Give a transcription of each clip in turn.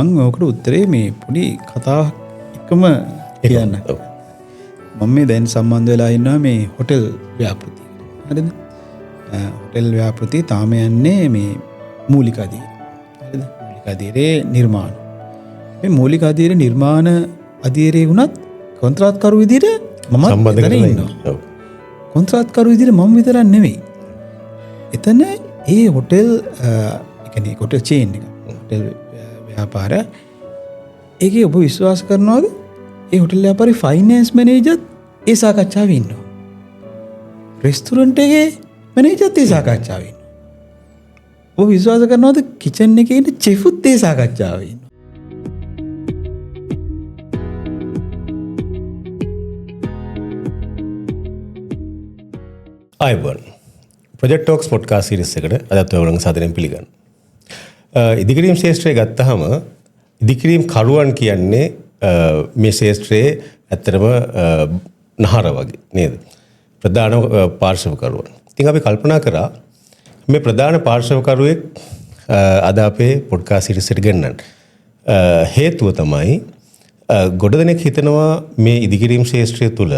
මම ඔකට උත්තරේ මේ පොඩි කතාවක් එකම කියන්න. මම මේ දැන් සම්බන්ධ වෙලා ඉන්නවා මේ හොටෙල් ව්‍යාපෘතිය. හරිද? හොටෙල් ව්‍යාපෘතිය තාම යන්නේ මේ මූලික අධීරය. හරිද? මූලික අධීරයේ නිර්මාණ. මේ මූලික අධීරයේ නිර්මාණ අධීරයේ වුණත් කොන්ත්‍රාත්කරු විදිහට මම සම්බන්ධ කරලා ඉන්නවා. කොන්ත්‍රාත්කරු විදිහට මම විතරක් නෙවෙයි. එතන ඒ හොටෙල් කියන්නේ හොටෙල් චේන් එක. හොටෙල් ව්‍යාපාර ඒකේ ඔබ විශ්වාස කරනවද? ඒ හොටෙල් ව්‍යාපාරේ ෆයිනෑන්ස් මැනේජර්ත් ඒ සාකච්ඡාවේ ඉන්නවා. රෙස්ටුරන්ට් එකේ මැනේජර්ත් ඒ සාකච්ඡාවේ ඉන්නවා. ඔබ විශ්වාස කරනවද කිචන් එකේ ඉන්න චෙෆුත් ඒ සාකච්ඡාවේ ඉන්නවා. අයිබෝන් ප්‍රොජෙක්ට් ටොක්ස් පොඩ්කාස්ට් සීරීස් එකට අදත් ඔයගොල්ලන්ගේ සාදරයෙන් පිළිගන්න. ඉදිකිරීම් ශාස්ත්‍රය ගත්තහම ඉදිකිරීම් කරුවන් කියන්නේ මේ ශාස්ත්‍රයේ ඇත්තටම නහර වගේ නේද? ප්‍රධාන පාර්ශවකරුවන්. ඉතින් අපි කල්පනා කරා මේ ප්‍රධාන පාර්ශවකරුවෙක් අද අපේ පොඩ්කාස්ට් සීරීස් එකට ගෙන්නන්න. හේතුව තමයි ගොඩ දෙනෙක් හිතනවා මේ ඉදිකිරීම් ශාස්ත්‍රය තුළ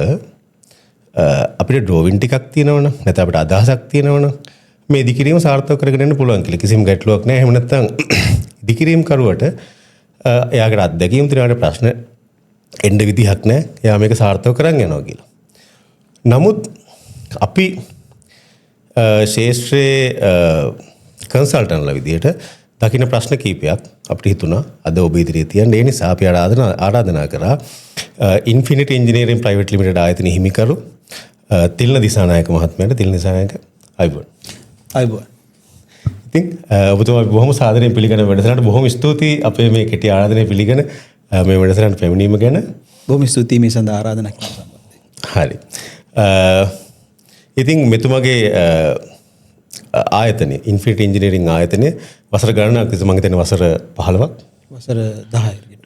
අපිට ඩ්‍රෝවින් ටිකක් තියෙනවනම් නැත්නම් අපිට අදහසක් තියෙනවනම් මේ ඉදිකිරීම සාර්ථක කරගෙන යන්න පුළුවන් කියලා කිසිම ගැටලුවක් නැහැ. එහෙම නැත්නම් ඉදිකිරීම් කරුවට එයාගේ අත්දැකීම් තියෙනවට ප්‍රශ්න එන්න විදිහක් නැහැ. එයා මේක සාර්ථක කරන් යනවා කියලා. නමුත් අපි ශාස්ත්‍රයේ කන්සල්ටන්ට්ලා විදිහට දකින්න ප්‍රශ්න කීපයක් අපිට හිතුණා අද ඔබ ඉදිරියේ තියන්න. ඒ නිසා අපි ආරාධනා කරා ඉන්ෆිනිටි ඉන්ජිනියරින් ප්‍රයිවට් ලිමිටඩ් ආයතනයේ හිමිකරු තිල්න දිසානායක මහත්මයාට තිල්න දිසානායක අයිබෝන්. අයිබෝන්. ඉතින් ඔබතුමා බොහොම සාදරයෙන් පිළිගන්න වැඩසටහනට බොහොම ස්තුතියි අපේ මේ කෙටි ආරාධනය පිළිගෙන මේ වැඩසටහනට පැමිණීම ගැන. බොහොම ස්තුතියි මේ සඳහා ආරාධනා කිරීම සම්බන්ධයෙන්. හරි. ඉතින් මෙතුමගේ ආයතනය ඉන්ෆිනිටි ඉන්ජිනියරින් ආයතනය වසර ගණනක් තිස්සේ මම හිතන්නේ වසර 15ක්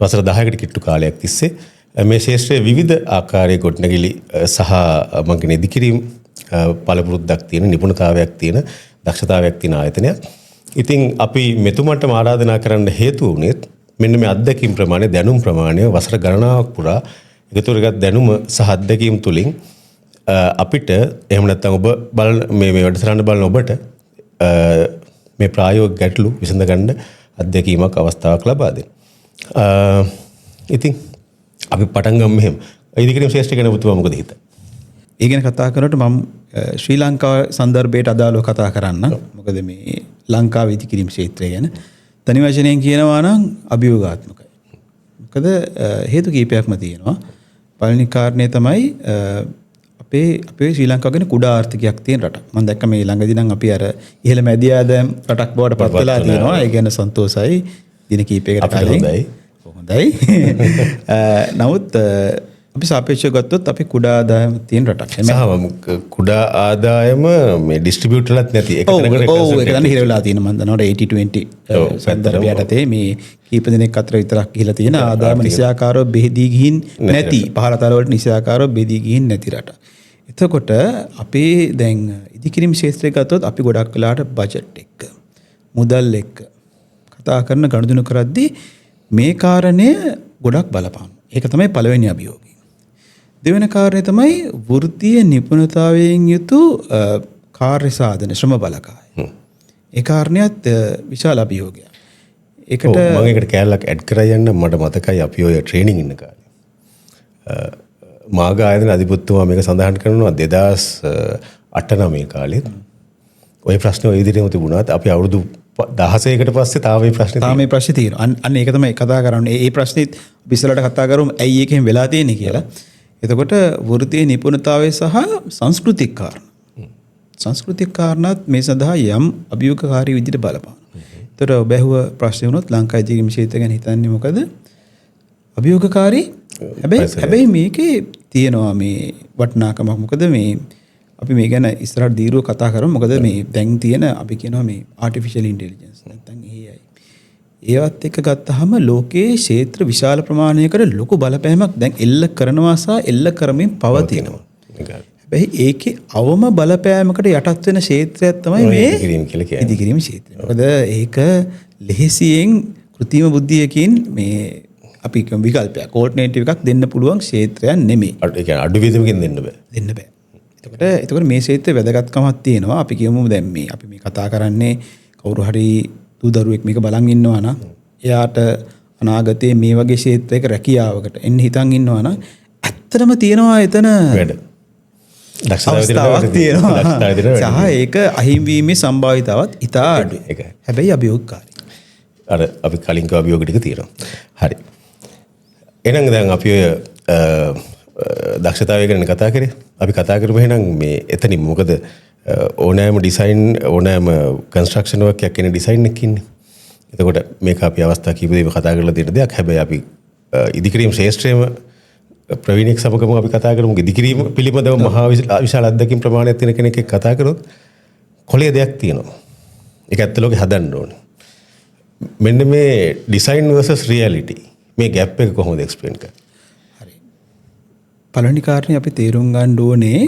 වසර 10කට කිට්ටු කාලයක් තිස්සේ මේ ශාස්ත්‍රයේ විවිධ ආකාරයේ ගොඩනැගිලි සහ මම කියන්නේ ඉදිකිරීම් පළපුරුද්දක් තියෙන නිපුණතාවයක් තියෙන දක්ෂතාවයක් තියෙන ආයතනයක්. ඉතින් අපි මෙතුමන්ට ආරාධනා කරන්න හේතු වුණේ මෙන්න මේ අත්දැකීම් ප්‍රමාණය දැනුම් ප්‍රමාණය වසර ගණනාවක් පුරා එකතු කරගත් දැනුම සහ අත්දැකීම් තුලින් අපිට එහෙම නැත්නම් ඔබ බලන මේ වැඩසටහන බලන ඔබට මේ ප්‍රායෝගික ගැටලු විසඳ ගන්න අත්දැකීමක් අවස්ථාවක් ලබා දෙන්න. ඉතින් අපි පටන් ගමු මෙහෙම. ඉදිකිරීම් ශාස්ත්‍රය ගැන ඔබතුමා මොකද හිතන්නේ? ඒ ගැන කතා කරනකොට මම ශ්‍රී ලංකාව සංදර්භයට අදාළව කතා කරන්න. මොකද මේ ලංකාවේ ඉදිකිරීම් ක්ෂේත්‍රය ගැන තනි වචනයෙන් කියනවා නම් අභියෝගාත්මකයි. මොකද හේතු කීපයක්ම තියෙනවා. පළවෙනි කාරණේ තමයි අපේ ශ්‍රී ලංකාව ගැන කුඩා ආර්ථිකයක් තියෙන රටක්. මම දැක්ක මේ ළඟදී නම් අපි අර ඉහළ මැදියාදෑම් රටක් බවට පත් වෙලා තියෙනවා. ඒ ගැන සන්තෝෂයි. දින කීපයකට කලින් හොඳයි. නමුත් අපි සාපේක්ෂව ගත්තොත් අපි කුඩා ආදායම තියෙන රටක්. සහ කුඩා ආදායම මේ ඩිස්ට්‍රිබියුටර්ලත් නැති එක තැනකට ඒක තමයි හිර වෙලා තියෙන මම දන්නවා 80-20 සංදර්භයට මේ කීප දිනක් අතර විතරක් ගිහිලා තියෙන ආදායම නිසියාකාරව බෙහෙදී ගිහින් නැති පහළ තල වලට නිසියාකාරව බෙදී ගිහින් නැති රට. එතකොට අපේ දැන් ඉදිකිරීම් ක්ෂේත්‍රය ගත්තොත් අපි ගොඩක් වෙලාට බජට් එක්ක මුදල් එක්ක කතා කරන ගනුදෙනු කරද්දී මේ කාරණය ගොඩක් බලපාන. ඒක තමයි පළවෙනි අභියෝගය. දෙවෙනි කාරණය තමයි වෘත්තීය නිපුණතාවයෙන් යුතු කාර්ය සාධන ශ්‍රම බලකාය. ඒ කාරණයත් විශාල අභියෝගයක්. ඒකට මම ඒකට කැලලක් ඇඩ් කරලා යන්න මට මතකයි අපි ඔය ට්‍රේනින් ඉන්න කාලේ. මාග ආයතන අධිපතිතුමා මේක සඳහන් කරනවා 2008-9 කාලෙත් ওই ප්‍රශ්න ওই විදිහටම තිබුණාත් අපි අවුරුදු 16කට පස්සේ තාම මේ ප්‍රශ්නේ තියෙනවා. අන්න ඒක තමයි කතා කරන්නේ. ඒ ප්‍රශ්නෙත් විසලට කතා කරමු ඇයි ඒකෙන් වෙලා තියෙන්නේ කියලා. එතකොට වෘත්තීය නිපුණතාවය සහ සංස්කෘතික කාරණා. සංස්කෘතික කාරණාත් මේ සඳහා යම් අභියෝගකාරී විදිහට බලපාන. ඒතර ඔබ ඇහුව ප්‍රශ්නේ වුණොත් ලංකා ඉදිකිරීම් ක්ෂේත්‍රය ගැන හිතන්නේ මොකද? අභියෝගකාරී හැබැයි මේකේ තියෙනවා මේ වටිනාකමක්. මොකද මේ අපි මේ ගැන ඉස්සරහට දීර්ඝව කතා කරමු. මොකද මේ දැන් තියෙන අපි කියනවා මේ ආටිෆිෂල් ඉන්ටෙලිජන්ස් නැත්නම් AI. ඒවත් එක්ක ගත්තාම ලෝකයේ ක්ෂේත්‍ර විශාල ප්‍රමාණයකට ලොකු බලපෑමක් දැන් එල්ල කරනවා සහ එල්ල කරමින් පවතිනවා. හැබැයි ඒකේ අවම බලපෑමකට යටත් වෙන ක්ෂේත්‍රයක් තමයි මේ ඉදිකිරීම් ක්ෂේත්‍රය. මොකද ඒක ලෙහෙසියෙන් කෘතිම බුද්ධියකින් මේ අපි විකල්පයක් ඕල්ටර්නේටිව් එකක් දෙන්න පුළුවන් ක්ෂේත්‍රයක් නෙමෙයි. ඒ කියන්නේ අඩු වියදමකින් දෙන්න බෑ. දෙන්න බෑ. එතකොට මේ ක්ෂේත්‍රයේ වැදගත්කමක් තියෙනවා. අපි කියමු දැන් මේ අපි මේ කතා කරන්නේ කවුරු හරි දූ දරුවෙක් මේක බලන් ඉන්නවා නම් එයාට අනාගතයේ මේ වගේ ක්ෂේත්‍රයක රැකියාවකට එන්න හිතන් ඉන්නවා නම් ඇත්තටම තියෙනවා එතන වැඩ. දක්ෂතාවක් තියෙනවා. සහ ඒක අහිමිවීමේ සම්භාවිතාවත් ඉතා අඩුයි. ඒකයි. හැබැයි අභියෝගකාරී. අර අපි කලින් කිව්ව අභියෝග ටික තියෙනවා. හරි. එහෙනම් දැන් අපි ඔය දක්ෂතාවය ගැන කතා කරේ. අපි කතා කරමු එහෙනම් මේ එතනින් මොකද ඕනෑම ඩිසයින් ඕනෑම කන්ස්ට්‍රක්ෂන් වර්ක් එකක් කියන ඩිසයින් එකක් ඉන්නේ. එතකොට මේක අපි අවස්ථා කිහිපෙක කතා කරලා තියෙන දෙයක්. හැබැයි අපි ඉදිකිරීම ශාස්ත්‍රයේම ප්‍රවීණෙක් සමගම අපි කතා කරමු. ඉදිකිරීම පිළිබඳව මහා විශාල අත්දැකීම් ප්‍රමාණයක් තියෙන කෙනෙක් එක්ක කතා කරොත් කොලේ දෙයක් තියෙනවා. ඒක ඇත්ත ලෝකේ හදන්න ඕනේ. මෙන්න මේ ඩිසයින් versus reality මේ ગેප් එක කොහොමද එක්ස්ප්ලেইন කරන්නේ? හරි. පළවෙනි කාරණේ අපි තේරුම් ගන්න ඕනේ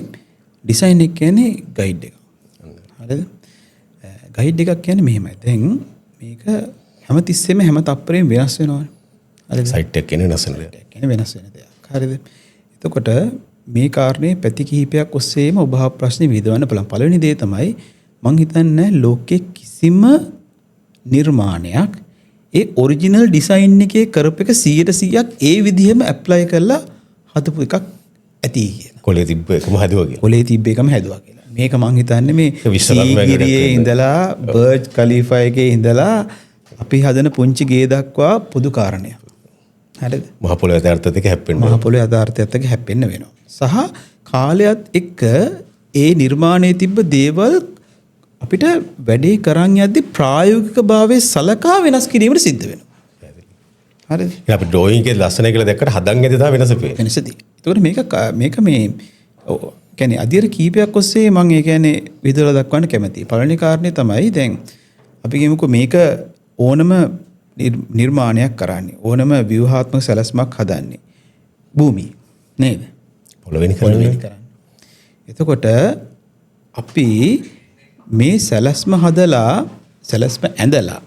ඩිසයින් එක කියන්නේ ගයිඩ් එක. හරිද? ගයිඩ් එකක් කියන්නේ මෙහෙමයි. දැන් මේක හැමතිස්සෙම හැම තප්පරෙම වෙනස් වෙනවානේ. හරිද? සයිට් එක කියන්නේ වෙනස් වෙන දෙයක්. කියන්නේ වෙනස් වෙන දෙයක්. හරිද? එතකොට මේ කාරණේ පැති කිහිපයක් ඔස්සේම ඔබ ප්‍රශ්නේ විදවන්න පුළුවන්. පළවෙනි දේ තමයි මං හිතන්නේ ලෝකේ කිසිම නිර්මාණයක් ඒ ඔරිජිනල් ඩිසයින් එකේ කරපු එක 100%ක් ඒ විදිහම ඇප්ලයි කරලා හදපු එකක් ඇති කියලා. කොලේ තිබ්බ එකම හැදුවා කියලා. කොලේ තිබ්බ එකම හැදුවා කියලා. මේක මං හිතන්නේ මේ සීගිරියේ ඉඳලා බර්ජ් කලිෆා එකේ ඉඳලා අපි හදන පුංචි ගේ දක්වා පොදු කාරණයක්. හරිද? මහ පොළොවේ යථාර්ථයත් එක්ක හැප්පෙන්න. මහ පොළොවේ යථාර්ථයත් එක්ක හැප්පෙන්න වෙනවා. සහ කාලයත් එක්ක ඒ නිර්මාණයේ තිබ්බ දේවල් අපිට වැඩේ කරන් යද්දි ප්‍රායෝගික භාවයේ සලකා වෙනස් කිරීමට සිද්ධ වෙනවා. හරිද? ඉතින් අපි ඩ්‍රෝයින් එකේ ලස්සන කියලා දැක්කට හදන් යද්දි තමයි වෙනස පේන්නේ. වෙනසදී. ඒතකොට මේක මේ කියන්නේ අධිර කීපයක් ඔස්සේ මම ඒ කියන්නේ විදලා දක්වන්න කැමතියි. පළවෙනි කාරණේ තමයි දැන් අපි කියමුකෝ මේක ඕනම නිර්මාණයක් කරන්නේ. ඕනම ව්‍යුහාත්මක සැලැස්මක් හදන්නේ. භූමිය නේද? පොළොවෙනි කරන්නේ. එතකොට අපි මේ සැලැස්ම හදලා සැලැස්ම ඇඳලා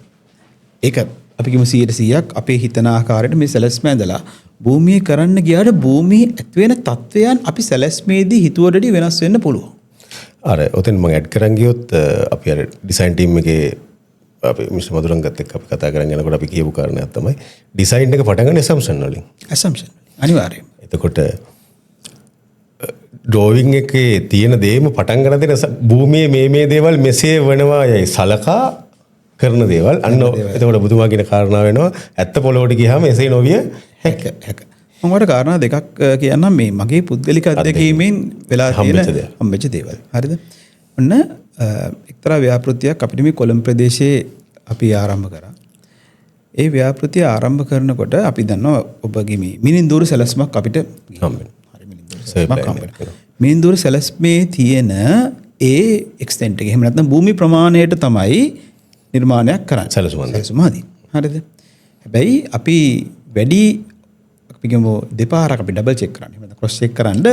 ඒක අපි කියමු 100%ක් අපේ හිතන ආකාරයට මේ සැලැස්ම ඇඳලා භූමියේ කරන්න ගියාට භූමියේ ඇති වෙන තත්වයන් අපි සැලැස්මේදී හිතුවටදී වෙනස් වෙන්න පුළුවන්. අර ඔතෙන් මම ඇඩ් කරන් ගියොත් අපි අර ඩිසයින් ටීම් එකේ අපි මිස්ටර් මදුරංගත් එක්ක අපි කතා කරන් යනකොට අපි කියපු කාරණයක් තමයි ඩිසයින් එක පටන් ගන්න assumption වලින්. assumption අනිවාර්යයෙන්. එතකොට ඩ්‍රෝවිං එකේ තියෙන දේම පටන් ගන්න දෙන භූමියේ මේ දේවල් මෙසේ වෙනවා යයි සලකා කරන දේවල් අන්න එතකොට බුදුමා කියන කාරණා වෙනවා ඇත්ත පොළොවට ගියාම එසේ නොවිය හැක. මම වල කාරණා දෙකක් කියන්නම් මේ මගේ පුද්ගලික අත්දැකීමෙන් වෙලා තියෙන හම්බෙච්ච දේවල්. හරිද? ඔන්න එක්තරා ව්‍යාපෘතියක් අපිට මේ කොළඹ ප්‍රදේශයේ අපි ආරම්භ කරා. ඒ ව්‍යාපෘතිය ආරම්භ කරනකොට අපි දන්නවා ඔබගේ මේ මිනින්දూరు සැලැස්මක් අපිට හම්බෙනවා. මිනින්දూరు සැලැස්මේ තියෙන ඒ එක්ස්ටෙන්ට් එක එහෙම නැත්නම් භූමි ප්‍රමාණයට තමයි නිර්මාණයක් කරන්නේ. සැලසුම හදි. හරිද? හැබැයි අපි වැඩි අපි කියමු දෙපාරක් අපි ඩබල් චෙක් කරන්නේ. එහෙම නැත්නම් ක්‍රොස් චෙක් කරන්න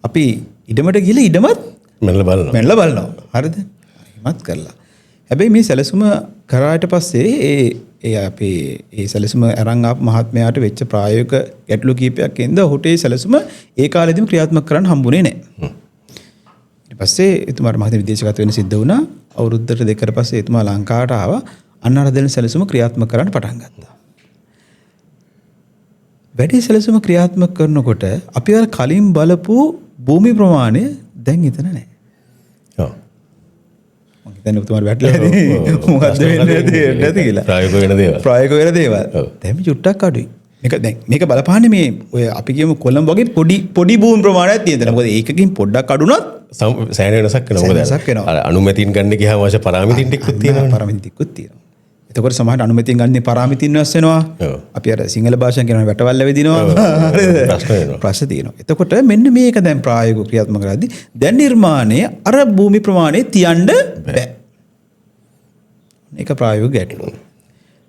අපි ඉඩමට ගිහලා ඉඩමත් මෙල්ල බලනවා. හරිද? හිමත් කරලා. හැබැයි මේ සැලසුම කරාට පස්සේ ඒ අපේ ඒ සැලසුම අරන් ආපු මහත්මයාට වෙච්ච ප්‍රායෝගික ගැටලු කීපයක් එන්ද ඔහුට ඒ සැලසුම ඒ කාලෙදිම ක්‍රියාත්මක කරන්න හම්බුනේ නැහැ. ඊට පස්සේ එතුමාට මහත් විදේශගත වෙන්න සිද්ධ වුණා. අවුරුද්දට දෙකකට පස්සේ එතුමා ලංකාවට ආවා. අන්න අර දෙන සැලසුම ක්‍රියාත්මක කරන්න පටන් ගත්තා. වැඩි සැලසුම ක්‍රියාත්මක කරනකොට අපි අර කලින් බලපු භූමි ප්‍රමාණය දැන් එතන නැහැ. ඔව්. මම හිතන්නේ ඔබතුමාට වැටලා මොකද්ද වෙන්නේ නැති කියලා. ප්‍රායෝගික වෙන දේවල්. දැන් චුට්ටක් අඩුයි. මේක බලපාන්නේ මේ ඔය අපි කියමු කොළඹ වගේ පොඩි භූමි ප්‍රමාණයක් තියෙනවා. මොකද ඒකකින් පොඩ්ඩක් අඩුනොත් සෑහෙන වෙනසක් වෙනවා. අර අනුමැතින් ගන්න ගියාම අවශ්‍ය පරාමිතින් ටිකකුත් තියෙනවා. පරාමිතින් ටිකකුත් තියෙනවා. එතකොට සමහරට අනුමැතියෙන් ගන්න පරාමිතින් වෙනස් වෙනවා. අපි අර සිංහල භාෂාවෙන් කියන වැටවල් ලැබෙදිනවා. ප්‍රශ්න තියෙනවා. එතකොට මෙන්න මේක දැන් ප්‍රායෝගික ක්‍රියාත්මක කරද්දී දැන් නිර්මාණයේ අර භූමි ප්‍රමාණය තියන්න බෑ. ඒක ප්‍රායෝගික ගැටලුව.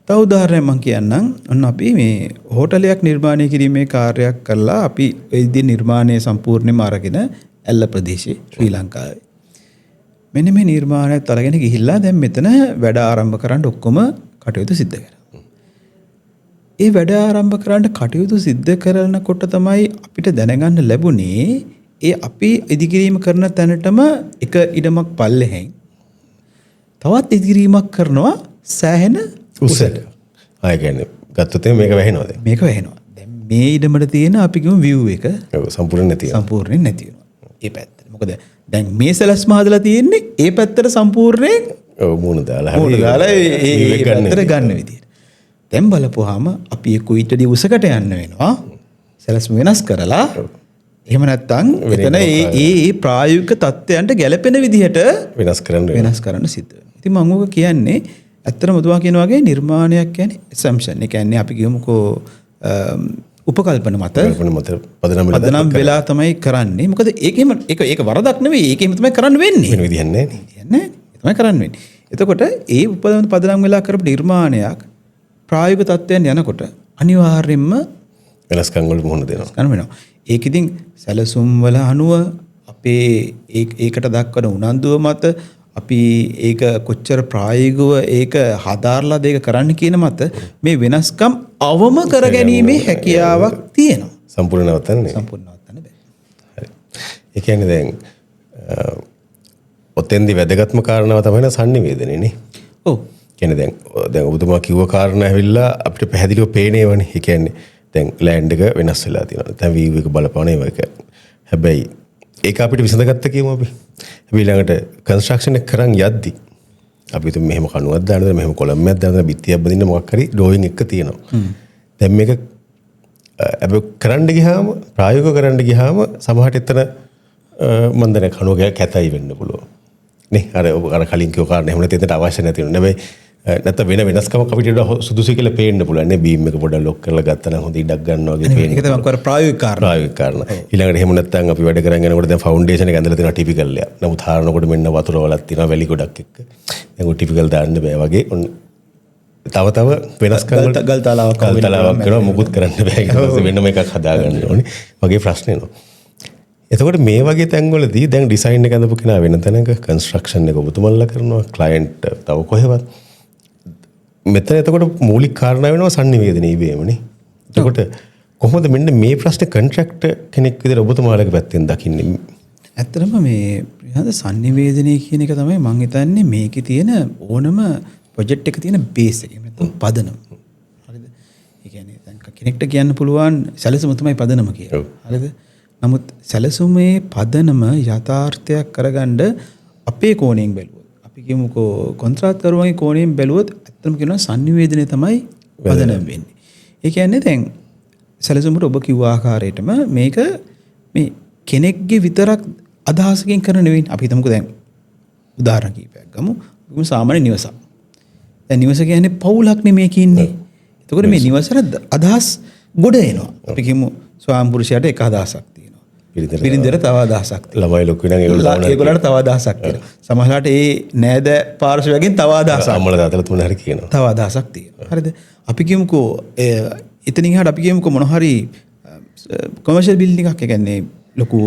තව උදාහරණයක් මම කියන්නම්. ඔන්න අපි මේ හෝටලයක් නිර්මාණය කිරීමේ කාර්යයක් කරලා අපි ඒ විදිහේ නිර්මාණය සම්පූර්ණයෙන්ම අරගෙන ඇල්ල ප්‍රදේශයේ ශ්‍රී ලංකාවේ මෙන්න මේ නිර්මාණයත් අරගෙන ගිහිල්ලා දැන් මෙතන වැඩ ආරම්භ කරන්න ඔක්කොම කටයුතු සිද්ධ කරා. ඒ වැඩ ආරම්භ කරන්න කටයුතු සිද්ධ කරනකොට තමයි අපිට දැනගන්න ලැබුණේ ඒ අපි ඉදිකිරීම කරන තැනටම එක ඉඩමක් පල්ලෙහෙන් තවත් ඉදිකිරීමක් කරනවා සෑහෙන උසට. ආය කියන්නේ ගත්තොත් මේක වැහෙනවද? මේක වැහෙනවා. දැන් මේ ඉඩමට තියෙන අපි කියමු view එක සම්පූර්ණ නැති වෙනවා. සම්පූර්ණයෙන් නැති වෙනවා. ඒ පැත්තට. මොකද දැන් මේ සැලැස්ම හදලා තියෙන්නේ ඒ පැත්තට සම්පූර්ණයෙන් මූණ දාලා ඒ පැත්තට ගන්න විදියට. දැන් බලපුවාම අපි එක්ක ඊටදී උසකට යන්න වෙනවා. සැලැස්ම වෙනස් කරලා එහෙම නැත්නම් එතන ඒ ප්‍රායෝගික තත්ත්වයන්ට ගැලපෙන විදිහට වෙනස් කරන්න සිද්ධ වෙනවා. ඉතින් මම ඔක කියන්නේ ඇත්තටම ඔතුමා කියන වගේ නිර්මාණයක් කියන්නේ assumption. ඒ කියන්නේ අපි කියමුකෝ උපකල්පන මත පදනම් වෙලා තමයි කරන්නේ. මොකද ඒක වරදක් නෙවෙයි. ඒකෙම තමයි කරන්න වෙන්නේ. වෙන විදිහක් නැහැ නේ. තමයි කරන්න වෙන්නේ. එතකොට ඒ පදනම් වෙලා කරපු නිර්මාණයක් ප්‍රායෝගික තත්ත්වයන් යනකොට අනිවාර්යයෙන්ම වෙනස්කම් වල මුහුණ දෙනවා. ගන්න වෙනවා. ඒක ඉතින් සැලසුම් වල අනුව අපේ ඒකට දක්වන උනන්දුව මත අපි ඒක කොච්චර ප්‍රායෝගිකව ඒක හදාarලා දෙක කරන්න කියන මත මේ වෙනස්කම් අවම කරගැනීමේ හැකියාවක් තියෙනවා. සම්පූර්ණ නවත්තන්න බෑ. හරි. ඒ කියන්නේ දැන් ඔතෙන්දි වැදගත්ම කාරණාව තමයි සංනිවේදනය නේ. ඔව්. කියන්නේ දැන් ඔබතුමා කිව්ව කාරණා ඇවිල්ලා අපිට පැහැදිලිව පේනේවනේ. ඒ කියන්නේ දැන් ලෑන්ඩ් එක වෙනස් වෙලා තියෙනවා. දැන් වීව් එක බලපාන ඒක. හැබැයි ඒක අපිට විසඳගත්ත කියමු අපි. හැබැයි ළඟට කන්ස්ට්‍රක්ෂන් එක කරන් යද්දි අපි හිතමු මෙහෙම කණුවක් දානවා, මෙහෙම කොලම්මයක් දානවා, බිත්තියක් බඳින්න මොකක් හරි ඩ්‍රෝයින් එක තියෙනවා. දැන් මේක අපි කරන්න ගියාම ප්‍රායෝගිකව කරන්න ගියාම සමහරට එතන මම දැන් කණුවක කැතයි වෙන්න පුළුවන්. නේ අර කලින් කියව කාරණා එහෙම නැත්නම් එතනට අවශ්‍ය නැති වෙනවා. හැබැයි නැත්නම් වෙනස්කමක් අපිට වඩා සුදුසු කියලා පේන්න පුළුවන් නේ. බීම් එක පොඩ්ඩක් ලොක් කරලා ගත්තා නම් හොඳ ඉඩක් ගන්නවා වගේ පේනවා. ඒක තමයි කර ප්‍රායෝගික කාරණා. ඊළඟට එහෙම නැත්නම් අපි වැඩ කරගෙන යනකොට දැන් ෆවුන්ඩේෂන් එක ඇඳලා තියෙනවා ටිපිකල් එක. නමුත් හාරනකොට මෙන්න වතුර වලක් තියෙනවා වැලි ගොඩක් එක්ක. දැන් ඔය ටිපිකල් දාන්න බෑ වගේ. තව වෙනස්කම් ගල් තලාවක් කරනවා මුකුත් කරන්න බෑ. ඊට පස්සේ වෙනම එකක් හදා ගන්න ඕනේ. වගේ ප්‍රශ්න එනවා. එතකොට මේ වගේ තැන්වලදී දැන් ඩිසයින් එක අඳපු කෙනා වෙන තැනක කන්ස්ට්‍රක්ෂන් එක ඔබතුමන්ලා කරනවා ක්ලයන්ට් තව කොහෙවත් මෙතන එතකොට මූලික කාරණා වෙනවා සංනිවේදනයේ ඉබේමනේ. එතකොට කොහොමද මෙන්න මේ ප්‍රශ්නේ කොන්ට්‍රැක්ටර් කෙනෙක් විදිහට ඔබතුමාලගේ පැත්තෙන් දකින්නේ? ඇත්තටම මේ ප්‍රියන්ත සංනිවේදනයේ කියන එක තමයි මම හිතන්නේ මේකේ තියෙන ඕනම ප්‍රොජෙක්ට් එකේ තියෙන බේස් එක. නැත්නම් පදනම. හරිද? ඒ කියන්නේ දැන් කෙනෙක්ට කියන්න පුළුවන් සැලසුම තමයි පදනම කියලා. හරිද? නමුත් සැලසුමේ පදනම යථාර්ථයක් කරගන්න අපේ කෝණයෙන් බැලුවොත් අපි කියමුකෝ කොන්ත්‍රාත්කරුවන්ගේ කෝණයෙන් බැලුවොත් ඇත්තම කියනවා සංනිවේදනය තමයි පදනම වෙන්නේ. ඒ කියන්නේ දැන් සැලසුමට ඔබ කිව්ව ආකාරයටම මේක මේ කෙනෙක්ගේ විතරක් අදහසකින් කරන නෙවෙයි. අපි හිතමුකෝ දැන් උදාහරණ කිහිපයක් ගමු. සාමාන්‍ය නිවසක්. දැන් නිවස කියන්නේ පවුලක් නෙමෙයි කියන්නේ. එතකොට මේ නිවසට අදහස් ගොඩ එනවා. අපි කියමු ස්වාම පුරුෂයාට එක අදහසක් තියෙනවා. පිරිඳට තව අදහසක් තියෙනවා. ළමයි ලොකු වෙනන් ඒගොල්ලන්ට තව අදහසක් තියෙනවා. සමහරවිට ඒ නෑද පාර්ශවයෙන් තව අදහසක්. අම්මලා තාත්තලා තුන හරි කියනවා. තව අදහසක් තියෙනවා. හරිද? අපි කියමුකෝ එතනින් එහාට අපි කියමුකෝ මොන හරි කොමර්ෂල් බිල්ඩින් එකක්, ඒ කියන්නේ ලොකු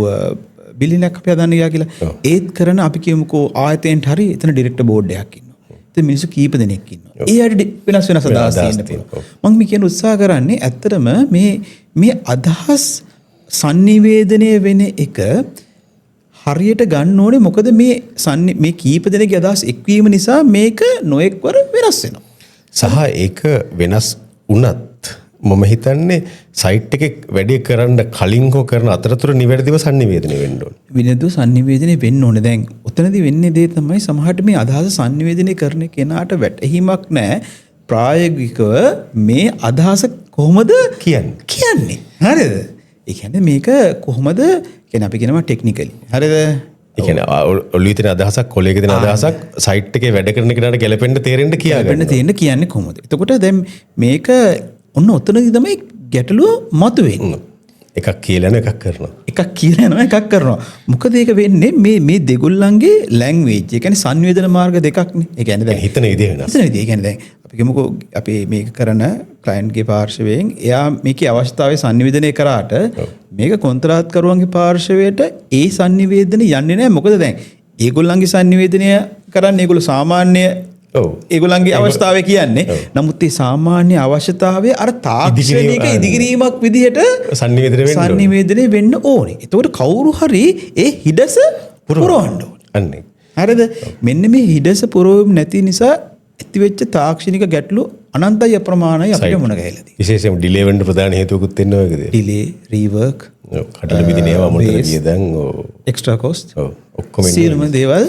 බිල්ඩින් එකක් අපි හදන්න ගියා කියලා. ඒත් කරන අපි කියමුකෝ ආයතනයට හරි එතන ඩිරෙක්ටර් බෝඩ් එකක් ඉන්නවා. ඉතින් මිනිස්සු කීප දෙනෙක් ඉන්නවා. ඒ අයට වෙනස් අදහස් තියෙන්න පුළුවන්. මම මේ කියන උත්සාහ කරන්නේ ඇත්තටම මේ අදහස් සංනිවේදනය වෙන එක හරියට ගන්න ඕනේ. මොකද මේ කීප දෙනෙක්ගේ අදහස් එක්වීම නිසා මේක නොඑක්වර වෙනස් වෙනවා. සහ ඒක වෙනස් වුණත් මම හිතන්නේ සයිට් එකේ වැඩේ කරන්න කලින් හෝ කරන අතරතුර නිවැරදිව සංනිවේදනය වෙන්න ඕනේ. විනෝද සංනිවේදනය වෙන්න ඕනේ. දැන් උතනදී වෙන්නේ දේ තමයි සමහරට මේ අදහස සංනිවේදනය කරන කෙනාට වැටහීමක් නැහැ. ප්‍රායෝගිකව මේ අදහස කොහොමද කියන්නේ. හරිද? ඒ කියන්නේ මේක කොහොමද කියන්නේ අපි කියනවා ටෙක්නිකලි. හරිද? ඒ කියන්නේ ඔළුවේ තියෙන අදහසක් කොලේක තියෙන අදහසක් සයිට් එකේ වැඩ කරන කෙනාට ගැලපෙන්න තේරෙන්න කියන්නේ කොහොමද? එතකොට දැන් මේක ඔන්න ඔතනදී තමයි ගැටලුව මතුවෙන්නේ. එකක් කියලා යනවා එකක් කරනවා. එකක් කියලා යනවා එකක් කරනවා. මොකද ඒක වෙන්නේ මේ දෙගොල්ලන්ගේ ලැන්ග්වේජ්. ඒ කියන්නේ සංවේදන මාර්ග දෙකක්නේ. ඒ කියන්නේ දැන් හිතන විදිහ වෙනස්. හිතන විදිහ. ඒ කියන්නේ දැන් අපි කියමුකෝ අපි මේක කරන ක්ලයන්ට්ගේ පාර්ශවයෙන් එයා මේකේ අවශ්‍යතාවය සංනිවේදනය කරාට මේක කොන්ත්‍රාත්කරුවන්ගේ පාර්ශවයට ඒ සංනිවේදනය යන්නේ නැහැ. මොකද දැන් ඒගොල්ලන්ගේ සංනිවේදනය කරන්නේ ඒගොල්ලෝ සාමාන්‍ය ඔව්. ඒගොල්ලන්ගේ අවස්ථාවේ කියන්නේ. නමුත් ඒ සාමාන්‍ය අවශ්‍යතාවය අර තාක්ෂණික ඉදිකිරීමක් විදිහට සංනිවේදනය වෙන්න ඕනේ. එතකොට කවුරු හරි ඒ හිඩස පුරවන්න ඕනේ. අන්නේ. හරිද? මෙන්න මේ හිඩස පුරවීම නැති නිසා ඇතිවෙච්ච තාක්ෂණික ගැටලු අනන්තයි අප්‍රමාණයි අපිට මුණ ගැහිලා තියෙනවා. විශේෂයෙන් ඩිලේ වෙන්න ප්‍රධාන හේතුවකුත් වෙන්න ඔයකද? ඩිලේ, රීවර්ක්, කඩල බිඳිනේවා මොකද කියදන් එක්ස්ට්‍රා කොස්ට්. ඔව්. ඔක්කොම සියලුම දේවල්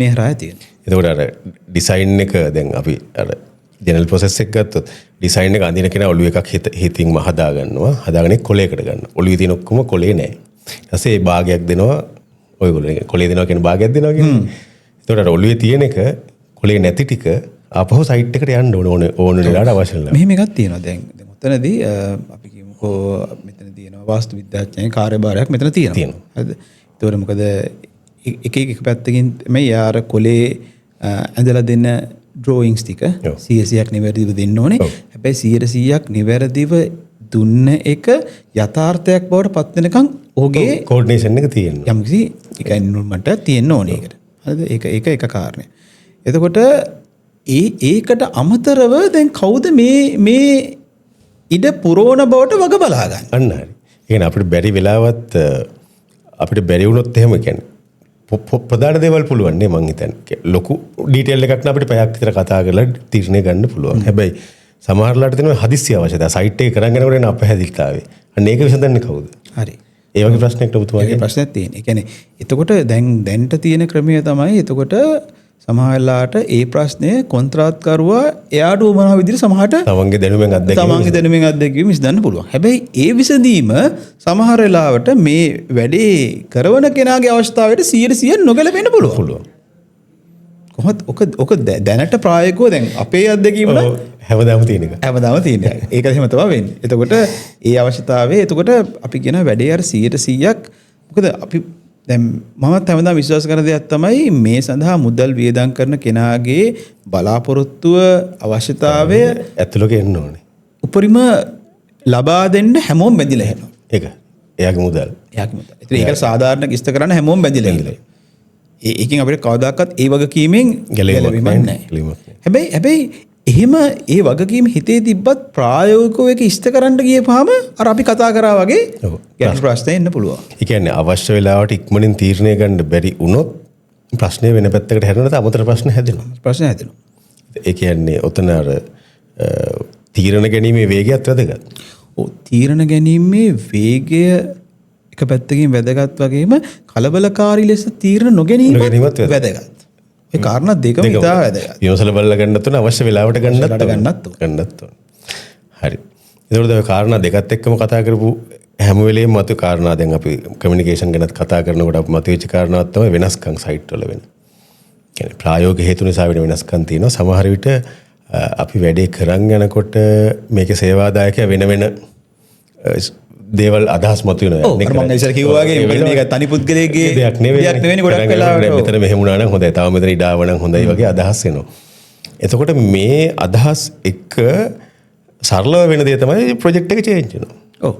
මේ හරහා තියෙනවා. එතකොට අර ඩිසයින් එක දැන් අපි අර ජෙනරල් ප්‍රොසෙස් එක ගත්තොත් ඩිසයින් එක අඳින කෙනා ඔළුව එකක් හිතින්ම හදා ගන්නවා. හදාගෙන කොලයකට ගන්නවා. ඔළුවේ තියෙන ඔක්කොම කොලේ නැහැ. ඊට පස්සේ ඒ භාගයක් දෙනවා ඔයගොල්ලෝ කොලේ දෙනවා කියන භාගයක් දෙනවා කියන්නේ. එතකොට අර ඔළුවේ තියෙන එක කොලේ නැති ටික ආපහු සයිට් එකට යන්න ඕන වෙලාවට අවශ්‍ය නැහැ. මෙහෙම එකක් තියෙනවා දැන් උතනදී අපි කියමුකෝ මෙතන තියෙනවා වාස්තු විද්‍යාඥයන් කාර්යභාරයක් මෙතන තියෙනවා. හරිද? ඒතකොට මොකද එක පැත්තකින් මේ යාර කොලේ ඇඳලා දෙන්න ඩ්‍රෝයින්ග්ස් ටික 100ක් නිවැරදිව දෙන්න ඕනේ. හැබැයි 100ක් නිවැරදිව දුන්න එක යථාර්ථයක් බවට පත් වෙනකන් ඔහුගේ කෝඩිනේෂන් එක තියෙනවා. යම්කිසි ඉන්වොල්ව්මන්ට් එකක් තියෙන්න ඕනේ ඒකට. හරිද? ඒක එක කාරණයක්. එතකොට ඒකට අමතරව දැන් කවුද මේ ඉඩ පුරවන බවට වග බලා ගන්න? අන්න හරි. ඒ කියන්නේ අපිට බැරි වෙලාවත් අපිට බැරි වුණොත් එහෙම කියන්නේ ප්‍රධාන දේවල් පුළුවන් නේ මං හිතන්නේ. ලොකු ඩීටේල් එකක් නම් අපිට පැයක් විතර කතා කරලා තීරණය ගන්න පුළුවන්. හැබැයි සමහරලාට තියෙනවා හදිස්සි අවශ්‍යතාවය. සයිට් එක කරන් යනකොට එන අපහැදිලිතාවය. අන්න ඒක විසඳන්නේ කවුද? හරි. ඒ වගේ ප්‍රශ්නයකට ඔබතුමාගේ ප්‍රශ්නයක් තියෙනවා. ඒ කියන්නේ එතකොට දැන්ට තියෙන ක්‍රමය තමයි එතකොට සමහරලාට ඒ ප්‍රශ්නේ කොන්ත්‍රාත්කරුවා එයාට උමනා විදිහට සමහරට තමන්ගේ දැනුමෙන් අත්දැකීම විසඳන්න පුළුවන්. හැබැයි ඒ විසඳීම සමහර වෙලාවට මේ වැඩේ කරන කෙනාගේ අවස්ථාවට 100% නොගැලපෙන්න පුළුවන්. කොහොමද ඔක දැනට ප්‍රායෝගිකව දැන් අපේ අත්දැකීම වල හැමදාම තියෙන එක. ඒක එහෙම තමයි වෙන්නේ. එතකොට ඒ අවශ්‍යතාවයේ එතකොට අපි කියන වැඩේ අර 100%ක් මොකද අපි දැන් මමත් හැමදාම විශ්වාස කරන දෙයක් තමයි මේ සඳහා මුදල් වියදම් කරන කෙනාගේ බලාපොරොත්තුව අවශ්‍යතාවය ඇතුළක එන්න ඕනේ. උපරිම ලබා දෙන්න හැමෝම බැඳිලා ඉන්නවා. ඒක. එයාගේ මුදල්. ඒතර ඒක සාධාරණ කිස්ත කරන්න හැමෝම බැඳිලා ඉන්නවා. ඒකෙන් අපිට කවදාකවත් ඒ වගකීමෙන් ගැලවීමක් නැහැ. හැබැයි එහෙම ඒ වගකීම හිතේ තිබ්බත් ප්‍රායෝගිකව ඒක ඉෂ්ට කරන්න ගියපහම අර අපි කතා කරා වගේ ගැටළු ප්‍රශ්න එන්න පුළුවන්. ඒ කියන්නේ අවශ්‍ය වෙලාවට ඉක්මනින් තීරණය ගන්න බැරි වුණොත් ප්‍රශ්නේ වෙන පැත්තකට හැරෙනකොට අමතර ප්‍රශ්න හැදෙනවා. ඒ කියන්නේ ඔතන අර තීරණ ගැනීමේ වේගයත් වැදගත්. ඔව් තීරණ ගැනීමේ වේගය එක පැත්තකින් වැදගත් වගේම කලබලකාරී ලෙස තීරණ නොගැනීමත් වැදගත්. ඒ කාරණා දෙකම ඉතා වැදගත්. විමසලා බලලා ගන්නත් ඕන අවශ්‍ය වෙලාවට ගන්නත් ඕන. හරි. ඒකෝද ඔය කාරණා දෙකත් එක්කම කතා කරපු හැම වෙලේම මතු කාරණා දැන් අපි කමියුනිකේෂන් ගැනත් කතා කරනකොට අපි මතුවෙච්ච කාරණාවක් තමයි වෙනස්කම් සයිට් වල වෙන. කියන්නේ ප්‍රායෝගික හේතු නිසා වෙන වෙනස්කම් තියෙනවා. සමහර විට අපි වැඩේ කරන් යනකොට මේකේ සේවාදායකයා වෙන දේවල් අදහස් මතුවෙනවා. මම ඉස්සර කිව්වා වගේ මේක තනි පුද්ගලයෙක්ගේ දෙයක් නෙවෙයි ගොඩක් වෙලාවට මෙතන මෙහෙම වුණා නම් හොඳයි. තව මෙතන ඉඩාව නම් හොඳයි වගේ අදහස් එනවා. එතකොට මේ අදහස් එක සරලව වෙන දේ තමයි ප්‍රොජෙක්ට් එක චේන්ජ් වෙනවා. ඔව්.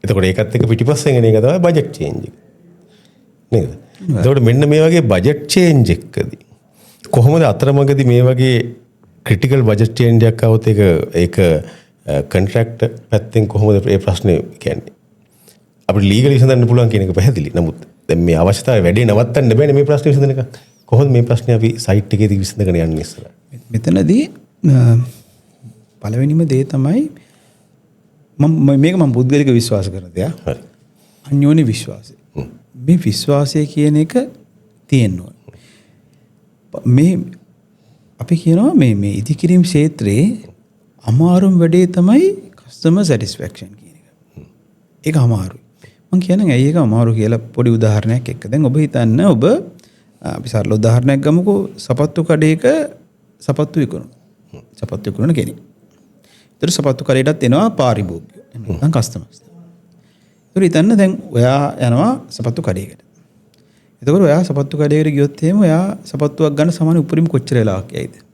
එතකොට ඒකත් එක්ක පිටිපස්සෙන් එන එක තමයි බජට් චේන්ජ් එක. නේද? එතකොට මෙන්න මේ වගේ බජට් චේන්ජ් එකකදී කොහොමද අතරමඟදී මේ වගේ ක්‍රිටිකල් බජට් චේන්ජ් එකක් આવුත් ඒක කොන්ට්‍රැක්ට් පැත්තෙන් කොහොමද මේ ප්‍රශ්නේ කියන්නේ අපිට ලීගලි විසඳන්න පුළුවන් කියන එක පැහැදිලි. නමුත් දැන් මේ අවශ්‍යතාවය වැඩි නවත්තන්න බෑනේ මේ ප්‍රශ්නේ විසඳන එක. කොහොමද මේ ප්‍රශ්නේ අපි සයිට් එකේදී විසඳගෙන යන්නේ ඉස්සරහ? මෙතනදී පළවෙනිම දේ තමයි මම පුද්ගලික විශ්වාස කරන දෙයක්. හරි. අන්‍යෝන්‍ය විශ්වාසය. මේ විශ්වාසය කියන එක තියෙන්න ඕනේ. මේ අපි කියනවා මේ ඉදිකිරීම ක්ෂේත්‍රයේ අමාරුම වැඩේ තමයි කස්ටමර් සැටිස්ෆැක්ෂන් කියන එක. ඒක අමාරුයි. මම කියන්නේ ඇයි ඒක අමාරු කියලා පොඩි උදාහරණයක් එක්ක. දැන් ඔබ හිතන්න ඔබ අපි සරල උදාහරණයක් ගමුකෝ සපත්තු කඩේක සපත්තු විකුණන කෙනෙක්. ඒතර සපත්තු කඩේටත් එනවා පාරිභෝගික. නැත්නම් කස්ටමර්ස්. ඒතර හිතන්න දැන් ඔයා යනවා සපත්තු කඩේකට. එතකොට ඔයා සපත්තු කඩේකට ගියොත් එහෙම ඔයා සපත්තුවක් ගන්න සමාන උපරිම කොච්චර වෙලාවක් යයිද?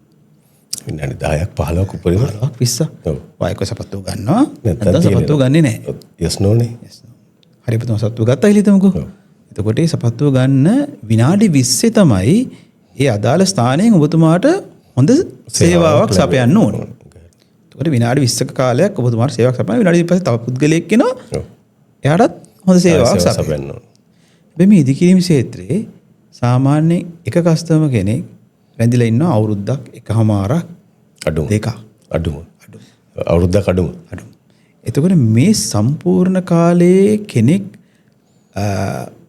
විනාඩි 10ක් 15ක් උපරිම 20ක්. ඔව්. ඔයා සපත්තුව ගන්නවා නැත්නම් සපත්තුව ගන්නෙ නැහැ. yes no නේ. හරි පුතම සපත්තුව ගත්තා කියලා හිතමුකෝ. එතකොට මේ සපත්තුව ගන්න විනාඩි 20 තමයි ඒ අදාළ ස්ථානයෙන් ඔබතුමාට හොඳ සේවාවක් සපයන්න ඕනේ. ඒකට විනාඩි 20ක කාලයක් ඔබතුමාට සේවාවක් සපයන විනාඩි 20 පස්සේ තව පුද්ගලයෙක් එනවා. එයාටත් හොඳ සේවාවක් සපයන්න ඕනේ. මේ ඉදිකිරීම ක්ෂේත්‍රයේ සාමාන්‍ය එක කස්ටමර් කෙනෙක් රැඳිලා ඉන්නවා අවුරුද්දක් එකමාරක් දෙකක් අඩුම අවුරුද්දක් අඩුම. එතකොට මේ සම්පූර්ණ කාලයේ කෙනෙක්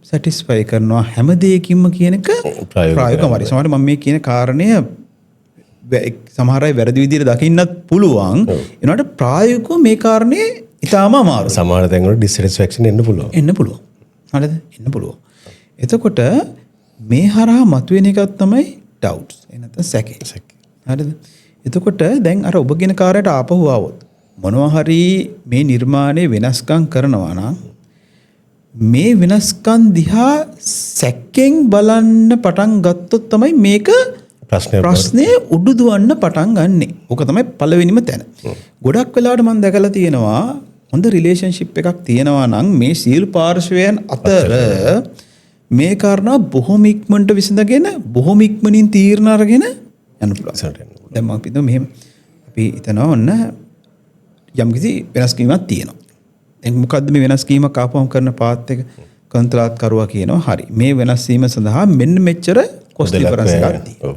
සැටිස්ෆයි කරනවා හැම දෙයකින්ම කියන එක ප්‍රායෝගිකවමයි. සමහරවිට මම මේ කියන කාරණය සමහර අය වැරදි විදිහට දකින්නත් පුළුවන්. ඒනට ප්‍රායෝගිකව මේ කාරණේ ඊටාම අමාරුයි. සමහර තැන්වල ඩිසැටිස්ෆැක්ෂන් එන්න පුළුවන්. හරිද? එන්න පුළුවන්. එතකොට මේ හරහා මතුවෙන එකක් තමයි ඩවුට්ස්. එනත සැකේ. හරිද? එතකොට දැන් අර ඔබගෙන කාර්යයට ආපහු ආවොත් මොනවා හරි මේ නිර්මාණය වෙනස්කම් කරනවා නම් මේ වෙනස්කම් දිහා සැකෙන් බලන්න පටන් ගත්තොත් තමයි මේක ප්‍රශ්නේ උඩු දුවන්න පටන් ගන්නෙ. ඕක තමයි පළවෙනිම තැන. ගොඩක් වෙලාවට මම දැකලා තියෙනවා හොඳ රිලේෂන්ෂිප් එකක් තියෙනවා නම් මේ සියලු පාර්ශවයන් අතර මේ කාරණා බොහොම ඉක්මනට විසඳගෙන බොහොම ඉක්මනින් තීරණ අරගෙන යන්න පුළුවන්. දැන් මම හිතුවා මෙහෙම අපි හිතනවා ඔන්න යම්කිසි වෙනස්කීමක් තියෙනවා. දැන් මොකද්ද මේ වෙනස්කීමක් ආපුවම කරන පාත් එක කොන්ත්‍රාත් කරුවා කියනවා හරි මේ වෙනස් වීම සඳහා මෙන්න මෙච්චර කොස්ට් ඩිෆරන්ස් එකක් තියෙනවා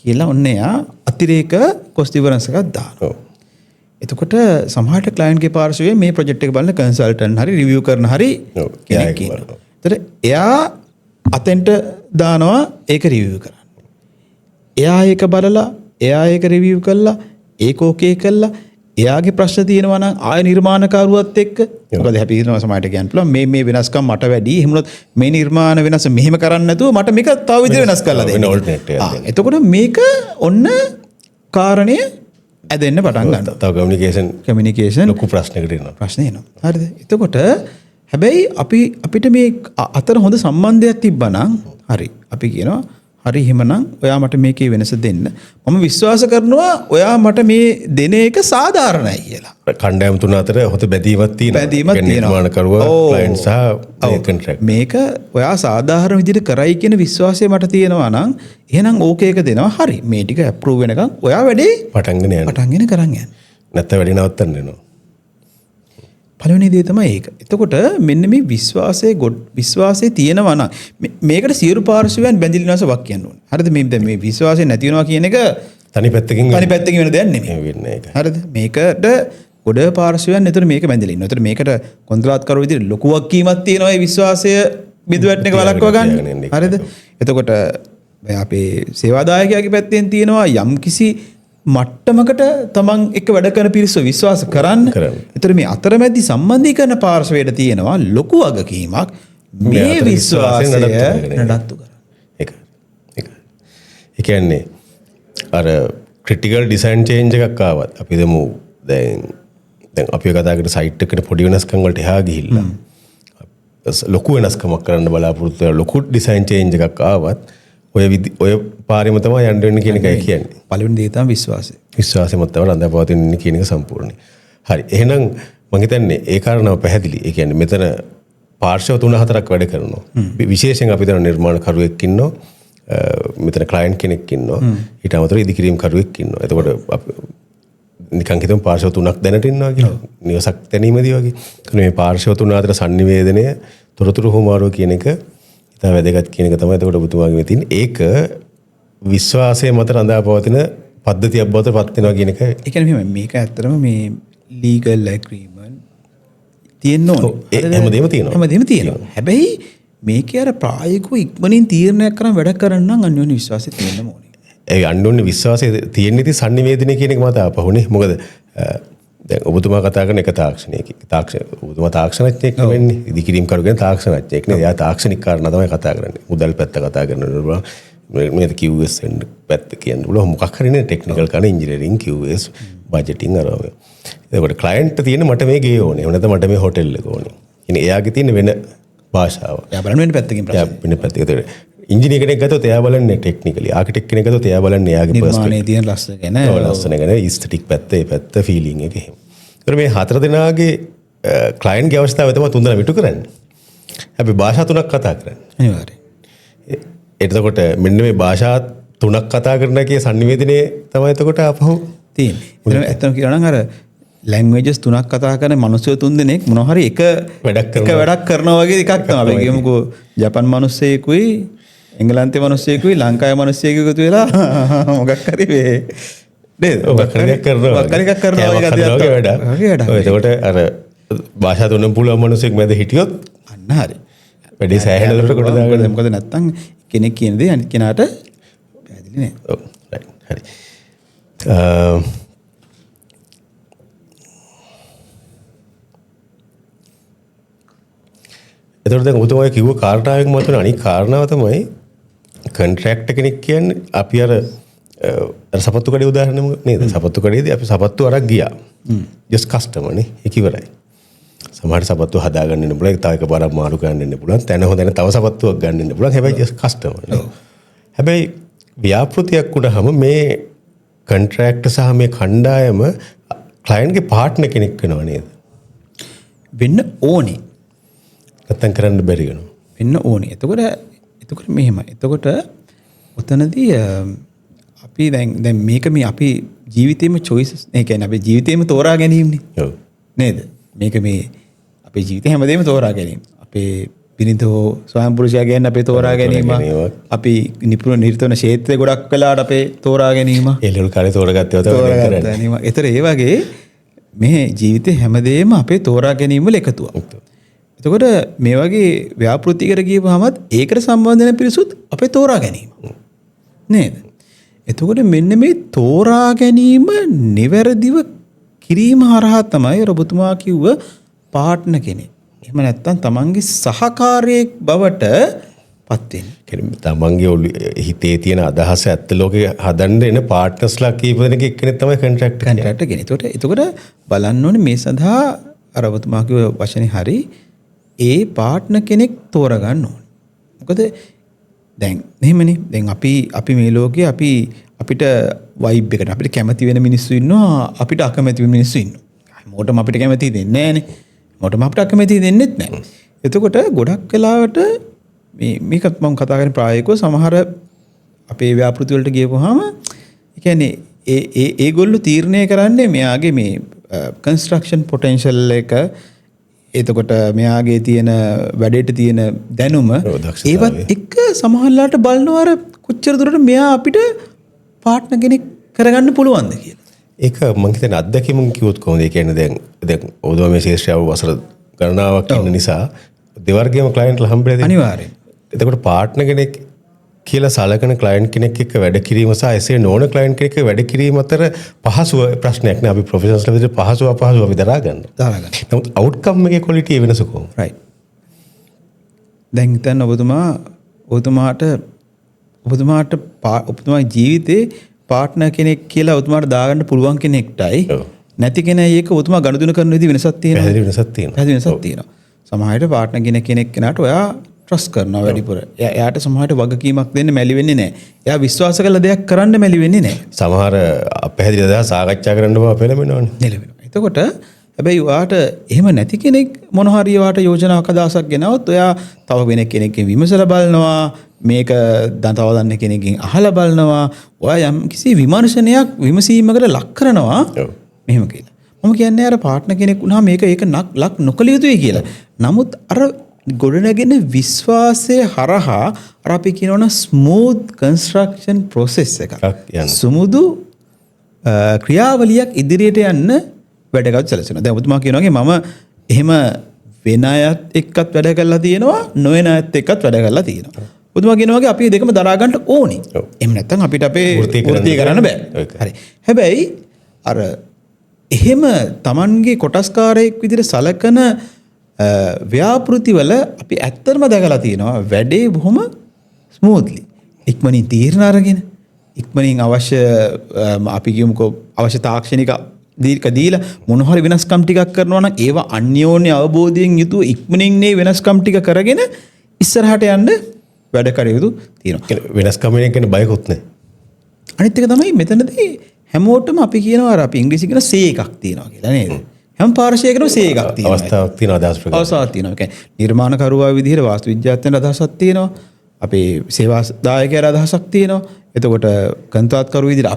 කියලා ඔන්න එයා අතිරේක කොස්ට් ඩිෆරන්ස් එකක් දානවා. එතකොට සමහරට ක්ලයන්ට්ගේ පාර්ශවයේ මේ ප්‍රොජෙක්ට් එක බලන කන්සල්ටන්ට් හරි රිවිව් කරන හරි කෙනෙක් ඉන්නවා. එතකොට එයා අතෙන්ට දානවා ඒක රිවිව් කරන්න. එයා ඒක බලලා එයා ඒක රිවිව් කළා ඒක ඕකේ කළා එයාගේ ප්‍රශ්න තියෙනවා නම් ආය නිර්මාණකරුවත් එක්ක මොකද අපි හිතනවා සමහරට කියන්න පුළුවන් මේ වෙනස්කම් මට වැඩි එහෙම වුණොත් මේ නිර්මාණ වෙනස මෙහෙම කරන්න නැතුව මට මේක තව විදිහට වෙනස් කරලා දෙන්න. එතකොට මේක ඔන්න කාරණය ඇදෙන්න පටන් ගන්නවා. තව කමියුනිකේෂන් ලොකු ප්‍රශ්නයකට එනවා. ප්‍රශ්නේ එනවා. හරිද? එතකොට හැබැයි අපිට මේ අතර හොඳ සම්බන්ධයක් තිබ්බනම් හරි. අපි කියනවා හරි එහෙමනම් ඔයා මට මේකේ වෙනස දෙන්න. මම විශ්වාස කරනවා ඔයා මට මේ දෙන එක සාධාරණයි කියලා. කණ්ඩායම් තුන අතර හොත බැඳීමක් තියෙනවා. නිර්මාණකරුවා ක්ලයන්ට් සහ කොන්ට්‍රැක්ට්. මේක ඔයා සාධාරණ විදිහට කරයි කියන විශ්වාසය මට තියෙනවා නම් එහෙනම් ඕකේ එක දෙනවා. හරි. මේ ටික අප්‍රූව් වෙනකන් ඔයා වැඩේ පටන්ගෙන කරන් යන්න. නැත්නම් වැඩේ නවත්තන්න වෙනවා. පළවෙනි දේ තමයි ඒක. එතකොට මෙන්න මේ විශ්වාසය තියෙනවා නම් මේකට සියලු පාර්ශවයන් බැඳිලා නැසවක් කියන්න ඕනේ. හරිද? මේ දැන් මේ විශ්වාසය නැති වෙනවා කියන එක තනි පැත්තකින් වෙන දෙයක් නෙමෙයි. හරිද? මේකට ගොඩ පාර්ශවයන් එතන මේක බැඳිලා ඉන්නවා. එතන මේකට කොන්ත්‍රාත්කරු විදිහට ලොකු වක්කීමක් තියෙනවා මේ විශ්වාසය බිඳවැටෙන එක වළක්ව ගන්න. හරිද? එතකොට අපේ සේවාදායකයාගේ පැත්තෙන් තියෙනවා යම්කිසි මට්ටමකට තමන් එක වැඩ කරන පිරිස විශ්වාස කරන්න. ඒතර මේ අතරමැදි සම්බන්ධීකරණ පාර්ශවයට තියෙනවා ලොකු වගකීමක් මේ විශ්වාසය නඩත්තු කරන්න. ඒක. ඒ කියන්නේ අර ක්‍රිටිකල් ඩිසයින් චේන්ජ් එකක් ආවත් අපි දමු දැන් අපි කතා කරන සයිට් එකකට පොඩි වෙනස්කම් වලට එහා ගිහිල්ලා ලොකු වෙනස්කමක් කරන්න බලාපොරොත්තු වෙන ලොකු ඩිසයින් චේන්ජ් එකක් ආවත් ඔය පාරෙම තමයි යන්න වෙන්නේ කියන එකයි කියන්නේ. පළවෙනි දේ තමයි විශ්වාසය. විශ්වාසෙම තමයි රඳාපවතින කියන එක සම්පූර්ණයි. හරි. එහෙනම් මම හිතන්නේ ඒ කාරණාව පැහැදිලි. ඒ කියන්නේ මෙතන පාර්ශව 3-4ක් වැඩ කරනවා. විශේෂයෙන් අපි දැන් නිර්මාණකරුවෙක් ඉන්නවා. මෙතන ක්ලයන්ට් කෙනෙක් ඉන්නවා. ඊට අමතරව ඉදිකිරීම් කරුවෙක් ඉන්නවා. එතකොට නිකන් හිතමු පාර්ශව 3ක් දැනට ඉන්නවා කියලා. නිවසක් දැනීමේදී වගේ. මේ පාර්ශව 3 අතර sannivedanaya තොරතුරු හොමාරුව කියන එක වැදගත් කියන එක තමයි එතකොට ඔබතුමාගේ තියෙන ඒක විශ්වාසය මත රඳාපවතින පද්ධතියක් බවට පත් වෙනවා කියන එක. ඒ කියන්නේ මේක ඇත්තටම මේ ලීගල් ඇග්‍රීමන්ට් තියෙන්න ඕනේ. හැමදේම තියෙනවා. හැබැයි මේකේ අර ප්‍රායෝගිකව ඉක්මනින් තීරණයක් කරන් වැඩ කරන්න නම් අන්‍යෝන්‍ය විශ්වාසය තියෙන්න ඕනේ. ඒ අන්‍යෝන්‍ය විශ්වාසය තියෙන ඉතින් sannivedanaya කියන එක මත ආපහුනේ. මොකද දැන් ඔබතුමා කතා කරන එක තාක්ෂණයක ඔබතුමා තාක්ෂණඥයෙක් වෙන්නේ ඉදිකිරීම් කරුගෙන තාක්ෂණඥයෙක් නේ. එයා තාක්ෂණික කාරණා තමයි කතා කරන්නේ. මුදල් පැත්ත කතා කරනවා. මේ QS පැත්ත කියන්නේ බල මොකක් හරි නේ ටෙක්නිකල් කරන ඉංජිනේරින් QS බජටින් අරව. ඒකට ක්ලයන්ට් තියෙන මට මේ ගේ ඕනේ. එහෙම නැත්නම් මට මේ හොටෙල් එක ඕනේ. ඉතින් එයාගේ තියෙන වෙන භාෂාව. එයා බලන්නේ වෙන පැත්තකින් ප්‍රශ්න. වෙන පැත්තකට. ඉංජිනේර කෙනෙක් ගත්තොත් එයා බලන්නේ ටෙක්නිකලි. ආකිටෙක්ට් කෙනෙක් ගත්තොත් එයා බලන්නේ එයාගේ නිර්මාණයේ තියෙන ලස්සන ගැන. ලස්සන ගැන ඉස්තටික් පැත්ත, ඒ පැත්ත ෆීලිං එක එහෙම. ඒතර මේ 4 දෙනාගේ ක්ලයන්ට්ගේ අවස්ථාව තමයි 3 දෙනා මිටු කරන්නේ. අපි භාෂා 3ක් කතා කරන්නේ. අනිවාර්යයෙන්. එතකොට මෙන්න මේ භාෂා තුනක් කතා කරන එකේ sannivedanaye තමයි එතකොට අපහු තියෙන්නේ. එතන කියනවා නම් අර ලැන්ග්වේජස් තුනක් කතා කරන මිනිස්සු තුන් දෙනෙක් මොනවා හරි එක වැඩක් කරනවා වගේ එකක් තමයි. අපි කියමුකෝ ජපන් මිනිස්සෙකුයි එංගලන්තේ මිනිස්සෙකුයි ලංකාවේ මිනිස්සෙකුයි එකතු වෙලා මොකක් හරි වේ නේද? වක්කරයක් කරනවා වගේ වැඩක්. එතකොට අර භාෂා තුනෙන් පුළුවන් මිනිස්සෙක් මැද හිටියොත් අන්න හරි. වැඩි සෑහෙන දුරට කොට දාගන්න. මොකද නැත්තම් කෙනෙක් කියන දේ අනිත් කෙනාට පැහැදිලි නෑ. ඔව් රයිට් හරි. එතකොට දැන් ඔතන ඔය කිව්ව කාරණාවෙන් මතුවෙන අනිත් කාරණාව තමයි කොන්ට්‍රැක්ට් කෙනෙක් කියන්නේ අපි අර සපත්තු කඩේ උදාහරණයක් නේද? සපත්තු කඩේදී අපි සපත්තු අරක් ගියා. ජස්ට් කස්ටමර් නේ. ඒක ඉවරයි. සමහර සපත්තු හදා ගන්න ඉන්න පුළුවන්. තව එකපාරක් මාරු කරන්න ඉන්න පුළුවන්. තැන හොඳ නැ තව සපත්තුවක් ගන්න ඉන්න පුළුවන්. හැබැයි ජස්ට් කස්ටමර් නේ. හැබැයි ව්‍යාපෘතියක් වුණාම මේ කොන්ට්‍රැක්ට් සහ මේ කණ්ඩායම ක්ලයන්ට්ගේ පාර්ට්නර් කෙනෙක් වෙනවා නේද? වෙන්න ඕනේ. නැත්තම් කරන්න බැරි වෙනවා. වෙන්න ඕනේ. එතකොට මෙහෙමයි. එතකොට ඔතනදී අපි දැන් මේක මේ අපි ජීවිතේම choices ඒ කියන්නේ අපි ජීවිතේම තෝරා ගැනීමනේ. ඔව්. නේද? මේක මේ අපේ ජීවිතේ හැමදේම තෝරා ගැනීම. අපේ බිරිඳෝ ස්වයං පුරුෂයා ගැන අපේ තෝරා ගැනීම. අපි නිපුණ නිර්තන ක්ෂේත්‍රේ ගොඩක් වෙලාට අපේ තෝරා ගැනීම. එළවලු කාලේ තෝරාගත්තේ තෝරා ඒතර ඒ වගේ මේ ජීවිතේ හැමදේම අපේ තෝරා ගැනීම වල එකතුවක්. එතකොට මේ වගේ ව්‍යාපෘතියකට ගියපුවාමත් ඒකට සම්බන්ධ වෙන පිරිසුත් අපේ තෝරා ගැනීම. නේද? එතකොට මෙන්න මේ තෝරා ගැනීම නිවැරදිව කිරීම හරහා තමයි ඔබතුමා කිව්ව පාර්ට්නර් කෙනෙක්. එහෙම නැත්නම් තමන්ගේ සහකාරියෙක් බවට පත් වෙන්නේ. තමන්ගේ හිතේ තියෙන අදහස ඇත්ත ලෝකේ හදන්න එන පාර්ට්නර්ස්ලා කීප දෙනෙක් එක්කෙනෙක් තමයි කොන්ට්‍රැක්ට් කෙනෙක්. එතකොට බලන්න ඕනේ මේ සඳහා අර ඔබතුමා කිව්ව වචනේ හරි ඒ පාර්ට්නර් කෙනෙක් තෝරගන්න ඕනේ. මොකද දැන් එහෙමනේ. දැන් අපි මේ ලෝකේ අපිට වයිබ් එකට අපිට කැමති වෙන මිනිස්සු ඉන්නවා, අපිට අකමැති වෙන මිනිස්සු ඉන්නවා. මොකටම අපිට කැමති දෙන්නේ නැහනේ. මොකටම අපිට අකමැති දෙන්නෙත් නැහැ. එතකොට ගොඩක් වෙලාවට මේකත් මම කතා කරන්නේ ප්‍රායෝගිකව සමහර අපේ ව්‍යාපෘති වලට ගියපුවාම ඒ කියන්නේ ඒගොල්ලෝ තීරණය කරන්නේ මෙයාගේ මේ කන්ස්ට්‍රක්ෂන් පොටෙන්ෂල් එක එතකොට මෙයාගේ තියෙන වැඩේට තියෙන දැනුම ඒවත් එක සමහරලාට බලනවා අර කොච්චර දුරට මෙයා අපිට පාර්ට්නර් කෙනෙක් කරගන්න පුළුවන්ද කියලා. ඒක මම හිතන්නේ අත්දැකීමෙන් කිව්වොත් කොහොමද? ඒ කියන්නේ දැන් ඔබතුමා මේ ශේෂ්ත්‍රාව වසර ගණනාවක් ඉන්න නිසා දෙවර්ගයේම ක්ලයන්ට්ලා හම්බෙලා තියෙනවා. අනිවාර්යෙන්. එතකොට පාර්ට්නර් කෙනෙක් කියලා සලකන ක්ලයන්ට් කෙනෙක් එක්ක වැඩ කිරීම සහ එසේ නොවන ක්ලයන්ට් කෙනෙක් එක්ක වැඩ කිරීම අතර පහසුව ප්‍රශ්නයක් නෑ. අපි ප්‍රොෆෙෂනල්ස් ලෙවල් පහසුව අපි දරා ගන්න. නමුත් අවුට්කම් එකේ ක්වොලිටි වෙනස කොහොමද? රයිට්. දැන් හිතන්න ඔබතුමා ජීවිතේ පාර්ට්නර් කෙනෙක් කියලා ඔබතුමාට දාගන්න පුළුවන් කෙනෙක්ටයි නැති කෙනා ඒක ඔබතුමා ගනුදෙනු කරන විදිහ වෙනසක් තියෙනවා. පැහැදිලි වෙනසක් තියෙනවා. සමහරවිට පාර්ට්නර් කෙනෙක්ට ඔයා ට්‍රස්ට් කරනවා වැඩිපුර. එයාට සමහරවිට වගකීමක් දෙන්න මැලි වෙන්නේ නැහැ. එයා විශ්වාස කළ දෙයක් කරන්න මැලි වෙන්නේ නැහැ. සමහර අපහැදිලි දා සාකච්ඡා කරන්න බව පෙළඹෙනවනේ. නෙලවෙනවා. එතකොට හැබැයි ඔයාට එහෙම නැති කෙනෙක් මොන හරි ඔයාට යෝජනාවක් අදහසක් ගෙනවොත් ඔයා තව කෙනෙක්ගෙන් විමසලා බලනවා. මේක තව දන්න කෙනෙක්ගෙන් අහලා බලනවා. ඔයා යම් කිසි විමසීමකට ලක් කරනවා. මෙහෙම කියලා. මම කියන්නේ අර පාර්ට්නර් කෙනෙක් වුණාම මේක ලක් නොකළ යුතුයි කියලා. නමුත් අර ගොඩනගෙන විශ්වාසය හරහා අර අපි කියනවනේ ස්මූත් කන්ස්ට්‍රක්ෂන් ප්‍රොසෙස් එකක්. සුමුදු ක්‍රියාවලියක් ඉදිරියට යන්න වැඩගත් සැලසෙනවා. දැන් ඔබතුමා කියනවා මම එහෙම වෙන අයත් එක්කත් වැඩ කරලා තියෙනවා, නොවන අයත් එක්කත් වැඩ කරලා තියෙනවා. ඔබතුමා කියනවා වගේ අපි දෙකම දරා ගන්න ඕනේ. එහෙම නැත්නම් අපිට අපේ වෘත්තිය කරන්න බෑ. හරි. හැබැයි අර එහෙම Tamanගේ කොටස්කාරයෙක් විදිහට සලකන ව්‍යාපෘතිවල අපි ඇත්තටම දැකලා තියෙනවා වැඩේ බොහොම ස්මූත්ලි. ඉක්මනින් තීරණ අරගෙන ඉක්මනින් අවශ්‍ය අපි කියමුකෝ අවශ්‍ය තාක්ෂණික දීලා මොන හරි වෙනස්කම් ටිකක් කරනවා නම් ඒවා අන්‍යෝන්‍ය අවබෝධයෙන් යුතුව ඉක්මනින් මේ වෙනස්කම් ටික කරගෙන ඉස්සරහට යන්න වැඩ කටයුතු තියෙනවා. වෙනස්කම් වෙන බයකුත් නැහැ. අනිත් එක තමයි මෙතනදී හැමෝටම අපි කියනවා අර අපි ඉංග්‍රීසි කියන සේ එකක් තියෙනවා කියලා නේද? හැම පාර්ශවයකටම සේ එකක් තියෙනවා. අවස්ථාවක් තියෙනවා අදහස් ප්‍රකාශ. අවස්ථාවක් තියෙනවා. ඒ කියන්නේ නිර්මාණකරුවා විදිහට වාස්තු විද්‍යාඥයන් අදහසක් තියෙනවා. අපේ සේවාදායකයන්ට අදහසක් තියෙනවා. එතකොට කන්ත්‍රාත්කරු විදිහට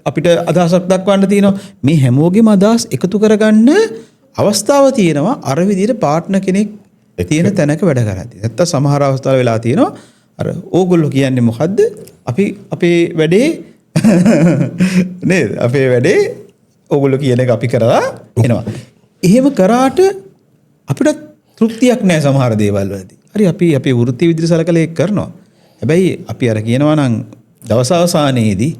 අපිට අදහසක් දක්වන්න තියෙනවා. මේ හැමෝගෙම අදහස් එකතු කරගන්න අවස්ථාව තියෙනවා අර විදිහට පාර්ට්නර් කෙනෙක් තියෙන තැනක වැඩ කරද්දී. නැත්තම් සමහර අවස්ථාවල වෙලා තියෙනවා අර ඕගොල්ලෝ කියන්නේ මොකද්ද? අපි අපේ වැඩේ නේද? අපේ වැඩේ ඕගොල්ලෝ කියන එක අපි කරලා එනවා. එහෙම කරාට අපිට තෘප්තියක් නැහැ සමහර දේවල් වලදී. හරි අපි අපේ වෘත්ති විදිහට සලකලා ඒක කරනවා. හැබැයි අපි අර කියනවා නම් දවස අවසානයේදී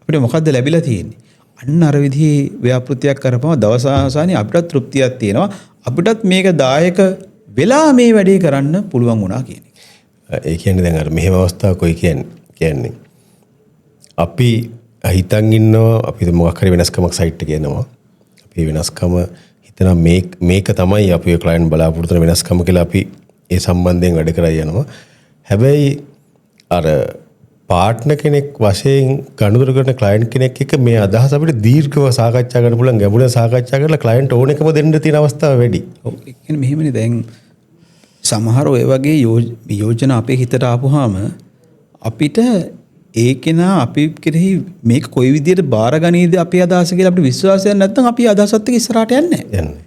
අපිට මොකද්ද ලැබිලා තියෙන්නේ? අන්න අර විදිහේ ව්‍යාපෘතියක් කරපුවම දවස අවසානයේ අපිට තෘප්තියක් තියෙනවා. අපිටත් මේක දායක වෙලා මේ වැඩේ කරන්න පුළුවන් වුණා කියන එක. ඒ කියන්නේ දැන් අර මෙහෙම අවස්ථාවක් ඔය කියන්නේ අපි හිතන් ඉන්නවා අපි මොකක් හරි වෙනස්කමක් සයිට් එකේ එනවා. අපි වෙනස්කම හිතන මේක තමයි අපි ඔය ක්ලයන්ට් බලාපොරොත්තු වෙන වෙනස්කම කියලා අපි ඒ සම්බන්ධයෙන් වැඩ කරලා යනවා. හැබැයි අර පාර්ට්නර් කෙනෙක් වශයෙන් ගනුදෙනු කරන ක්ලයන්ට් කෙනෙක් එක්ක මේ අදහස අපිට දීර්ඝව සාකච්ඡා කරන්න පුළුවන් ගැඹුරින් සාකච්ඡා කරලා ක්ලයන්ට් ඕන එකම දෙන්න තියෙන අවස්ථාව වැඩි. ඔව් ඒ කියන්නේ මෙහෙමනේ දැන් සමහර ඔය වගේ යෝජනා අපේ හිතට ආපුවාම අපිට ඒකේනා අපි කෙරෙහි මේක කොයි විදියට බාරගනීද අපේ අදහස කියලා අපිට විශ්වාසයක් නැත්නම් අපි අදහසත් එක්ක ඉස්සරහට යන්නේ නැහැ.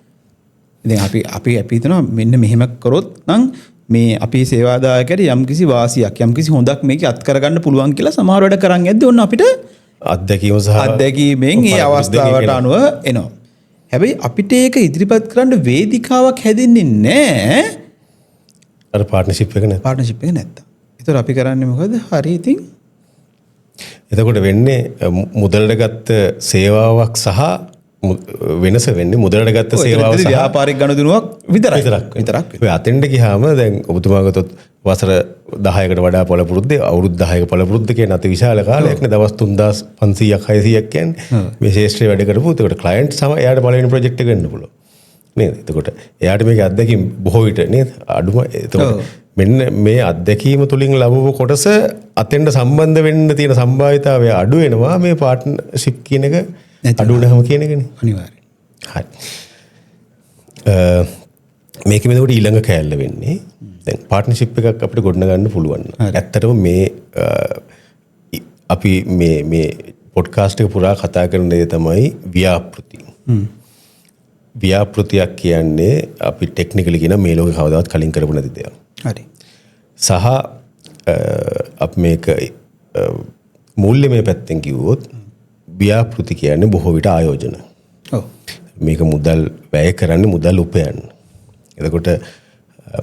දැන් අපි හිතනවා මෙන්න මෙහෙම කරොත් නම් මේ අපේ සේවාදායකයට යම්කිසි වාසියක් යම්කිසි හොඳක් මේක අත් කරගන්න පුළුවන් කියලා සමහර වැඩ කරන් යද්දී ඔන්න අපිට අත්දැකීමෙන් ඒ අවස්ථාවට අනුව එනවා. හැබැයි අපිට ඒක ඉදිරිපත් කරන්න වේදිකාවක් හැදෙන්නේ නැහැ. අර පාර්ට්නර්ෂිප් එක නැත්තම්. ඒතර අපි කරන්නේ මොකද? හරි ඉතින් එතකොට වෙන්නේ මුදලට ගත්ත සේවාවක් සහ වෙනස වෙන්නේ මුදලට ගත්ත සේවාව සහ ව්‍යාපාරික ගනුදෙනුවක් විතරක්. ඔය අතෙන්ට ගියාම දැන් ඔබතුමා ගත්තොත් වසර 10කට වඩා පළපුරුද්ද අවුරුදු 10ක පළපුරුද්ද කියන අති විශාල කාලයක් නේ. දවස් 3500ක් 600ක් කියන්නේ මේ ශේෂ්ත්‍රයේ වැඩ කරපු. එතකොට ක්ලයන්ට් සම එයාට පළවෙනි ප්‍රොජෙක්ට් එක ගන්න පුළුවන් නේද? එතකොට එයාට මේක අත්දැකීම් බොහෝ විට නේද? අඩුම එතකොට මෙන්න මේ අත්දැකීම තුලින් ලැබුව කොටස අතෙන්ට සම්බන්ධ වෙන්න තියෙන සම්භාවිතාවය අඩු වෙනවා මේ පාර්ට්නර්ෂිප් කියන එක අඩු වෙනවම කියන එකනේ. අනිවාර්යයෙන්. හරි. මේක මෙතකොට ඊළඟ කෑල්ල වෙන්නේ දැන් පාර්ට්නර්ෂිප් එකක් අපිට ගොඩනගන්න පුළුවන්. ඇත්තටම මේ අපි මේ පොඩ්කාස්ට් එක පුරා කතා කරන දේ තමයි ව්‍යාපෘති. ව්‍යාපෘතියක් කියන්නේ අපි ටෙක්නිකලි කියන මේ ලෝකේ කවදාවත් කලින් කරපු නැති දෙයක්. හරි. සහ අපි මේක මූල්‍යමය පැත්තෙන් කිව්වොත් ව්‍යාපෘති කියන්නේ බොහෝ විට ආයෝජන. ඔව්. මේක මුදල් වැය කරන්නේ මුදල් උපයන්න. එතකොට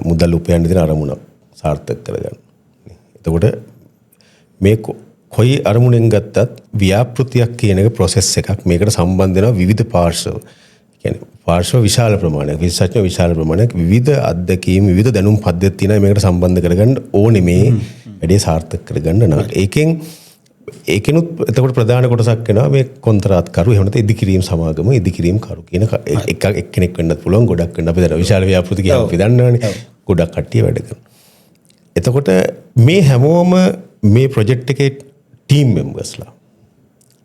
මුදල් උපයන්න දෙන අරමුණ සාර්ථක කරගන්න. එතකොට මේ කොයි අරමුණෙන් ගත්තත් ව්‍යාපෘතියක් කියන එක process එකක්. මේකට සම්බන්ධ වෙනවා විවිධ පාර්ශ්ව. කියන්නේ පාර්ශ්ව විශාල ප්‍රමාණයක් විශේෂඥ විශාල ප්‍රමාණයක් විවිධ අත්දැකීම් විවිධ දැනුම් පද්ධති තියෙනවා මේකට සම්බන්ධ කරගන්න ඕනේ මේ වැඩේ සාර්ථක කරගන්න නම් ඒකෙනුත් එතකොට ප්‍රධාන කොටසක් වෙනවා මේ කොන්ත්‍රාත්කරු එහෙම නැත්නම් ඉදිකිරීම සමාගම ඉදිකිරීම කරු කියන එක්කෙනෙක් වෙන්නත් පුළුවන් ගොඩක් වෙන්න අපි දන්නවා විශාල ව්‍යාපෘති කියන අපි දන්නවනේ ගොඩක් කට්ටිය වැඩ කරනවා. එතකොට මේ හැමෝම මේ ප්‍රොජෙක්ට් එකේ ටීම් මෙම්බර්ස්ලා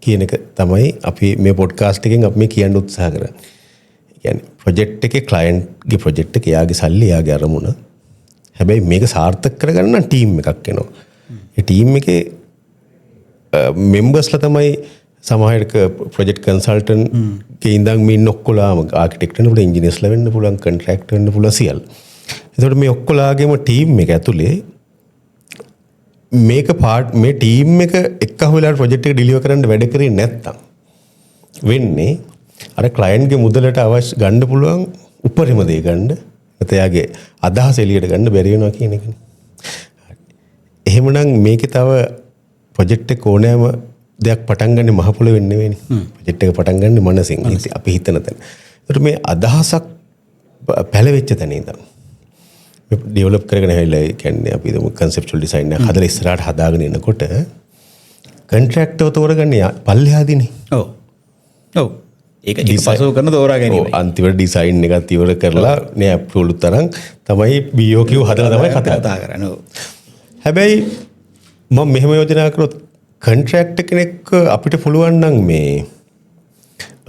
කියන එක තමයි අපි මේ පොඩ්කාස්ට් එකෙන් අපි මේ කියන්න උත්සාහ කරන්නේ. කියන්නේ ප්‍රොජෙක්ට් එකේ ක්ලයන්ට්ගේ ප්‍රොජෙක්ට් එක එයාගේ සල්ලි එයාගේ අරමුණ. හැබැයි මේක සාර්ථක කරගන්න නම් ටීම් එකක් එනවා. ඒ ටීම් එකේ මෙම්බර්ස්ලා තමයි සමහරක ප්‍රොජෙක්ට් කන්සල්ටන්ට් ගේ ඉඳන් මේ ඉන්න ඔක්කොලාම ආකිටෙක්ට් වෙන්න පුළුවන් ඉංජිනේර්ස්ලා වෙන්න පුළුවන් කොන්ට්‍රැක්ටර් වෙන්න පුළුවන් සියල්ල. එතකොට මේ ඔක්කොලාගේම ටීම් එක ඇතුලේ මේ ටීම් එක එක්කහුව වෙලාවට ප්‍රොජෙක්ට් එක ඩිලිවර් කරන්න වැඩ කරේ නැත්තම් වෙන්නේ අර ක්ලයන්ට්ගේ මුදලට අවශ්‍ය ගන්න පුළුවන් උපරිම දේ ගන්න නැත්නම් එයාගේ අදහස එළියට ගන්න බැරි වෙනවා කියන එකනේ. එහෙමනම් මේකේ තව ප්‍රොජෙක්ට් එක ඕනෑම දෙයක් පටන් ගන්න මහ පොළොවෙන් නෙවෙයිනේ. ප්‍රොජෙක්ට් එක පටන් ගන්න මනසින් අපි හිතන තැන. ඒකට මේ අදහසක් පැලවෙච්ච තැන ඉඳන් ඩෙවලොප් කරගෙන හැවිලා කියන්නේ අපි දමු කන්සෙප්චුවල් ඩිසයින් එක හදලා ඉස්සරහට හදාගෙන එනකොට කොන්ට්‍රැක්ටර් තෝරගන්නේ පල්ලෙහාදීනේ. ඔව්. ඔව්. ඒක පසුව කරන තෝරා ගැනීම. අන්තිමට ඩිසයින් එකත් ඉවර කරලා නේ අප්‍රූවල් තරම් තමයි BOQ හදලා තමයි කතා කරන්නේ. හැබැයි මම මෙහෙම යෝජනා කරොත් කොන්ට්‍රැක්ටර් කෙනෙක් අපිට පුළුවන් නම් මේ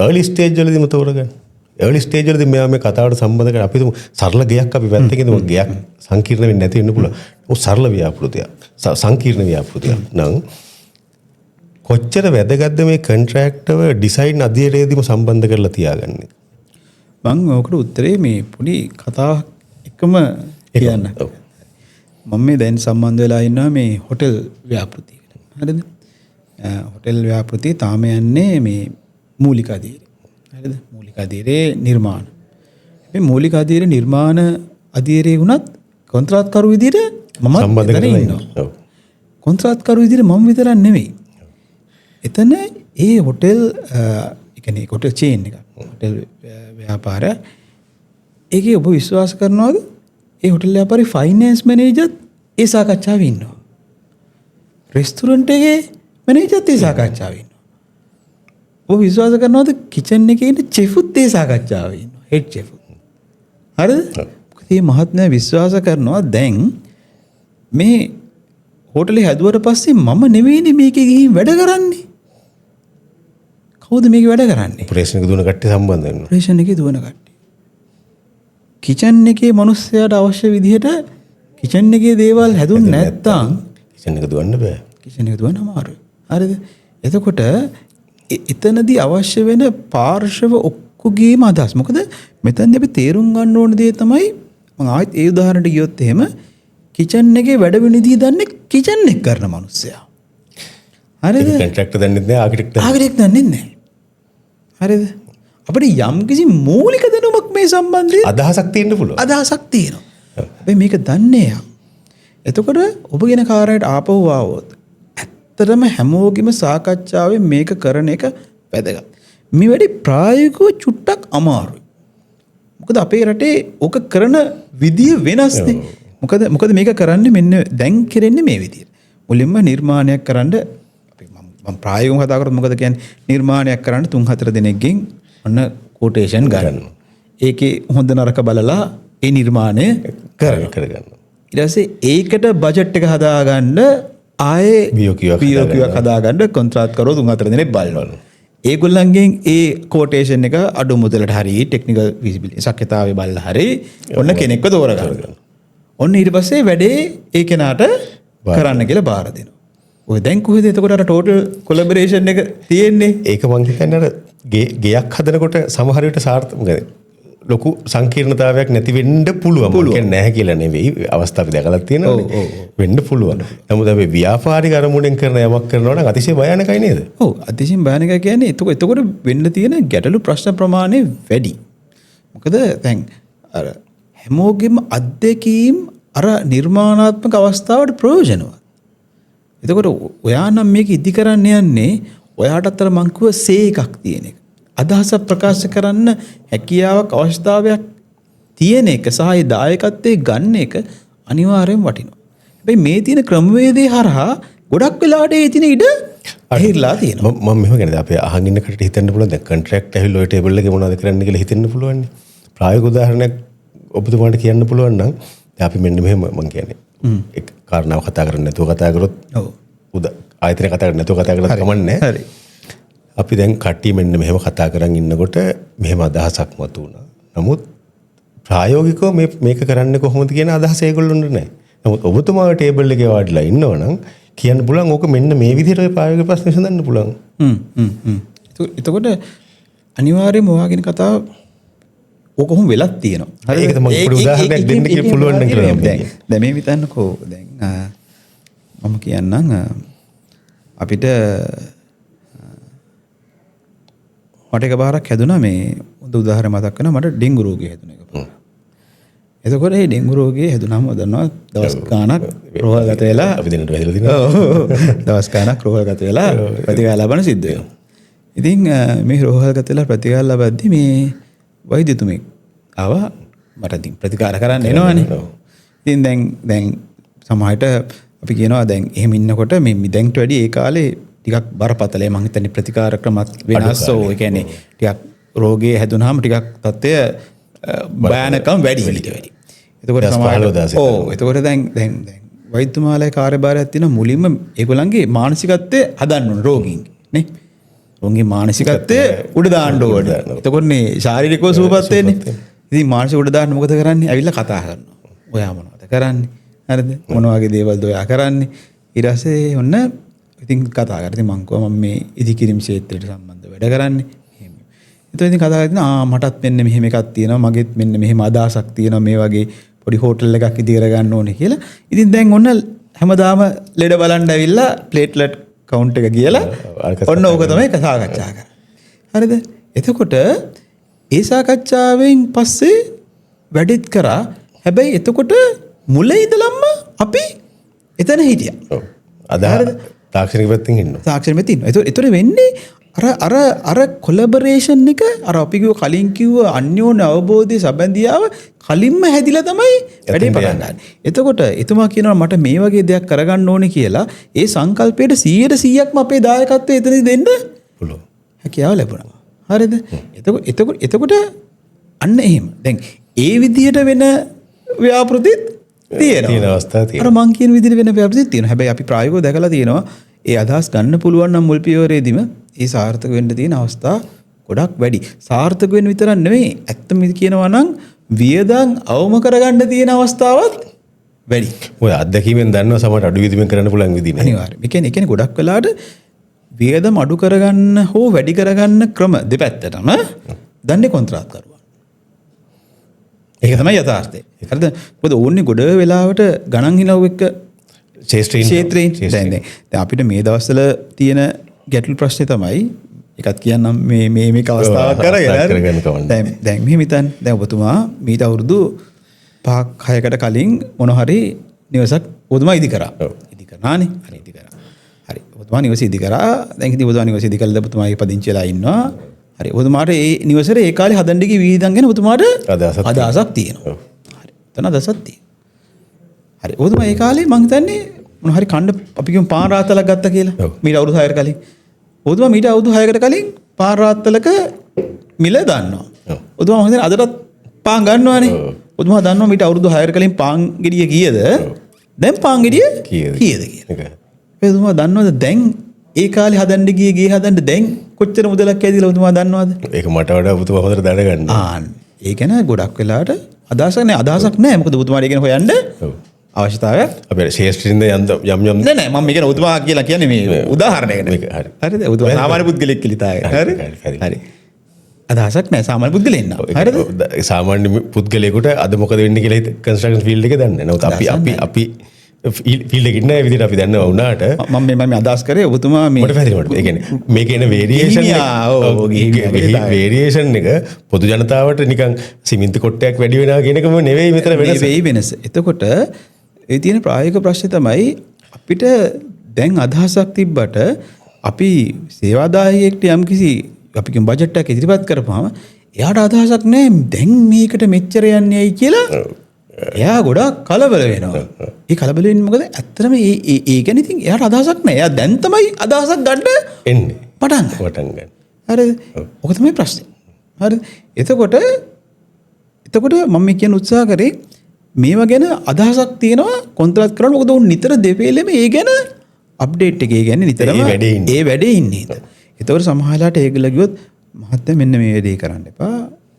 early stage වලදීම තෝරගන්න. ඒර්ලි ස්ටේජ් වලදී මෙයා මේ කතාවට සම්බන්ධ කරලා අපි තුමු සරල ගයක් අපි පැත්තකින් ඉඳමු ගයක් සංකීර්ණ වෙන්නේ නැති වෙන්න පුළුවන්. ඔව් සරල ව්‍යාපෘතියක්. සංකීර්ණ ව්‍යාපෘතියක් නම් කොච්චර වැදගත්ද මේ කොන්ට්‍රැක්ට්ව ඩිසයින් අධ්‍යයනයේදීම සම්බන්ධ කරලා තියාගන්නේ. මම ඔකට උත්තරේ මේ පොඩි කතාවක් එකම කියන්න. මම මේ දැන් සම්බන්ධ වෙලා ඉන්නවා මේ හොටෙල් ව්‍යාපෘතියකට. හරිද? හොටෙල් ව්‍යාපෘතිය තාම යන්නේ මේ මූලික අධීරේ. හරිද? මූලික අධීරේ නිර්මාණ. මේ මූලික අධීරේ නිර්මාණ අධීරේ වුණත් කොන්ත්‍රාත්කරු විදිහට මම සම්බන්ධ කරලා ඉන්නවා. ඔව්. කොන්ත්‍රාත්කරු විදිහට මම විතරක් නෙවෙයි. එතන ඒ හොටෙල් කියන්නේ හොටෙල් චේන් එක. හොටෙල් ව්‍යාපාරය ඒකේ ඔබ විශ්වාස කරනවද? ඒ හොටෙල් ව්‍යාපාරේ ෆයිනෑන්ස් මැනේජර් ඒ සාකච්ඡාවේ ඉන්නවා. රෙස්ටුරන්ට් එකේ මැනේජර්ත් ඒ සාකච්ඡාවේ ඉන්නවා. ඔබ විශ්වාස කරනවද කිචන් එකේ ඉන්න චෙෆුත් ඒ සාකච්ඡාවේ ඉන්නවා. Head chef. හරිද? මොකද මේ මහත්මයා විශ්වාස කරනවා දැන් මේ හෝටලේ හැදුවට පස්සේ මම නෙවෙයිනේ මේකේ ගිහින් වැඩ කරන්නේ. කවුද මේක වැඩ කරන්නේ? ඔපරේෂන් එක දුවන කට්ටිය සම්බන්ධ වෙනවා. ඔපරේෂන් එකේ දුවන කට්ටිය. කිචන් එකේ මිනිස්සයාට අවශ්‍ය විදිහට කිචන් එකේ දේවල් හැදුන්නේ නැත්නම් කිචන් එක දුවන්න බෑ. කිචන් එක දුවන්න අමාරුයි. හරිද? එතකොට එතනදී අවශ්‍ය වෙන පාර්ශව ඔක්කොගේම අදහස්. මොකද මෙතනදී අපි තේරුම් ගන්න ඕන දේ තමයි මම ආයෙත් ඒ උදාහරණයට ගියොත් එහෙම කිචන් එකේ වැඩ වෙන විදිහ දන්නේ කිචන් එක කරන මිනිස්සයා. හරිද? කොන්ට්‍රැක්ටර් දන්නේ නැහැ, ආකිටෙක්ට් දන්නේ නැහැ. හරිද? අපිට යම් කිසි මූලික දැනුමක් මේ සම්බන්ධයෙන් අදහසක් තියෙන්න පුළුවන්. අදහසක් තියෙනවා. හැබැයි මේක දන්නේ යා. එතකොට ඔබගෙන කාර්යයට ආපහු ආවොත් ඇත්තටම හැමෝගෙම සාකච්ඡාවේ මේක කරන එක වැදගත්. මේ වැඩි ප්‍රායෝගිකව චුට්ටක් අමාරුයි. මොකද අපේ රටේ ඕක කරන විදිය වෙනස්නේ. මොකද මේක කරන්නේ මෙන්න දැන් කරන්නේ මේ විදියට. මුලින්ම නිර්මාණයක් කරන්න මම ප්‍රායෝගිකව කතා කරොත් මොකද කියන්නේ නිර්මාණයක් කරන්න 3-4 දෙනෙක්ගෙන් ඔන්න කොටේෂන් ගන්න. ඒකේ හොඳ නරක බලලා ඒ නිර්මාණය කරගන්න. ඊට පස්සේ ඒකට බජට් එක හදාගන්න ආයේ BOQ හදාගන්න කොන්ත්‍රාත්කරෝ 3-4 දෙනෙක් බලනවා. ඒගොල්ලන්ගෙන් ඒ කොටේෂන් එක අඩු මුදලට හරි ටෙක්නිකල් විසිබිලිටි ශක්්‍යතාවය බලලා හරි ඔන්න කෙනෙක්ව තෝරගන්න. ඔන්න ඊට පස්සේ වැඩේ ඒ කෙනාට කරන්න කියලා බාර දෙනවා. ඔය දැන් කොහෙද එතකොට අර ටෝටල් කොලැබොරේෂන් එක තියෙන්නේ? ඒක මං හිතන්නේ අර ගෙයක් හදනකොට සමහර විට සාර්ථක ලොකු සංකීර්ණතාවයක් නැති වෙන්න පුළුවන්. මම කියන්නේ නැහැ කියලා නෙවෙයි. අවස්ථාව දැකලා තියෙනවානේ. වෙන්න පුළුවන්. නමුත් අපි ව්‍යාපාරික අරමුණෙන් කරන යමක් කරනවා නම් අතිශය භයානකයි නේද? ඔව් අතිශයින් භයානකයි කියන්නේ එතකොට වෙන්න තියෙන ගැටලු ප්‍රශ්න ප්‍රමාණය වැඩි. මොකද දැන් අර හැමෝගෙම අත්දැකීම් අර නිර්මාණාත්මක අවස්ථාවට ප්‍රයෝජනවත්. එතකොට ඔයා නම් මේක ඉදි කරන්න යන්නේ ඔයාටත් අර මං කිව්ව සේ එකක් තියෙන එක. අදහස ප්‍රකාශ කරන්න හැකියාවක් අවශ්‍යතාවයක් තියෙන එක සහ ඒ දායකත්වයේ ගන්න එක අනිවාර්යෙන් වටිනවා. හැබැයි මේ තියෙන ක්‍රමවේදේ හරහා ගොඩක් වෙලාවට ඒ තියෙන ඉඩ ඇහිලා තියෙනවා. මම මෙහෙම කියන්නේ අපි අහන් ඉන්න කටට හිතන්න පුළුවන් දැන් කොන්ට්‍රැක්ට් ඇවිල්ලා ඔය ටේබල් එකේ මොනවද කරන්න කියලා හිතෙන්න පුළුවන් නේ. ප්‍රායෝගික උදාහරණයක් ඔබතුමාට කියන්න පුළුවන් නම් අපි මෙන්න මෙහෙම මම කියන්නේ. එක් කාරණාව කතා කරන්නේ නැතුව කතා කරොත් ඔව් ආයතන කතා කරන්නේ නැතුව කතා කරලා කමන්නේ. හරි. අපි දැන් කට්ටිය මෙන්න මෙහෙම කතා කරන් ඉන්නකොට මෙහෙම අදහසක් මතුවුණා. නමුත් ප්‍රායෝගිකව මේක කරන්නේ කොහොමද කියන අදහස ඒගොල්ලොන්ට නැහැ. නමුත් ඔබතුමාගේ ටේබල් එකේ වාඩිලා ඉන්නවනම් කියන්න පුළුවන් ඕක මෙන්න මේ විදිහට ඔය ප්‍රායෝගික ප්‍රශ්න විසඳන්න පුළුවන්. එතකොට අනිවාර්යයෙන්ම ඔයාගෙන කතාව ඕක කොහොම වෙලක් තියෙනවා. හරි ඒක තමයි පොඩි උදාහරණයක් දෙන්න කියලා පුළුවන් නම් කියලා. දැන් මේ හිතන්නකෝ දැන් මම කියන්නම් අපිට මට එකපාරක් හැදුනා මේ හොඳ උදාහරණ මතක් වෙනවා මට ඩෙන්ගු රෝගය හැදුනා එකපාරක්. එතකොට මේ ඩෙන්ගු රෝගය හැදුනම දන්නවා දවස් ගාණක් රෝහල්ගත වෙලා අපි දෙන්නට වැදලා තිනවා. දවස් ගාණක් රෝහල්ගත වෙලා ප්‍රතිකාර ලබන්න සිද්ධ වෙනවා. ඉතින් මේ රෝහල්ගත වෙලා ප්‍රතිකාර ලබද්දි මේ වෛද්‍යතුමෙක් ආවා මට ඉතින් ප්‍රතිකාර කරන්න එනවනේ. ඉතින් දැන් සමහරට අපි කියනවා දැන් එහෙම ඉන්නකොට මේ දැන්ට වැඩි ඒ කාලේ ටිකක් බරපතලයි මං හිතන්නේ ප්‍රතිකාර ක්‍රමත් වෙනස්. ඒ කියන්නේ ටිකක් රෝගේ හැදුනහම ටිකක් තත්ත්වය භයානකම් වැඩි ඊට වැඩි. එතකොට එතකොට දැන් වෛද්‍යතුමාලේ කාර්යභාරයක් තියෙන මුලින්ම ඒගොල්ලන්ගේ මානසිකත්වය හදන්න ඕන රෝගීන්ගේ නේ. ඔවුන්ගේ මානසිකත්වය උඩ දාන්න ඕනේ. එතකොටනේ ශාරීරිකව සුවපත් වෙන්නේ. ඉතින් මානසික උඩ දාන්න මොකද කරන්නේ? ඇවිල්ලා කතා කරනවා. ඔයා මොනවද කරන්නේ? හරිද? මොන වගේ දේවල්ද ඔයා කරන්නේ? ඊට පස්සේ ඔන්න ඉතින් කතා කරලා ඉතින් මං කිව්වා මම මේ ඉදිකිරීම ක්ෂේත්‍රයට සම්බන්ධ වැඩ කරන්නේ. එහෙම. එතකොට ඉතින් කතා කරලා මටත් මෙන්න මෙහෙම එකක් තියෙනවා. මගෙත් මෙන්න මෙහෙම අදහසක් තියෙනවා මේ වගේ පොඩි හෝටල් එකක් ඉදි කර ගන්න ඕනේ කියලා. ඉතින් දැන් ඔන්න හැමදාම ලෙඩ බලන්න ඇවිල්ලා ප්ලේට්ලට් කවුන්ට් එක කියලා ඔන්න ඕක තමයි සාකච්ඡා කරන්නේ. හරිද? එතකොට ඒ සාකච්ඡාවෙන් පස්සේ වැඩිත් කරා. හැබැයි එතකොට මුල ඉඳලම අපි එතන හිටියා. ඔව්. අද තාක්ෂණික පැත්තෙන් ඉන්නවා. තාක්ෂණික පැත්තෙන් ඉන්නවා. ඒතර වෙන්නේ අර කොලැබොරේෂන් එක අර අපි කලින් කිව්ව අන්‍යෝන්‍ය අවබෝධයේ සම්බන්ධියාව කලින්ම හැදිලා තමයි වැඩේ පටන් ගන්න. එතකොට එතුමා කියනවා මට මේ වගේ දෙයක් කරගන්න ඕනේ කියලා ඒ සංකල්පයට 100%ක්ම අපේ දායකත්වය එතනදි දෙන්න පුළුවන්. හැකියාව ලැබුණා. හරිද? එතකොට අන්න එහෙම. දැන් ඒ විදිහට වෙන ව්‍යාපෘතිත් තියෙනවා. තියෙන අවස්ථා තියෙනවා. අර මං කියන විදිහට වෙන ව්‍යාපෘතිත් තියෙනවා. හැබැයි අපි ප්‍රායෝගිකව දැකලා තියෙනවා ඒ අදහස් ගන්න පුළුවන් නම් මුල් පියවරේදීම ඒ සාර්ථක වෙන්න තියෙන අවස්ථා ගොඩක් වැඩි. සාර්ථක වෙන්න විතරක් නෙවෙයි ඇත්තම කියනවා නම් වියදම් අවම කරගන්න තියෙන අවස්ථාවත් වැඩි. ඔය අත්දැකීමෙන් දන්නවා සමහර අඩු විදිමින් කරන්න පුළුවන් විදිහ නේ. අනිවාර්යයෙන්. ඒ කියන්නේ ගොඩක් වෙලාවට වියදම් අඩු කරගන්න හෝ වැඩි කරගන්න ක්‍රම දෙපැත්තටම දන්නේ කොන්ත්‍රාත්කරුවා. ඒක තමයි යථාර්ථය. හරිද? මොකද ඕන්නේ ගොඩ වෙලාවට ගණන් හිලව් එක්ක ක්ෂේත්‍රයෙන් දැන් අපිට මේ දවස්වල තියෙන ගැටළු ප්‍රශ්නේ තමයි එකක් කියන්නම් මේ අවස්ථාවක් කරගෙන දැන් මෙහෙම හිතන්න. දැන් ඔබතුමා මීට අවුරුදු 5ක් 6කට කලින් මොන හරි නිවසක් ඔබතුමා ඉදි කරා. ඉදි කරානේ. හරි ඉදි කරා. හරි. ඔබතුමා නිවස ඉදි කරා. දැන් ඉතින් ඔබතුමා නිවස ඉදි කළා ඔබතුමා ඒ පදිංචි වෙලා ඉන්නවා. හරි. ඔබතුමාට ඒ නිවසේ ඒ කාලේ හදන්න ගිය විහිදම් ගැන ඔබතුමාට අදහසක් තියෙනවා. හරි. එතන අදහසක් තියෙනවා. හරි. ඔබතුමා ඒ කාලේ මං හිතන්නේ මොන හරි කණ්ඩ අපි කියමු පාන් රාත්තලක් ගත්තා කියලා. මීට අවුරුදු 6කට කලින්. ඔබතුමා මීට අවුරුදු 6කට කලින් පාන් රාත්තලක මිල දන්නවා. ඔබතුමා මම හිතන්නේ අදටත් පාන් ගන්නවානේ. ඔබතුමා දන්නවා මීට අවුරුදු 6කට කලින් පාන් ගෙඩිය කීයද? දැන් පාන් ගෙඩිය කීයද කියලා. ඔබතුමා දන්නවද දැන් ඒ කාලේ හදන්න ගියේ ගේ හදන්න දැන් කොච්චර මුදලක් ඇදිලා ඔබතුමා දන්නවද? ඒක මට වඩා ඔබතුමා හොඳට දැනගන්න. ඒ කියන්නේ ගොඩක් වෙලාවට අදහසක් නැහැ. මොකද ඔබතුමාට ඒක හොයන්න අවශ්‍යතාවයක් අපේ ශේෂ්ත්‍රින්ද යම් නෑ මම මේක ඔබතුමා කියලා කියන්නේ මේ උදාහරණයකට. මේක හරි. හරිද? ඔබතුමා සාමාන්‍ය පුද්ගලෙක් කියලා තායි. හරි. අදහසක් නෑ සාමාන්‍ය පුද්ගලෙන්න. හරිද? සාමාන්‍ය පුද්ගලයෙකුට අද මොකද වෙන්නේ කියලා කන්ස්ට්‍රක්ෂන් ෆීල්ඩ් එකේ දන්නේ නැහැ. අපි ෆීල්ඩ් එකේ ඉන්න විදිහට අපි දන්නවා වුණාට මම අදහස් කරේ ඔබතුමා මේ මට පැහැදිලි වුණා. ඒ කියන්නේ මේකේ එන වේරියේෂන් එක පොදු ජනතාවට නිකන් සිමෙන්ති කොටයක් වැඩි වෙනවා කියන එකම නෙවෙයි මෙතන වෙනස. එතකොට ඒ තියෙන ප්‍රායෝගික ප්‍රශ්නේ තමයි අපිට දැන් අදහසක් තිබ්බට අපි සේවාදායකයෙක්ට යම්කිසි අපි කියන බජට් එකක් ඉදිරිපත් කරපුවාම එයාට අදහසක් නැහැ දැන් මේකට මෙච්චර යන්නේ ඇයි කියලා. එයා ගොඩක් කලබල වෙනවා. ඒ කලබල වෙන්නේ මොකද? ඇත්තටම ඒ ගැන ඉතින් එයාට අදහසක් නැහැ. එයා දැන් තමයි අදහසක් ගන්න එන්නේ. පටන් ගන්න. හරිද? ඔක තමයි ප්‍රශ්නේ. හරිද? එතකොට මම කියන උත්සාහ කරේ මේවා ගැන අදහසක් තියෙනවා කොන්ත්‍රාත් කරන්න. මොකද උන් නිතර දෙපෙළෙම ඒ ගැන අප්ඩේට් එකේ කියන්නේ නිතරම ඒ වැඩේ ඉන්නේ. ඒතකොට සමහරලාට ඒගොල්ලෝ කිව්වොත් මහත්තයා මෙන්න මේ වැඩේ කරන්න එපා.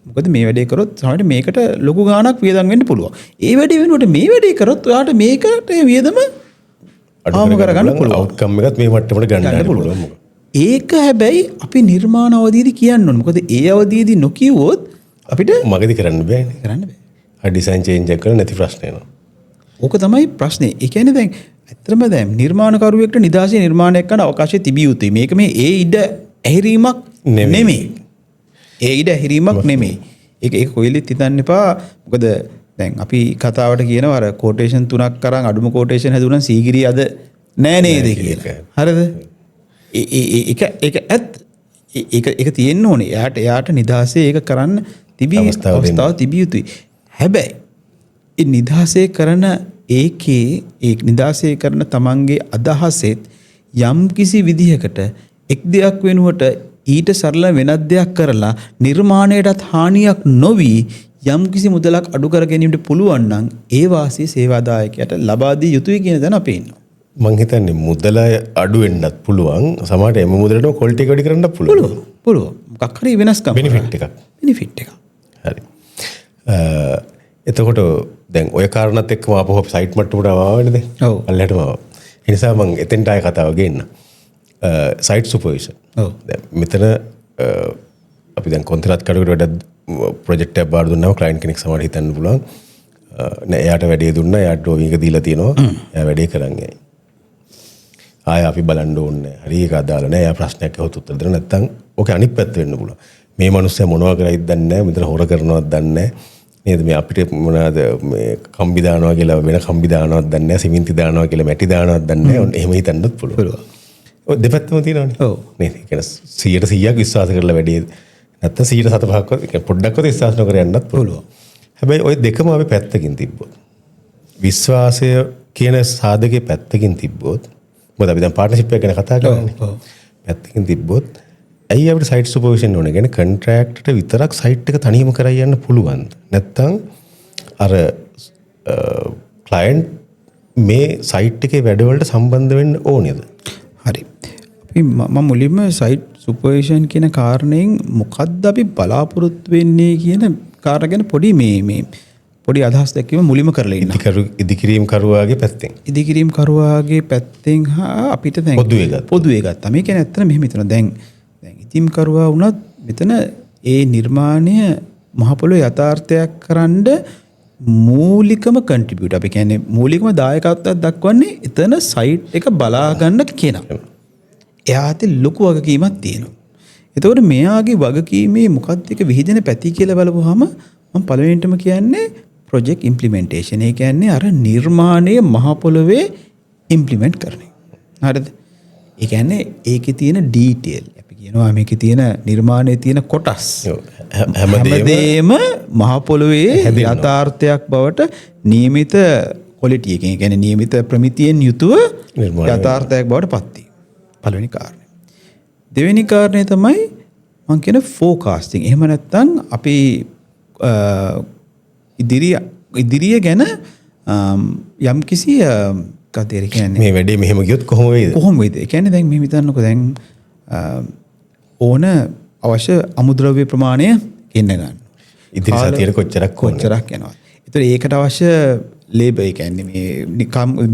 මොකද මේ වැඩේ කරොත් සමහරට මේකට ලොකු ගාණක් වියදම් වෙන්න පුළුවන්. ඒ වැඩේ වෙනුවට මේ වැඩේ කරොත් ඔයාට මේකට වියදම අඩු කරගන්න පුළුවන්. අවුට්කම් එකත් මේ මට්ටමට ගන්න පුළුවන්. ඒක හැබැයි අපි නිර්මාණ අවධියේදී කියන්න ඕනේ. මොකද ඒ අවධියේදී නොකියුවොත් අපිට මගදී කරන්න බෑනේ. කරන්න බෑ. ඩිසයින් චේන්ජ් එක කරලා නැති ප්‍රශ්න එනවා. ඕක තමයි ප්‍රශ්නේ. ඒ කියන්නේ දැන් ඇත්තටම දැන් නිර්මාණකරුවෙක්ට නිදාසේ නිර්මාණයක් කරන්න අවකාශය තිබිය යුතුයි. මේක මේ ඒ ඉඩ ඇහිරීමක් නෙමෙයි. ඒ ඉඩ ඇහිරීමක් නෙමෙයි. ඒක කොයිලෙත් හිතන්න එපා. මොකද දැන් අපි කතාවට කියනවා අර කෝටේෂන් 3ක් කරන් අඩුම කෝටේෂන් හැදුණා සීගිරිය අද නෑ නේද කියලා. හරිද? ඒක ඇත්ත. ඒක තියෙන්න ඕනේ. එයාට නිදාසේ ඒක කරන්න අවස්ථාව තිබිය යුතුයි. හැබැයි ඒ නිදාසේ කරන ඒ නිදාසේ කරන තමන්ගේ අදහසෙත් යම් කිසි විදිහකට එක් දෙයක් වෙනුවට ඊට සරල වෙනත් දෙයක් කරලා නිර්මාණයටත් හානියක් නොවි යම් කිසි මුදලක් අඩු කර ගැනීමට පුළුවන් නම් ඒ වාසිය සේවාදායකයට ලබා දී යුතුයි කියන දන අපි ඉන්නවා. මං හිතන්නේ මුදල අඩු වෙන්නත් පුළුවන්. සමහරට එම මුදලට ක්වොලිටි එක වැඩි කරන්නත් පුළුවන්. පුළුවන්. මොකක් හරි වෙනස්කම්. බෙනිෆිට් එකක්. බෙනිෆිට් එකක්. හරි. එතකොට දැන් ඔය කාරණාත් එක්කම ආපහු අපි සයිට් මට්ටමට ආවනේ දැන්. ඔව්. අල්ලටම ආවා. ඒ නිසා මං එතෙන්ට ආය කතාව ගේන්න. සයිට් සුපර්විෂන්. ඔව්. දැන් මෙතන අපි දැන් කොන්ත්‍රාත් කඩකට වැඩ ප්‍රොජෙක්ට් එකක් බාර දුන්නාම ක්ලයන්ට් කෙනෙක් සමහර හිතන්න පුළුවන් නෑ එයාට වැඩේ දුන්නා එයාට ඩ්‍රෝවිං එක දීලා තියෙනවා එයා වැඩේ කරන් යයි. ආය අපි බලන්න ඕනේ හරි ඒක අදාළ නෑ එයා ප්‍රශ්නයක් අහුවොත් උත්තර දෙන්න නැත්නම් ඕකේ අනිත් පැත්ත වෙන්න පුළුවන්. මේ මිනිස්සයා මොනවා කරයිද දන්නේ නෑ මෙතන හොර කරනවද දන්නේ නෑ නේද මේ අපිට මොනවාද මේ කම්බි දානවා කියලා වෙන කම්බි දානවද දන්නේ නෑ සිමෙන්ති දානවා කියලා මැටි දානවද දන්නේ නෑ. එහෙම හිතන්නත් පුළුවන්. ඔය දෙපැත්තම තියෙනවනේ. ඔව්. නේද? ඒ කියන්නේ 100% විශ්වාස කරලා වැඩේ නැත්නම් 105%ක්වත් පොඩ්ඩක්වත් විශ්වාස නොකර යන්නත් පුළුවන්. හැබැයි ওই දෙකම අපි පැත්තකින් තිබ්බොත් විශ්වාසය කියන සාධකයේ පැත්තකින් තිබ්බොත් මොකද අපි දැන් පාර්ට්නර්ෂිප් එක ගැන කතා කරන්නේ. පැත්තකින් තිබ්බොත් ඇයි අපිට සයිට් සුපර්විෂන් ඕනේ? කියන්නේ කොන්ට්‍රැක්ට්ට විතරක් සයිට් එක තනියම කරලා යන්න පුළුවන්ද? නැත්නම් අර ක්ලයන්ට් මේ සයිට් එකේ වැඩවලට සම්බන්ධ වෙන්න ඕනේද? හරි. අපි මම මුලින්ම සයිට් සුපර්විෂන් කියන කාරණයෙන් මොකද්ද අපි බලාපොරොත්තු වෙන්නේ කියන කාරණා ගැන පොඩි අදහස් දැක්වීම මුලින්ම කරලා ඉන්න. ඉදිකිරීම් කරුවාගේ පැත්තෙන්. ඉදිකිරීම් කරුවාගේ පැත්තෙන් අපිට දැන් පොදුවේ ගත්තා. මේ කියන්නේ ඇත්තට මෙහෙම හිතනවා. දැන් ඉදිකිරීම් කරුවා වුණත් මෙතන ඒ නිර්මාණය මහ පොළොවේ යථාර්ථයක් කරන්න මූලිකම කන්ට්‍රිබියුටර් අපි කියන්නේ මූලිකම දායකත්වයක් දක්වන්නේ එතන සයිට් එක බලා ගන්න කෙනා. එයාට ලොකු වගකීමක් තියෙනවා. එතකොට මෙයාගේ වගකීමේ මොකක්ද එක විහිදෙන පැති කියලා බලපුවාම මම පළවෙනිටම කියන්නේ ප්‍රොජෙක්ට් ඉම්ප්ලිමන්ටේෂන්. ඒ කියන්නේ අර නිර්මාණය මහ පොළොවේ ඉම්ප්ලිමන්ට් කරන එක. හරිද? ඒ කියන්නේ ඒකේ තියෙන ඩීටේල් අපි කියනවා මේකේ තියෙන නිර්මාණයේ තියෙන කොටස් හැමදේම මහ පොළොවේ යථාර්ථයක් බවට නියමිත ක්වොලිටි එකකින් ඒ කියන්නේ නියමිත ප්‍රමිතියෙන් යුතුව යථාර්ථයක් බවට පත් වීම. පළවෙනි කාරණය. දෙවෙනි කාරණය තමයි මම කියන ෆෝකාස්ටිං. එහෙම නැත්නම් අපි ඉදිරිය ගැන යම්කිසි කතේර කියන්නේ මේ වැඩේ මෙහෙම ගියොත් කොහොම වෙයිද? කොහොම වෙයිද? ඒ කියන්නේ දැන් මෙහෙම හිතන්නකෝ දැන් ඕන අවශ්‍ය අමුද්‍රව්‍ය ප්‍රමාණය ගෙන්න ගන්න. ඉදිරි සතියේ කොච්චරක් යනවා. ඒතර ඒකට අවශ්‍ය ලේබර් ඒ කියන්නේ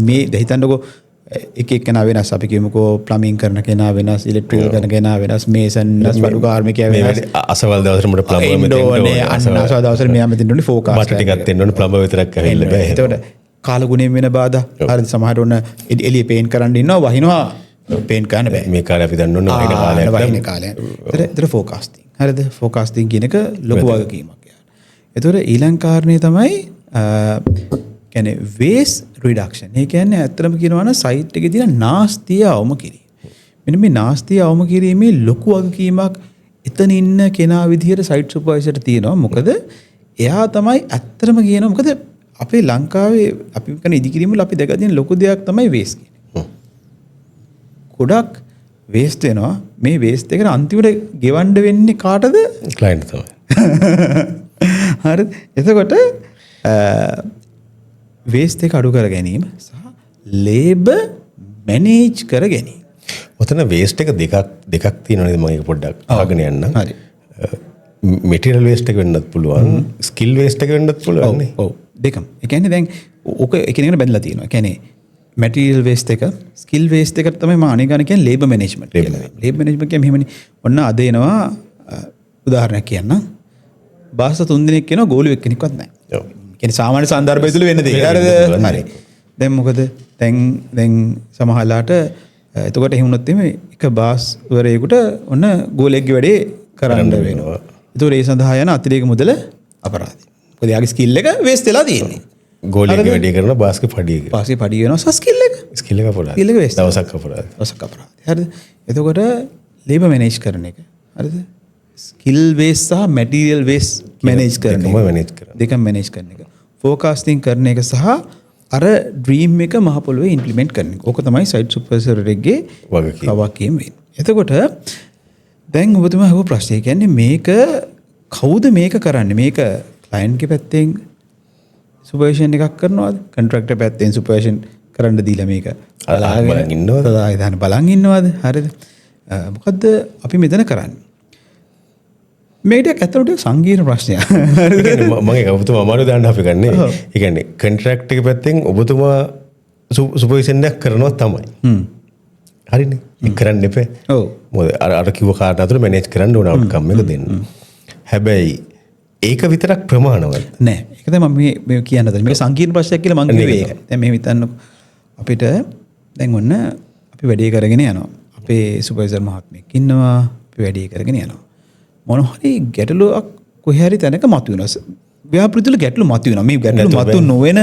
මේ හිතන්නකෝ එක එක්කෙනා වෙනස් අපි කියමුකෝ ප්ලම්බින් කරන කෙනා වෙනස් ඉලෙක්ට්‍රිකල් කරන කෙනා වෙනස් මේසන් වෙනස් බඩු කාර්මිකයා වෙනස් අසවල් දවසට මට ප්ලම්බර් මෙතෙන් ඕනේ අසවල් දවසට මෙයා මෙතෙන් ඕනේ ෆෝකාස් බට ටිකක් දෙන්න ඕනේ ප්ලම්බර් විතරක් ඇවිල්ලා බෑ. එතකොට කාලගුණයෙන් වෙන බාධා හරිද සමහරට ඕන එළිය පේන්ට් කරන්න ඉන්නවා වහිනවා පේන්ට් කරන්න බෑ. මේ කාලේ අපි දන්න ඕනේ වහින කාලයක්. ඒතර ෆෝකාස්ටිං හරිද? ෆෝකාස්ටිං කියන එක ලොකු වගකීමක්. එතකොට ඊළඟ කාරණේ තමයි කියන්නේ වේස් රිඩක්ෂන්. ඒ කියන්නේ ඇත්තටම කියනවා නම් සයිට් එකේ තියෙන නාස්තිය අවම කිරීම. මෙන්න මේ නාස්තිය අවම කිරීමේ ලොකු වගකීමක් එතන ඉන්න කෙනා විදිහට සයිට් සුපර්වයිසර්ට තියෙනවා. මොකද එයා තමයි ඇත්තටම කියනවා මොකද අපේ ලංකාවේ අපි කරන ඉදිකිරීම වල අපි දැකලා තියෙන ලොකු දෙයක් තමයි වේස් කියන්නේ. ගොඩක් වේස්ට් වෙනවා. මේ වේස්ට් එකට අන්තිමට ගෙවන්න වෙන්නේ කාටද? ක්ලයන්ට් තමයි. හරිද? එතකොට වේස්ට් එක අඩු කර ගැනීම සහ ලේබර් මැනේජ් කර ගැනීම. ඔතන වේස්ට් එක දෙකක් තියෙනවා නේද? මම ඒක පොඩ්ඩක් අහගෙන යන්නම්. හරි. මෙටීරියල් වේස්ට් එක වෙන්නත් පුළුවන්. ස්කිල් වේස්ට් එක වෙන්නත් පුළුවන් නේ. ඔව්. දෙකම. ඒ කියන්නේ දැන් ඕක එකිනෙකට බැඳලා තියෙනවා. ඒ කියන්නේ මැටීරියල් වේස්ට් එක, ස්කිල් වේස්ට් එක තමයි මම අනේ ගන්න කියන්නේ ලේබර් මැනේජ්මන්ට් කියලා. ලේබර් මැනේජ්මන්ට් කියන්නේ මෙහෙමනේ. ඔන්න අද එනවා උදාහරණයක් කියන්නම්. බාස 3 දිනක් කියනවා ගෝලුවෙක් කෙනෙක්වත් නැහැ. ඔව්. කියන්නේ සාමාන්‍ය සන්දර්භය තුළ වෙන දේ. හරිද? හරි. දැන් මොකද? දැන් සමහරලාට එතකොට එහෙම වුණොත් එimhe එක බාස් වරේකට ඔන්න ගෝලෙක්ගේ වැඩේ කරන්න වෙනවා. ඒතකොට ඒ සඳහා යන අතිරේක මුදල අපරාධයි. මොකද යාගේ ස්කිල් එක වේස්ට් වෙලා තියෙන්නේ. ගෝලෙක්ගේ වැඩේ කරන බාස්ගේ පඩිය. බාස්ගේ පඩිය වෙනවා ස්කිල් එක. ස්කිල් එක අපරාධයි. ස්කිල් එක වේස්ට්. දවසක් අපරාධයි. දවසක් අපරාධයි. හරිද? එතකොට ලේබර් මැනේජ් කරන එක. හරිද? ස්කිල් වේස්ට් සහ මැටීරියල් වේස්ට් මැනේජ් කරන එක. දෙකම මැනේජ් කරන එක. ෆෝකාස්ටිං කරන එක සහ අර ඩ්‍රීම් එක මහ පොළොවේ ඉම්ප්ලිමන්ට් කරන එක. ඕක තමයි සයිට් සුපර්වයිසර්ගෙගේ වගකීම වෙන්නේ. එතකොට දැන් ඔබතුමා අහුව ප්‍රශ්නේ කියන්නේ මේක කවුද මේක කරන්නේ? මේක ක්ලයන්ට්ගේ පැත්තෙන් සුපර්විෂන් එකක් කරනවද? කොන්ට්‍රැක්ටර් පැත්තෙන් සුපර්විෂන් කරන්න දීලා මේක බලන් ඉන්නවද? සදායිදාන බලන් ඉන්නවද? හරිද? මොකද්ද අපි මෙතන කරන්නේ? මේකට ඇත්තට සංකීර්ණ ප්‍රශ්නයක්. හරිද? මම ඒක ඔබතුමා අමාරු දාන්න අපි ගන්නේ. ඒ කියන්නේ කොන්ට්‍රැක්ට් එක පැත්තෙන් ඔබතුමා සුපර්විෂන් එකක් කරනවා තමයි. හරිනේ. ඒක කරන්න එපා. ඔව්. මොකද අර කිව්ව කාරණා තුළ මැනේජ් කරන්න ඕන අවුට්කම් එක දෙන්න. හැබැයි ඒක විතරක් ප්‍රමාණවත් නෑ. ඒක තමයි මම මේ කියන්න හදන්නේ. මේක සංකීර්ණ ප්‍රශ්නයක් කියලා මම කිව්වේ ඒක. දැන් මෙහෙම හිතන්නකො. අපිට දැන් ඔන්න අපි වැඩේ කරගෙන යනවා. අපේ සුපර්වයිසර් මහත්මයෙක් ඉන්නවා. අපි වැඩේ කරගෙන යනවා. මොන හරි ගැටලුවක් කොහේ හරි තැනක මතුවෙනවා. ව්‍යාපෘති වල ගැටලු මතුවෙනවා. මේ ගැටලු මතු නොවන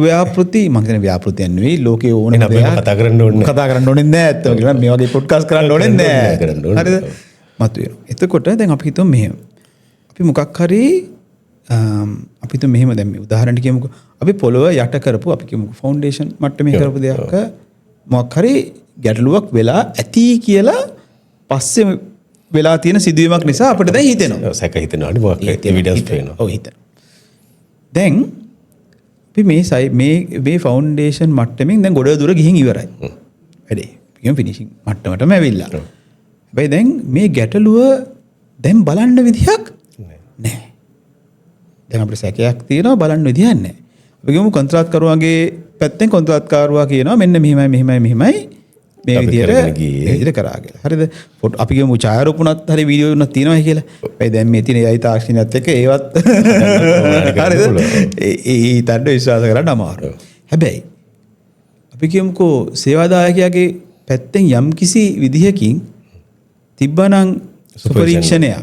ව්‍යාපෘති මම කියන්නේ ව්‍යාපෘතියක් නෙවෙයි ලෝකේ ඕන දෙයක් කතා කරන්න ඕනේ. කතා කරන්න ඕනේ නෑ. ඇත්තම කියනවා මේ වගේ පොඩ්කාස්ට් කරන්න ඕනේ නෑ. හරිද? මතුවෙනවා. එතකොට දැන් අපි හිතමු මෙහෙම. අපි මොකක් හරි අපි හිතමු මෙහෙම දැන් මේ උදාහරණයක් කියමුකෝ. අපි පොළොව යට කරපු අපි කියමුකෝ ෆවුන්ඩේෂන් මට්ටමේ කරපු දෙයක මොකක් හරි ගැටලුවක් වෙලා ඇති කියලා පස්සේ වෙලා තියෙන සිදුවීමක් නිසා අපිට දැන් හිතෙනවා. සැක හිතෙනවා නේ මොකක් එවිඩන්ස් පේනවා. ඔව් හිතෙනවා. දැන් අපි මේ ෆවුන්ඩේෂන් මට්ටමින් දැන් ගොඩ දුර ගිහින් ඉවරයි. වැඩේ. කියමු ෆිනිෂින් මට්ටමටම ඇවිල්ලා. හැබැයි දැන් මේ ගැටලුව දැන් බලන්න විදිහක් නැහැ. දැන් අපිට සැකයක් තියෙනවා බලන්න විදිහක් නැහැ. අපි කියමු කොන්ත්‍රාත්කරුවාගේ පැත්තෙන් කොන්ත්‍රාත්කරුවා කියනවා මෙන්න මෙහිමයි මේ විදිහට කරා කියලා. හරිද? අපි කියමු ඡායාරූපණත් හරි වීඩියෝ උනත් තියෙනවා කියලා. හැබැයි දැන් මේ තියෙන AI තාක්ෂණයත් එක්ක ඒවත් හරිද? ඒ තණ්ඩ විශ්වාස කරන්න අමාරුයි. හැබැයි අපි කියමුකෝ සේවාදායකයාගේ පැත්තෙන් යම්කිසි විදිහකින් තිබ්බනම් සුපරීක්ෂණයක්.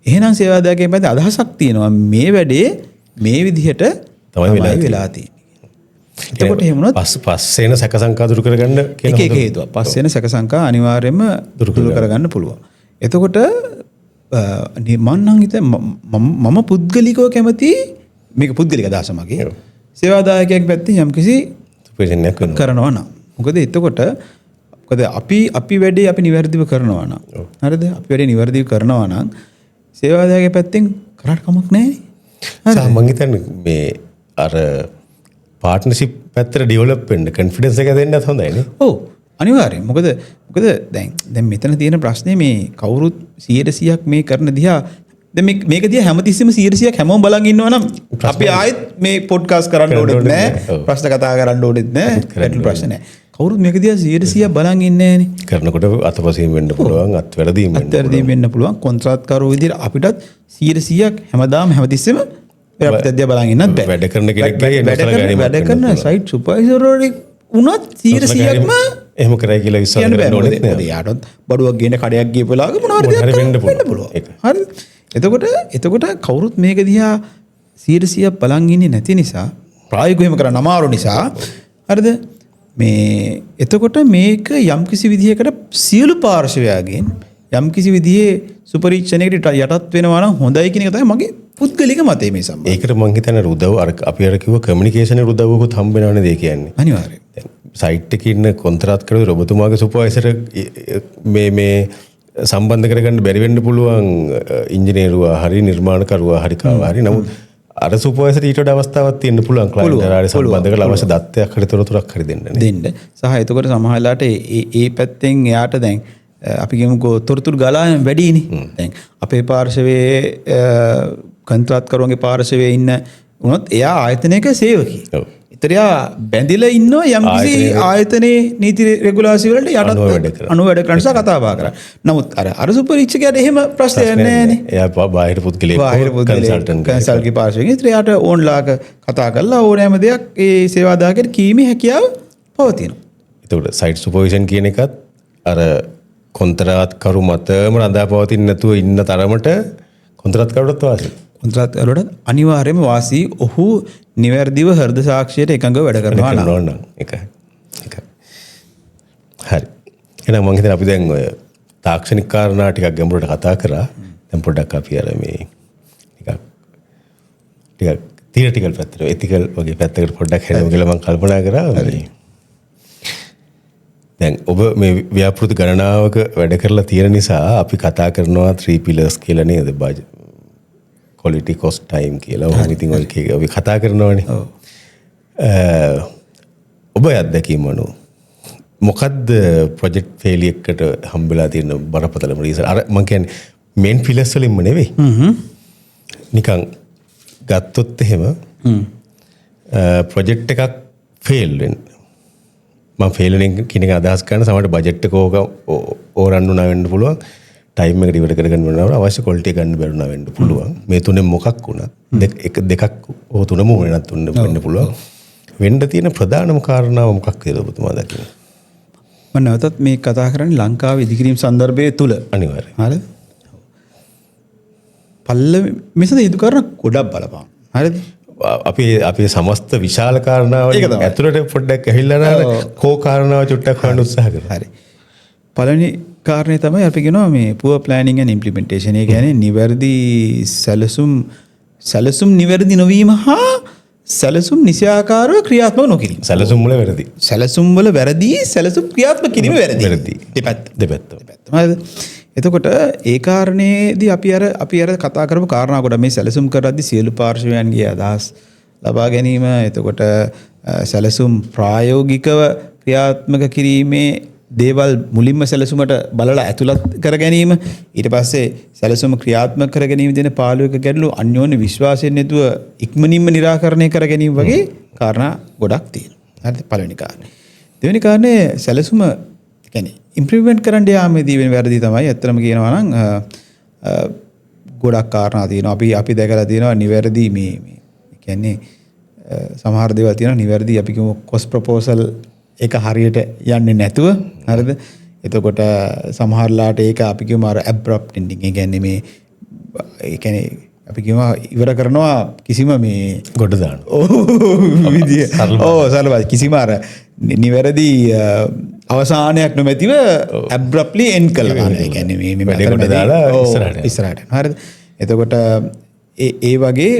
එහෙනම් සේවාදායකයාගේ පැත්තේ අදහසක් තියෙනවා මේ වැඩේ මේ විදිහට තමයි වෙලා තියෙන්නේ. එතකොට එහෙම වුණොත් පස්සේන සැක සංකා දුරු කරගන්න කියන එක හේතුවක්. පස්සේන සැක සංකා අනිවාර්යයෙන්ම දුරු කරගන්න පුළුවන්. එතකොට මම නම් හිතේ මම පුද්ගලිකව කැමති මේක පුද්ගලික අදහස මගේ. සේවාදායකයෙක් පැත්තෙන් යම්කිසි සුපර්විෂන්යක් කරනවා නම්. මොකද එතකොට අපි වැඩේ අපි නිවැරදිව කරනවා නම්. හරිද? අපි වැඩේ නිවැරදිව කරනවා නම් සේවාදායකයෙක් පැත්තෙන් කරාට කමක් නැහැ නේ. මම හිතන්නේ මේ අර පාර්ට්නර්ෂිප් පැත්තට ඩෙවලොප් වෙන්න කොන්ෆිඩන්ස් එක දෙන්නත් හොඳයි නේ. ඔව් අනිවාර්යයෙන්. මොකද දැන් මෙතන තියෙන ප්‍රශ්නේ මේ කවුරුත් 100%ක් මේ කරන දිහා දැන් මේක දිහා හැමතිස්සෙම 100%ක් හැමෝම බලන් ඉන්නවා නම් අපි ආයෙත් මේ පොඩ්කාස්ට් කරන්න ඕනෙත් නැහැ. ප්‍රශ්න කතා කරන්න ඕනෙත් නැහැ. පැටල් ප්‍රශ්න නැහැ. කවුරුත් මේක දිහා 100%ක් බලන් ඉන්නේ නැහනේ. කරනකොට අතපසින් වෙන්න පුළුවන්, අත්වැරදීම් වෙන්න පුළුවන්. කොන්ත්‍රාත්කරුවෝ විදිහට අපිටත් 100%ක් හැමදාම හැමතිස්සෙම අපිට බලන් ඉන්නත් බෑ. වැඩ කරන කෙනෙක් වැඩ කරන සයිට් සුපර්වයිසර් උනත් 100%ක්ම එහෙම කරයි කියලා විශ්වාස කරන්න ඕනේ නෑ. යාටත් බඩුවක් ගේන කඩයක් ගියපලාක මොනවද වෙන්න පුළුවන්. හරි. එතකොට කවුරුත් මේක දිහා 100%ක් බලන් ඉන්නේ නැති නිසා ප්‍රායෝගිකව කරන්න අමාරු නිසා හරිද? මේ එතකොට මේක යම්කිසි විදිහකට සියලු පාර්ශවයන්ගෙන් යම්කිසි විදිහේ සුපරීක්ෂණයකට යටත් වෙනවා නම් හොඳයි කියන එක තමයි මගේ පුද්ගලික මතය මේ සම්බන්ධයෙන්. ඒකට මම හිතන්නේ උදව් අපි අර කිව්ව කමියුනිකේෂන් එක උදව්වකුත් හම්බ වෙනවනේ දෙය කියන්නේ. අනිවාර්යයෙන්. දැන් සයිට් එකේ ඉන්න කොන්ත්‍රාත්කරුවෝ ඔබතුමාගේ සුපර්වයිසර් මේ සම්බන්ධ කරගන්න බැරි වෙන්න පුළුවන් ඉංජිනේරුවා හරි නිර්මාණකරුවා හරි කාවා හරි. නමුත් අර සුපර්වයිසර් ඊට වඩා අවස්ථාවක් තියෙන්න පුළුවන් ක්ලයන්ට් එකට සම්බන්ධ කරලා අවශ්‍ය දත්තයක් හරි තොරතුරක් හරි දෙන්න. සහ එතකොට සමහර වෙලාවට ඒ පැත්තෙන් එයාට දැන් අපි කියමුකෝ තොරතුරු ගලා වැඩිනේ. දැන් අපේ පාර්ශවයේ කොන්ත්‍රාත්කරුවන්ගේ පාර්ශවයේ ඉන්න උනත් එයා ආයතනයක සේවකී. ඉතරයා බැඳිලා ඉන්නවා යම්කිසි ආයතනයේ නීති රෙගුලාසි වලට යටත් අනුව වැඩ කරන නිසා කතා බහ කරා. නමුත් අර සුපරීක්ෂකයාට එහෙම ප්‍රශ්නයක් නැහැනේ. එයා බාහිර පුද්ගලයෙක් කන්සල්ටන්ට් පාර්ශවයෙන් ඉතරයාට ඕන්ලාක කතා කරලා ඕනෑම දෙයක් ඒ සේවාදායකයට කීමේ හැකියාව පවතිනවා. ඒකට සයිට් සුපර්විෂන් කියන එකත් අර කොන්ත්‍රාත්කරු මතම රඳා පවතින්න නැතුව ඉන්න තරමට කොන්ත්‍රාත්කරුවටත් වාසි. කොන්ත්‍රාත්කරුවට අනිවාර්යයෙන්ම වාසි. ඔහු නිවැරදිව හෘද සාක්ෂියට එකඟව වැඩ කරනවා නම් එකයි. හරි. එහෙනම් මම හිතන්නේ අපි දැන් ඔය තාක්ෂණික කාරණා ටිකක් ගැඹුරට කතා කරා. දැන් පොඩ්ඩක් අපි අර මේ ටිකක් තියරිටිකල් පැත්තට එතිකල් වගේ පැත්තකට පොඩ්ඩක් හැරෙමු කියලා මම කල්පනා කරා. දැන් ඔබ මේ ව්‍යාපෘති ගණනාවක වැඩ කරලා තියෙන නිසා අපි කතා කරනවා 3 pillars කියලා නේද? quality cost time කියලා. ඔහොම ඉතින් ඔය අපි කතා කරනවානේ. ඔබ අත්දැකීම මොනෝ මොකක්ද ප්‍රොජෙක්ට් ෆේලියර් එකට හම්බෙලා තියෙන බරපතලම රීසන්? අර මම කියන්නේ මේන් ෆිලර්ස් වලින්ම නෙවෙයි. නිකන් ගත්තොත් එහෙම ප්‍රොජෙක්ට් එකක් ෆේල් වෙන්න. මම ෆේල් වෙන කියන එක අදහස් කරන සමහරට බජට් එක ඕරන්න උනා වෙන්න පුළුවන්. ටයිම් එකට ඉවර කරගන්න වෙනවා අවශ්‍ය ක්වොලිටි ගන්න බැරුණා වෙන්න පුළුවන්. මේ තුනෙන් මොකක් වුණත් දෙකක් ඕ තුනම වෙනත් තුන වෙන්න පුළුවන්. වෙන්න තියෙන ප්‍රධානම කාරණාව මොකක් කියලා ඔබතුමා දකින්නේ? මම නැවතත් මේ කතා කරන්නේ ලංකාවේ ඉදිකිරීම සංදර්භයේ තුල. අනිවාර්යයෙන්. හරිද? මිසද ඉදු කරන ගොඩක් බලපාන. හරිද? අපේ සමස්ත විශාල කාරණාව ඇතුළට පොඩ්ඩක් ඇහිල්ලා නැහැ. කෝ කාරණාව චුට්ටක් හොයන්න උත්සාහ කරා. හරි. පළවෙනි කාරණේ තමයි අපි කියනවා මේ poor planning and implementation. ඒ කියන්නේ නිවැරදි සැලසුම් නිවැරදි නොවීම හා සැලසුම් නිසියාකාරව ක්‍රියාත්මක නොකිරීම. සැලසුම් වල වැරදි. සැලසුම් වල වැරදි, සැලසුම් ක්‍රියාත්මක කිරීම වැරදි. දෙපැත්ත. හරිද? එතකොට ඒ කාරණේදී අපි අර කතා කරපු කාරණා කොට මේ සැලසුම් කරද්දී සියලු පාර්ශවයන්ගේ අදහස් ලබා ගැනීම, එතකොට සැලසුම් ප්‍රායෝගිකව ක්‍රියාත්මක කිරීමේ දේවල් මුලින්ම සැලසුමට බලලා ඇතුළත් කර ගැනීම, ඊට පස්සේ සැලසුම ක්‍රියාත්මක කර ගැනීම දෙන පාළුවක ගැටලු අන්‍යෝන්‍ය විශ්වාසයෙන් නැතුව ඉක්මනින්ම निराකරණය කර ගැනීම වගේ කාරණා ගොඩක් තියෙනවා. හරිද? පළවෙනි කාරණේ. දෙවෙනි කාරණේ සැලසුම කියන්නේ ඉම්ප්ලිමන්ට් කරන්න යාමේදී වෙන වැරදි තමයි. ඇත්තටම කියනවා නම් ගොඩක් කාරණා තියෙනවා. අපි දැකලා තියෙනවා නිවැරදි මේ කියන්නේ සමහර දේවල් තියෙනවා නිවැරදි අපි කියමු කොස්ට් ප්‍රොපෝසල් ඒක හරියට යන්නේ නැතුව. හරිද? එතකොට සමහරලාට ඒක අපි කියමු අර ඇබ්‍රප්ට් එන්ඩින්. ඒ කියන්නේ මේ ඒ කියන්නේ අපි කියමු ඉවර කරනවා කිසිම මේ ගොඩ දාන. විදිය. සරලව කිසිම අර නිවැරදි අවසානයක් නොමැතිව ඇබ්‍රප්ට්ලි එන්ඩ් කළා. ඒ කියන්නේ මේ වැඩේ කොට දාලා ඉස්සරහට. හරිද? එතකොට ඒ වගේ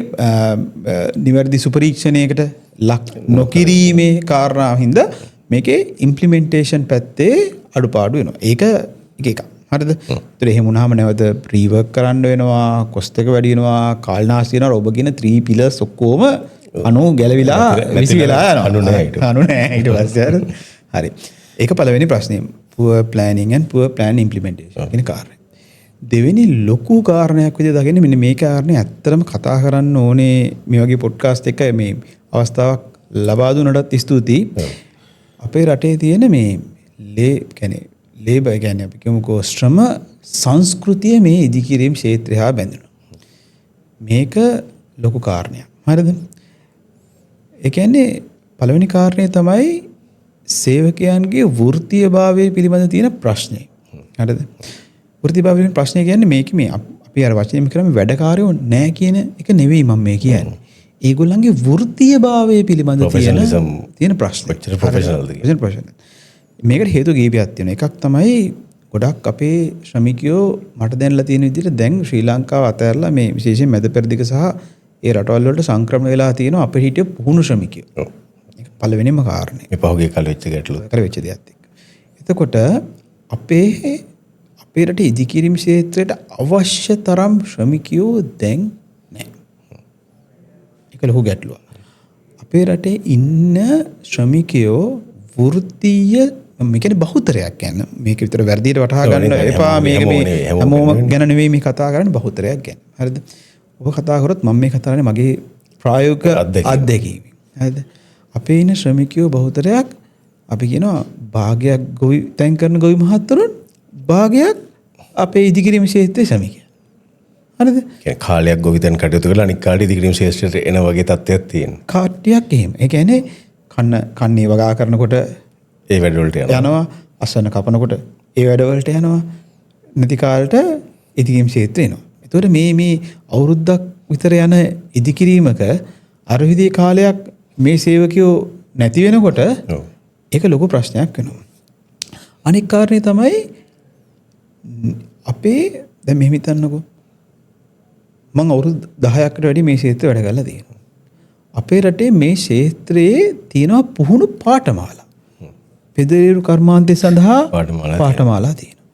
නිවැරදි සුපරීක්ෂණයකට ලක් නොකිරීමේ කාරණාව හින්දා මේකේ ඉම්ප්ලිමෙන්ටේෂන් පැත්තේ අඩුපාඩු වෙනවා. ඒක එක. හරිද? ඒතර එහෙම වුණාම නැවත රීවර්ක් කරන්න වෙනවා, කොස්ට් එක වැඩි වෙනවා, කාල්නාස් වෙනවා. ඔබ කියන 3 pillars ඔක්කොම ගැලවිලා විසි වෙලා යනවා. අනු නෑ ඊට පස්සේ. හරි. ඒක පළවෙනි ප්‍රශ්නේ. poor planning and poor plan implementation කියන කාරණේ. දෙවෙනි ලොකු කාරණයක් විදිහට දකින්නේ මෙන්න මේ කාරණේ ඇත්තටම කතා කරන්න ඕනේ මේ වගේ පොඩ්කාස්ට් එක මේ අවස්ථාවක් ලබා දුන්නටත් ස්තුතියි. අපේ රටේ තියෙන මේ ලේබර් කියන්නේ අපි කියමුකෝ ශ්‍රම සංස්කෘතිය මේ ඉදිකිරීම ක්ෂේත්‍රය හා බැඳෙනවා. මේක ලොකු කාරණයක්. හරිද? ඒ කියන්නේ පළවෙනි කාරණේ තමයි සේවකයන්ගේ වෘත්තීයභාවය පිළිබඳ තියෙන ප්‍රශ්නේ. හරිද? වෘත්තීයභාවය පිළිබඳ ප්‍රශ්නේ කියන්නේ මේක මේ අපි අර වචනයෙන් කරන්නේ වැඩකාරයෝ නැහැ කියන එක නෙවෙයි මම මේ කියන්නේ. ඒගොල්ලන්ගේ වෘත්තීයභාවය පිළිබඳ තියෙන ප්‍රශ්න. ප්‍රොෆෙෂනල්. මේකට හේතු කීපයක් තියෙනවා. එකක් තමයි ගොඩක් අපේ ශ්‍රමිකයෝ මට දැනලා තියෙන විදිහට දැන් ශ්‍රී ලංකාව අතහැරලා මේ විශේෂයෙන් මැද පෙරදිග සහ ඒ රටවල් වලට සංක්‍රමණය වෙලා තියෙනවා අපේ හිටිය පුහුණු ශ්‍රමිකයෝ. ඒක පළවෙනිම කාරණේ. මේ පහුගිය කාලේ වෙච්ච ගැටලුව. වෙච්ච දෙයක් එක්ක. එතකොට අපේ රටේ ඉදිකිරීම ක්ෂේත්‍රයට අවශ්‍ය තරම් ශ්‍රමිකයෝ දැන් නැහැ. ඒක ලොකු ගැටලුවක්. අපේ රටේ ඉන්න ශ්‍රමිකයෝ වෘත්තීය මේ කියන්නේ බහුතරයක් ගැන මේක විතර වැරදියට වටහා ගන්න එපා. මේක මේ හැමෝම ගැන නෙවෙයි මේ කතා කරන්නේ බහුතරයක් ගැන. හරිද? ඔබ කතා කරොත් මම මේ කතා කරන්නේ මගේ ප්‍රායෝගික අත්දැකීම. හරිද? අපේ ඉන්න ශ්‍රමිකයෝ බහුතරයක් අපි කියනවා භාගයක් ගොවි තැන් කරන ගොවි මහත්තුරුන් භාගයක් අපේ ඉදිකිරීම ක්ෂේත්‍රයේ ශ්‍රමිකයෝ. හරිද? කියන්නේ කාලයක් ගොවි තැන් කටයුතු කරලා අනිත් කාලේ ඉදිකිරීම ක්ෂේත්‍රයට එන වගේ තත්ත්වයක් තියෙනවා. කාට්ටියක් එහෙම. ඒ කියන්නේ කන්නේ වගා කරනකොට ඒ වැඩවලට යනවා, අසන කපනකොට ඒ වැඩවලට යනවා, නැති කාලට ඉදිකිරීම ක්ෂේත්‍රය එනවා. ඒතකොට මේ අවුරුද්දක් විතර යන ඉදිකිරීමක අර විදිහේ කාලයක් මේ සේවකයෝ නැති වෙනකොට ඒක ලොකු ප්‍රශ්නයක් වෙනවා. අනික් කාරණේ තමයි අපේ දැන් මෙහෙම හිතන්නකෝ. මම අවුරුදු 10කට වැඩි මේ ක්ෂේත්‍රේ වැඩ කරලා තියෙනවා. අපේ රටේ මේ ක්ෂේත්‍රයේ තියෙනවා පුහුණු පාඨමාලා. පෙදරේරු කර්මාන්තය සඳහා පාඨමාලා තියෙනවා.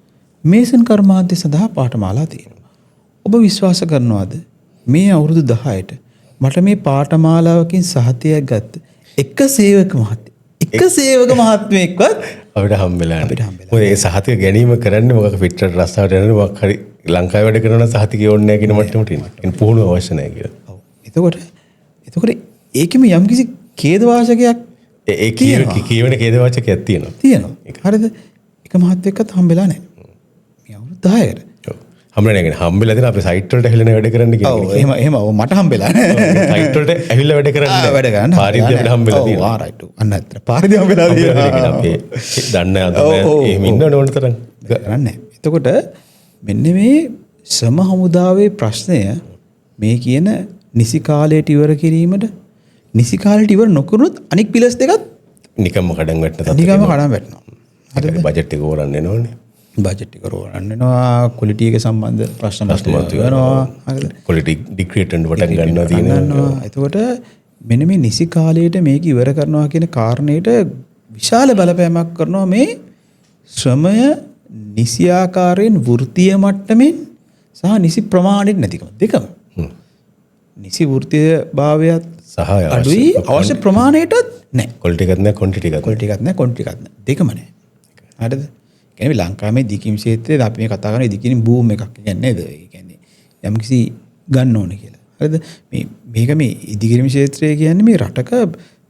මේසන් කර්මාන්තය සඳහා පාඨමාලා තියෙනවා. ඔබ විශ්වාස කරනවද මේ අවුරුදු 10ට මට මේ පාඨමාලාවකින් සහතිකයක් ගත්ත එක සේවක මහත්තයෙක් එක සේවක මහත්මයෙක්වත් අපිට හම්බෙලා අපිට නැහැ. හම්බෙලා මොකද ඒ සහතික ගැනීම කරන්නේ මොකක් පිටරට රස්සාවට යනකොට මොකක් හරි ලංකාවේ වැඩ කරන සහතික ඕනේ නැහැ කියන මට්ටමට ඉන්නේ. ඒ පුහුණුව අවශ්‍ය නැහැ කියලා. ඔව්. එතකොට ඒකෙම යම්කිසි ඛේදවාචකයක් ඒ කියවන ඛේදවාචකයක් තියෙනවා. හරිද? එක මහත්මයෙක්වත් හම්බෙලා නැහැ. මේ අවුරුදු 10කට. හම්බෙලා නැහැ. හම්බෙලා දෙන අපේ සයිට් වලට ඇවිල්ලා වැඩ කරන්න කියලා. ඔව් එහෙම මට හම්බෙලා නැහැ. සයිට් වලට ඇවිල්ලා වැඩ කරන්න. වැඩ ගන්න. පාරිදි අපිට හම්බෙලා තියෙනවා. ඔව් රයිට්. අන්න ඇත්තට. පාරිදි හම්බෙලා තියෙනවා. අපේ දන්න එහෙම ඉන්න ඕන තරම් කරන්නේ. එතකොට මෙන්න මේ ශ්‍රම හමුදාවේ ප්‍රශ්නය මේ කියන නිසි කාලයට ඉවර කිරීමට නිසි කාලයට ඉවර නොකරුණොත් අනික් පිලස් දෙකත් නිකම්ම කඩන් වැටෙන නිකම්ම කඩන් වැටෙනවා. හරිද? බජට් එක ඕරන්න එනවනේ. බජට් එක රෝරන්න වෙනවා, ක්වොලිටි එක සම්බන්ධ ප්‍රශ්න මතුවෙනවා. හරිද? ක්වොලිටි ඩික්‍රීට් වෙන්න පටන් ගන්නවා තියෙනවා. එතකොට මෙන්න මේ නිසි කාලයට මේක ඉවර කරනවා කියන කාරණේට විශාල බලපෑමක් කරනවා මේ ශ්‍රමය නිසි ආකාරයෙන් වෘත්තීය මට්ටමින් සහ නිසි ප්‍රමාණයෙන් නැතිකම දෙකම. නිසි වෘත්තීය භාවයත් සහ අඩුයි, අවශ්‍ය ප්‍රමාණයටත් නැහැ. ක්වොලිටි එකක් නැහැ, ක්වොන්ටිටි එකක් නැහැ, ක්වොන්ටිටි එකක් නැහැ. දෙකම නැහැ. හරිද? කියන්නේ ලංකාවේ ඉදිකිරීම ක්ෂේත්‍රයේ අපි මේ කතා කරන ඉදිකිරීම බූම් එකක් කියන්නේ නේද? ඒ කියන්නේ යම්කිසි ගන්න ඕනේ කියලා. හරිද? මේක මේ ඉදිකිරීම ක්ෂේත්‍රය කියන්නේ මේ රටක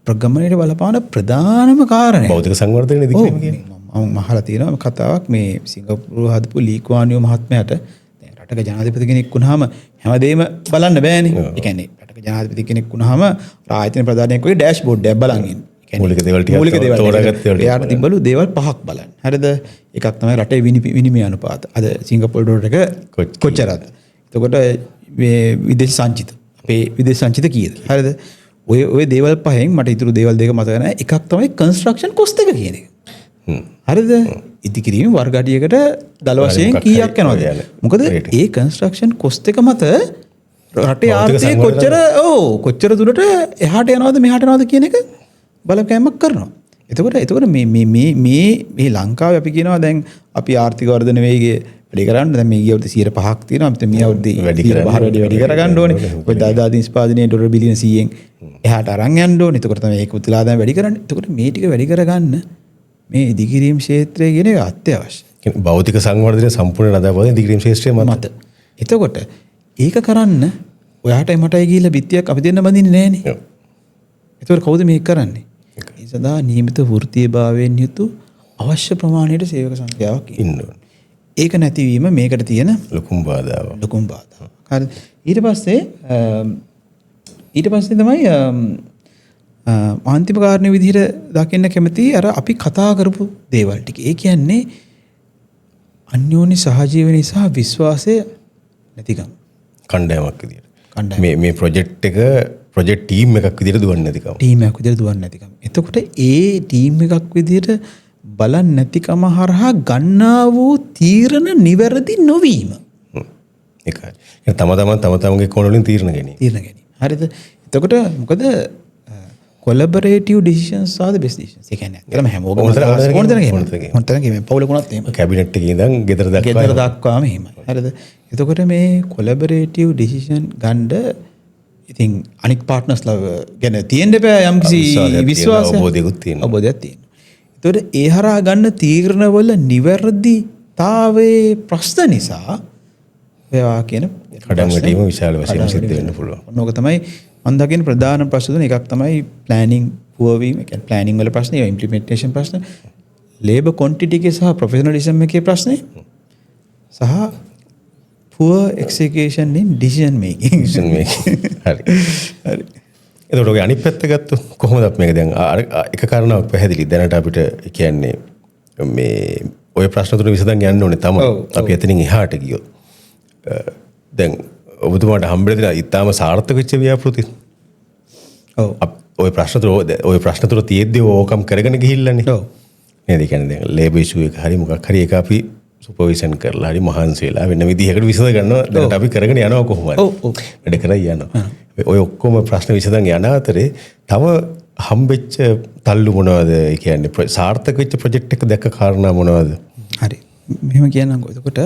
ප්‍රගමනයට බලපාන ප්‍රධානම කාරණය. භෞතික සංවර්ධනයේ ඉදිකිරීම කියන්නේ. මම අහලා තියෙනවා කතාවක් මේ සිංගප්පූරු හදපු ලී කුවාන් යූ මහත්මයාට දැන් රටක ජනාධිපති කෙනෙක් වුණාම හැමදේම බලන්න බෑනේ. ඒ කියන්නේ රටක ජනාධිපති කෙනෙක් වුණාම ආයතන ප්‍රධානියෙක් වගේ ඩෑෂ්බෝඩ් එකක් බලන් ඉන්නේ. මූලික දේවල් ටික තෝරාගත්තා. එයාට තිබ්බලු දේවල් පහක් බලන්න. හරිද? එකක් තමයි රටේ විනිමය අනුපාත. අද සිංගප්පූරු ඩොලර් එක කොච්චරද? එතකොට මේ විදේශ සංචිත. අපේ විදේශ සංචිත කීයද? හරිද? ඔය දේවල් පහෙන් මට ඉතුරු දේවල් දෙක මතක නැහැ. එකක් තමයි කන්ස්ට්‍රක්ෂන් කොස්ට් එක කියන එක. හරිද? ඉදිකිරීම වර්ග අඩියකට දල වශයෙන් කීයක් යනවද? මොකද ඒ කන්ස්ට්‍රක්ෂන් කොස්ට් එක මත රටේ ආර්ථිකය කොච්චර දුරට එහාට යනවද මෙහාට යනවද කියන එක බලපෑමක් කරනවා. එතකොට මේ ලංකාවේ අපි කියනවා දැන් අපි ආර්ථික වර්ධන වේගය වැඩි කරන්න දැන් මේ ගිය අවුරුද්දේ 5%ක් තියෙනවා. අපිට මේ අවුරුද්දේ වැඩි කරගන්න ඕනේ. ඔය දාදාදී නිෂ්පාදනයේ ඩොලර් බිලියන 100න් එහාට අරන් යන්න ඕනේ. එතකොට තමයි ඒක උත්ලා දැන් වැඩි කරන්නේ. එතකොට මේ ටික වැඩි කරගන්න මේ ඉදිකිරීම ක්ෂේත්‍රය කියන එක අත්‍යවශ්‍යයි. භෞතික සංවර්ධනය සම්පූර්ණ නදාපුවා ඉදිකිරීම ක්ෂේත්‍රය මත. එතකොට ඒක කරන්න ඔයාටයි මටයි ගිහිල්ලා බිත්තියක් අපි දෙන්න බඳින්නේ නැහනේ. එතකොට කවුද මේක කරන්නේ? ඒ සඳහා නියමිත වෘත්තීයභාවයෙන් යුතු අවශ්‍ය ප්‍රමාණයට සේවක සංඛ්‍යාවක් ඉන්න ඕනේ. ඒක නැතිවීම මේකට තියෙන ලොකුම බාධාවක්. හරි. ඊට පස්සේ තමයි අන්තිම කාරණේ විදිහට දකින්න කැමති අර අපි කතා කරපු දේවල් ටික. ඒ කියන්නේ අන්‍යෝන්‍ය සහජීවනය සහ විශ්වාසය නැතිකම. කණ්ඩායමක් විදිහට. මේ ප්‍රොජෙක්ට් එක ප්‍රොජෙක්ට් ටීම් එකක් විදිහට දුවන්නේ නැතිකම. ටීම් එකක් විදිහට දුවන්නේ නැතිකම. එතකොට ඒ ටීම් එකක් විදිහට බලන්නේ නැතිකම හරහා ගන්නා වූ තීරණ නිවැරදි නොවීම. ඒකයි. තමන්ගේ කෝණ වලින් තීරණ ගැනීම. හරිද? එතකොට මොකද collaborative decisions are the best decisions. ඒ කියන්නේ ඇත්තටම හැමෝගම මොනතරම් පවුලකුණත් එහෙම. කැබිනට් එකේ ඉඳන් ගෙදර දක්වාම එහෙමයි. හරිද? එතකොට මේ collaborative decision ගන්න ඉතින් අනික් පාර්ට්නර්ස්ලා ගැන තියෙන්න බෑ යම්කිසි විශ්වාසයක් අවබෝධයක් තියෙනවා. එතකොට ඒ හරහා ගන්න තීරණවල නිවැරදිතාවයේ ප්‍රශ්න නිසා ඒවා කියන කඩන් වැටීම විශාල වශයෙන් සිද්ධ වෙන්න පුළුවන්. ඕක තමයි මම දකින ප්‍රධාන ප්‍රශ්න තුන එකක් තමයි ප්ලෑනින් පුවර් වීම. ඒ කියන්නේ ප්ලෑනින් වල ප්‍රශ්නේ, ඉම්ප්ලිමන්ටේෂන් ප්‍රශ්න, ලේබර් ක්වොන්ටිටි එකේ සහ ප්‍රොෆෙෂනලිසම් එකේ ප්‍රශ්නේ සහ poor execution in decision making. හරි. එතකොට ඔය අනිත් පැත්ත ගත්තොත් කොහොමද අපි මේක දැන් එක කාරණාවක් පැහැදිලි. දැනට අපිට කියන්නේ මේ ඔය ප්‍රශ්න තුන විසඳන් යන්න ඕනේ තමයි. අපි එතනින් එහාට ගියොත්. දැන් ඔබතුමාට හම්බෙලා ඉතාලම සාර්ථක වෙච්ච ව්‍යාපෘති. ඔව්. ඔය ප්‍රශ්න තුන තියෙද්දි ඕකම් කරගෙන ගිහිල්ලානේ. ඔව්. නේද? ඒ කියන්නේ දැන් ලේබර් ඉෂුව එක හරි මොකක් හරි ඒක අපි සුපර්විෂන් කරලා හරි මහන්සි වෙලා වෙන විදිහකට විසඳ ගන්නවා. දැන් අපි කරගෙන යනවා කොහොමද? වැඩ කරලා යනවා. ඔය ඔක්කොම ප්‍රශ්න විසඳන් යන අතරේ තව හම්බෙච්ච තල්ලු මොනවද? ඒ කියන්නේ සාර්ථක වෙච්ච ප්‍රොජෙක්ට් එක දැක්ක කාරණා මොනවද? හරි. මෙහෙම කියන්නම්කෝ. එතකොට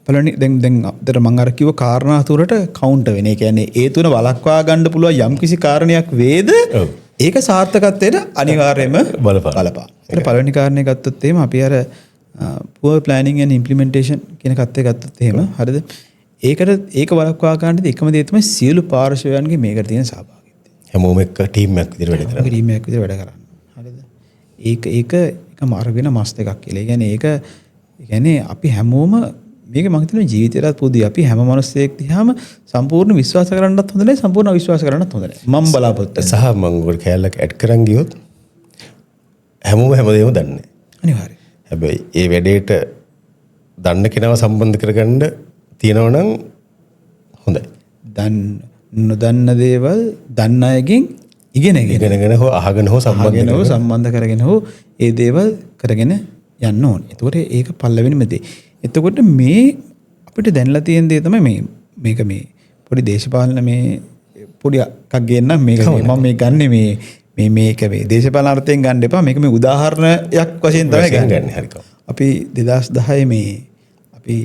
බලන්න දැන් අපිට මම අර කිව්ව කාරණා තුනට කවුන්ටර් වෙන. ඒ කියන්නේ ඒ තුන වළක්වා ගන්න පුළුවන් යම්කිසි කාරණයක් වේද ඒක සාර්ථකත්වයට අනිවාර්යයෙන්ම බලපා. ඒක පළවෙනි කාරණේ ගත්තොත් එහෙම අපි අර poor planning and implementation කියන කත්තේ ගත්තොත් එහෙම හරිද? ඒක වළක්වා ගන්නදී එකම දේ තමයි සියලු පාර්ශවයන්ගේ මේකට තියෙන සහභාගීත්වය. හැමෝම එක්ක ටීම් එකක් විදිහට වැඩ කරනවා. ටීම් එකක් විදිහට වැඩ කරනවා. හරිද? ඒක මාර්ග වෙන මස් දෙකක් කියලා. ඒ කියන්නේ අපි හැමෝම මේක මම හිතන්නේ ජීවිතේට පොදුයි. අපි හැම මිනිස්සෙක් දිහාම සම්පූර්ණ විශ්වාස කරන්නත් හොඳ නැහැ, සම්පූර්ණ අවිශ්වාස කරන්නත් හොඳ නැහැ. මම බලාපොරොත්තු සහ මම ඔය කැලලක් ඇඩ් කරන් ගියොත් හැමෝම හැමදේම දන්නේ. අනිවාර්යයෙන්. හැබැයි ඒ වැඩේට දන්න කෙනාව සම්බන්ධ කරගන්න තියෙනවා නම් හොඳයි. නොදන්න දේවල් දන්න අයගෙන් ඉගෙනගෙන හෝ අහගෙන හෝ සම්බන්ධ කරගෙන හෝ ඒ දේවල් කරගෙන යන්න ඕනේ. එතකොට ඒක පළවෙනිම දේ. එතකොට මේ අපිට දැනලා තියෙන දේ තමයි මේක පොඩි දේශපාලන පොඩි එකක් ගේන්න මේක මම මේ ගන්නෙ මේක දේශපාලන අර්ථයෙන් ගන්න එපා. මේක මේ උදාහරණයක් වශයෙන් තමයි ගන්න. හරිද? අපි 2010 අපි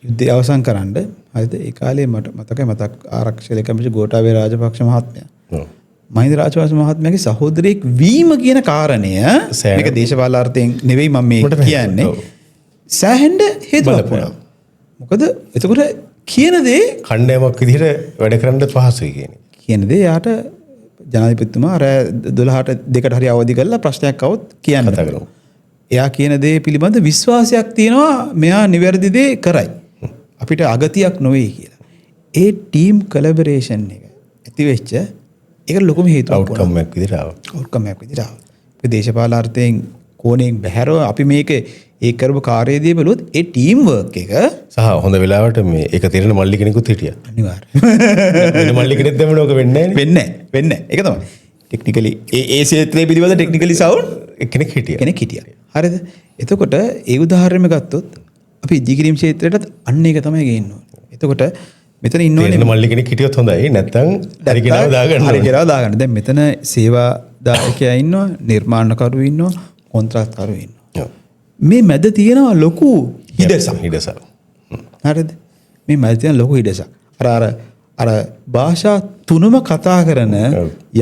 යුද්ධය අවසන් කරන්න හරිද? ඒ කාලේ මට මතක ආරක්ෂක ලේකම්පති ගෝඨාභය රාජපක්ෂ මහත්මයා. මහින්ද රාජපක්ෂ මහත්මයාගේ සහෝදරයෙක් වීම කියන කාරණය මේක දේශපාලන අර්ථයෙන් නෙවෙයි මම මේ කියන්නේ. සෑහෙන්න හේතුවක් වුණා. මොකද එතකොට කියන දේ කණ්ඩායමක් විදිහට වැඩ කරන්න පහසුයි කියන්නේ. කියන දේ යාට ජනාධිපතිතුමා අර 12ට 2ට හරි අවදි කරලා ප්‍රශ්නයක් આવොත් කියන්න කතා කරමු. එයා කියන දේ පිළිබඳ විශ්වාසයක් තියෙනවා මෙයා නිවැරදි දේ කරයි. අපිට අගතියක් නොවේ කියලා. ඒ ටීම් කොලැබොරේෂන් එක ඇති වෙච්ච ඒක ලොකුම හේතුවක් වුණා. අවුට්කම් එකක් විදිහට ආවා. අවුට්කම් එකක් විදිහට ආවා. ඒ දේශපාලන අර්ථයෙන් කෝණයෙන් බැහැරව අපි මේක ඒ කරපු කාර්යයේදී බලුවොත් ඒ ටීම් වර්ක් එක සහ හොඳ වෙලාවට මේ ඒක තේරෙන මල්ලි කෙනෙකුත් හිටියා. අනිවාර්යයෙන්. වෙන මල්ලි කෙනෙක් දැම්ම ඕක වෙන්නේ නැහැ. වෙන්නේ නැහැ. ඒක තමයි. ටෙක්නිකලි ඒ ක්ෂේත්‍රයේ පිළිබඳ ටෙක්නිකලි සවුන්ඩ් කෙනෙක් හිටියා. හරිද? එතකොට ඒ උදාහරණයම ගත්තොත් අපි ඉදිකිරීම ක්ෂේත්‍රයටත් අන්න ඒක තමයි ගේන්න ඕනේ. එතකොට මෙතන ඉන්නෝනේ මල්ලි කෙනෙක් හිටියොත් හොඳයි. නැත්නම් හරි කෙනාව දාගන්න. හරි කෙනාව දාගන්න. දැන් මෙතන සේවා දායකයා ඉන්නවා, නිර්මාණකරු ඉන්නවා, කොන්ත්‍රාත්කරු ඉන්නවා. මේ මැද තියෙනවා ලොකු හිඩසක්. හරිද? මේ මැද තියෙන ලොකු හිඩසක්. අර භාෂා තුනම කතා කරන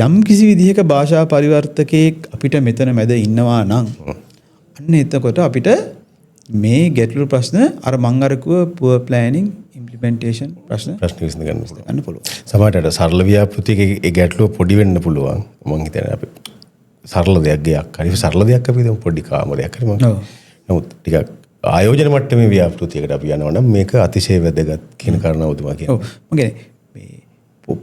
යම් කිසි විදිහක භාෂා පරිවර්තකයෙක් අපිට මෙතන මැද ඉන්නවා නම් අන්න එතකොට අපිට මේ ගැටළු ප්‍රශ්න අර මං අර කිව්ව poor planning implementation ප්‍රශ්න විසඳ ගන්න පුළුවන්. සමහරවිට සරල ව්‍යාපෘතියක ඒ ගැටලුව පොඩි වෙන්න පුළුවන්. මං හිතන්නේ අපි සරල දෙයක් ගයක් හරි සරල දෙයක් අපි දැන් පොඩි කාමරයක් හරි මම නමුත් ටිකක් ආයෝජන මට්ටමේ ව්‍යාපෘතියකට අපි යනවා නම් මේක අතිශය වැදගත් කියන කාරණාව උතුමා කියනවා. ඔව්. මම කියන්නේ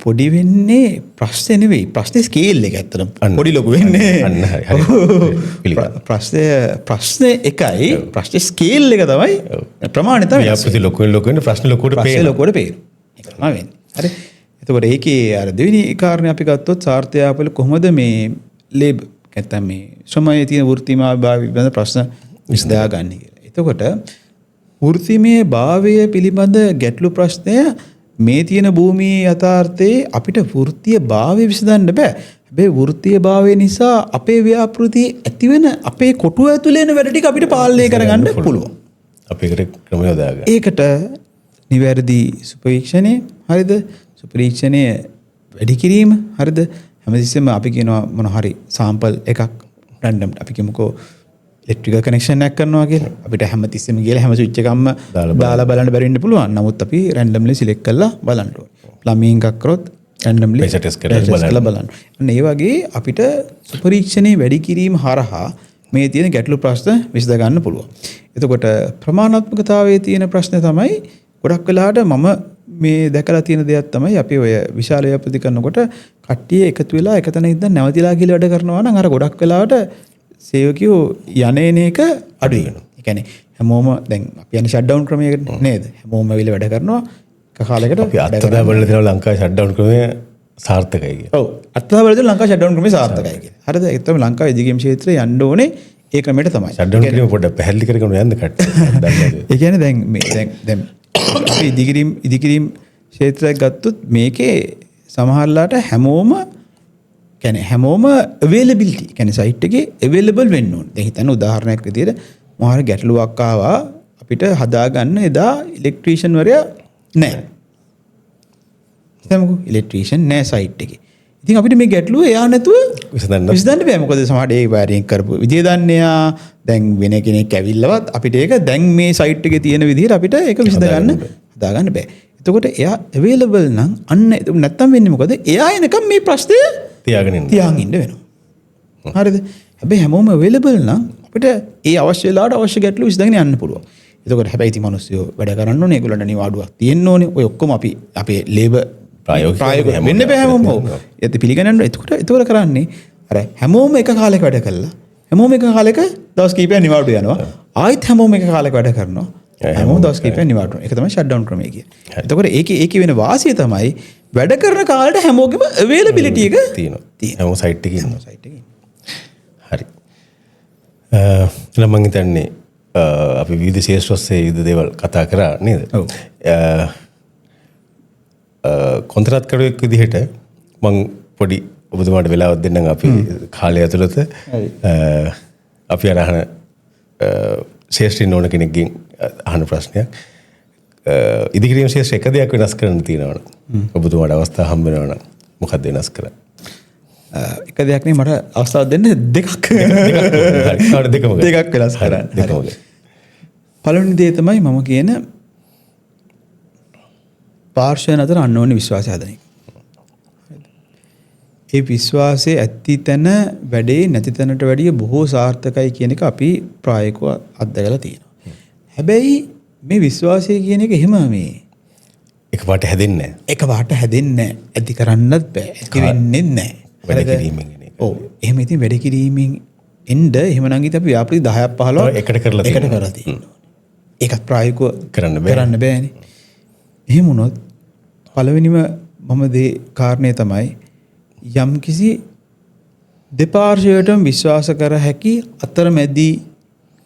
පොඩි වෙන්නේ ප්‍රශ්නේ නෙවෙයි. ප්‍රශ්නේ ස්කේල් එක ඇත්තටම පොඩි ලොකු වෙන්නේ. අන්න හරි. ප්‍රශ්නේ එකයි. ප්‍රශ්නේ ස්කේල් එක තමයි ප්‍රමාණය තමයි. ව්‍යාපෘති ලොකු වෙන ප්‍රශ්න ලොකුවට පේනවා. ඒක තමයි වෙන්නේ. හරි. එතකොට ඒකේ අර දෙවෙනි කාරණේ අපි ගත්තොත් සාර්ථ්‍යයාපල කොහොමද මේ ලේබ් නැත්නම් මේ ශ්‍රමයේ තියෙන වෘත්තිමය භාවය පිළිබඳ ප්‍රශ්න විසඳා ගන්න කියලා. එතකොට වෘත්තිමය භාවය පිළිබඳ ගැටළු ප්‍රශ්නය මේ තියෙන භූමියේ යථාර්ථයේ අපිට වෘත්තීය භාවය විසඳන්න බෑ. හැබැයි වෘත්තීය භාවය නිසා අපේ ව්‍යාපෘතියේ ඇතිවෙන අපේ කොටුව ඇතුලේ එන වැඩ ටික අපිට පාලනය කරගන්න පුළුවන්. අපේකට ක්‍රමය හදාගන්න. ඒකට නිවැරදි සුපරීක්ෂණය හරිද? සුපරීක්ෂණය වැඩි කිරීම හරිද? හැමතිස්සෙම අපි කියනවා මොන හරි සාම්පල් එකක් රැන්ඩම් අපි කියමුකෝ ඉලෙක්ට්‍රිකල් කනෙක්ෂන් එකක් කරනවා කියලා. අපිට හැමතිස්සෙම ගිහලා හැම ස්විච් එකක්ම දාලා බලන්න බැරි වෙන්න පුළුවන්. නමුත් අපි රැන්ඩම්ලි සිලෙක්ට් කරලා බලන්න ඕනේ. ප්ලම්බින් එකක් කරොත් රැන්ඩම්ලි ටෙස්ට් කරලා බලන්න. අන්න ඒ වගේ අපිට සුපරීක්ෂණේ වැඩි කිරීම හරහා මේ තියෙන ගැටළු ප්‍රශ්න විසඳ ගන්න පුළුවන්. එතකොට ප්‍රමාණාත්මකතාවයේ තියෙන ප්‍රශ්න තමයි ගොඩක් වෙලාවට මම මේ දැකලා තියෙන දෙයක් තමයි අපි ඔය විශාල ව්‍යාපෘති කරනකොට කට්ටිය එකතු වෙලා එක තැන ඉඳන් නැවතිලා කියලා වැඩ කරනවා නම් අර ගොඩක් වෙලාවට සේවකයෝ යන්නේන එක අඩු වෙනවා. ඒ කියන්නේ හැමෝම දැන් අපි යන්නේ ෂට් ඩවුන් ක්‍රමයකට නේද? හැමෝම ඇවිල්ලා වැඩ කරනවා එක කාලයකට අපි අත්දැක බලලා තියෙනවා ලංකාවේ ෂට් ඩවුන් ක්‍රමය සාර්ථකයි කියලා. ඔව් අත්දැක බලලා තියෙනවා ලංකාවේ ෂට් ඩවුන් ක්‍රමය සාර්ථකයි කියලා. හරිද? ඒක තමයි ලංකාවේ ඉදිරියම් ක්ෂේත්‍රයේ යන්න ඕනේ ඒ ක්‍රමයට තමයි. ෂට් ඩවුන් ක්‍රමය පොඩ්ඩක් පැහැදිලි කරගෙන යන්න කට්ටිය. ඒ කියන්නේ දැන් අපි ඉදිකිරීම් ක්ෂේත්‍රයක් ගත්තොත් මේකේ සමහරලාට හැමෝම availability කියන්නේ සයිට් එකේ available වෙන්න ඕනේ. දැන් හිතන්න උදාහරණයක් විදියට මොහොර ගැටලුවක් ආවා අපිට හදාගන්න එදා ඉලෙක්ට්‍රීෂියන් වරයා නැහැ. හිතමුකෝ ඉලෙක්ට්‍රීෂියන් නැහැ සයිට් එකේ. ඉතින් අපිට මේ ගැටලුව එයා නැතුව විසඳන්න විසඳන්න බෑ. මොකද සමහරට ඒ වයරින් කරපු විදිය දන්නේ එයා. දැන් වෙන කෙනෙක් ඇවිල්ලවත් අපිට ඒක දැන් මේ සයිට් එකේ තියෙන විදිහට අපිට ඒක විසඳ ගන්න හදාගන්න බෑ. එතකොට එයා available නම් අන්න නැත්තම් වෙන්නේ මොකද? එයා එනකම් මේ ප්‍රශ්නය තියාගෙන ඉන්න වෙනවා. හරිද? හැබැයි හැමෝම available නම් අපිට ඒ අවශ්‍ය වෙලාවට අවශ්‍ය ගැටලු විසඳගෙන යන්න පුළුවන්. එතකොට හැබැයි ඉතින් මිනිස්සු වැඩ කරන්න ඕනේ. ඒගොල්ලන්ට නිවාඩුවක් තියෙන්න ඕනේ. ඔය ඔක්කොම අපි අපේ ලේබර් ප්‍රායෝගික වෙන්න බෑ හැමෝම. ඒත් පිළිගන්න. එතකොට කරන්නේ අර හැමෝම එක කාලයක වැඩ කළා. හැමෝම එක කාලයක දවස් කීපයක් නිවාඩු යනවා. ආයෙත් හැමෝම එක කාලයක වැඩ කරනවා. හැමෝම දවස් කීපයක් නිවාඩු. ඒක තමයි ෂට් ඩවුන් ක්‍රමය කියන්නේ. එතකොට ඒකේ වෙන වාසිය තමයි වැඩ කරන කාලේට හැමෝගෙම අවේලබිලිටි එක තියෙනවා. හැමෝම සයිට් එකේ ඉන්නවා. හරි. මම හිතන්නේ අපි විවිධ ශේෂ්ත්‍ර ඔස්සේ විවිධ දේවල් කතා කරා නේද? ඔව්. කොන්ත්‍රාත්කරුවෙක් විදිහට මම පොඩි ඔබතුමාට වෙලාවක් දෙන්නම් අපි කාලය ඇතුළත අපි අහන ශේෂ්ත්‍රින් ඕන කෙනෙක්ගෙන් අහන ප්‍රශ්නයක්. ඉදිකිරීම ශේෂ්ත්‍ර එක දෙයක් වෙනස් කරන්න තියෙනවා නම් ඔබතුමාට අවස්ථාව හම්බ වෙනවා නම් මොකක්ද වෙනස් කරන්නේ? එක දෙයක් නේ මට අවස්ථාවක් දෙන්න දෙකක් වෙනස් කරන්න. පළවෙනි දේ තමයි මම කියන පාර්ශ්වයන් අතර අන්‍යෝන්‍ය විශ්වාසය හදන එක. ඒ විශ්වාසය ඇති තැන වැඩේ නැති තැනට වැඩිය බොහෝ සාර්ථකයි කියන එක අපි ප්‍රායෝගිකව අත්දැකලා තියෙනවා. හැබැයි මේ විශ්වාසය කියන එක එහෙම මේ එකපාරට හැදෙන්නේ නැහැ. එකපාරට හැදෙන්නේ නැහැ. ඇති කරන්නත් බෑ. ඇති වෙන්නේ නැහැ. වැඩ කිරීමෙන් එන එක. ඔව්. එහෙම ඉතින් වැඩ කිරීමෙන් එන්න එහෙම නම් ඉතින් අපි ව්‍යාපෘති 10ක් 15ක් එකට කරලා තියෙනවා. ඒකත් ප්‍රායෝගිකව කරන්න බෑනේ. එහෙම වුණොත් පළවෙනිම මම කාරණේ තමයි යම් කිසි දෙපාර්ශ්වයටම විශ්වාස කර හැකි අතරමැදි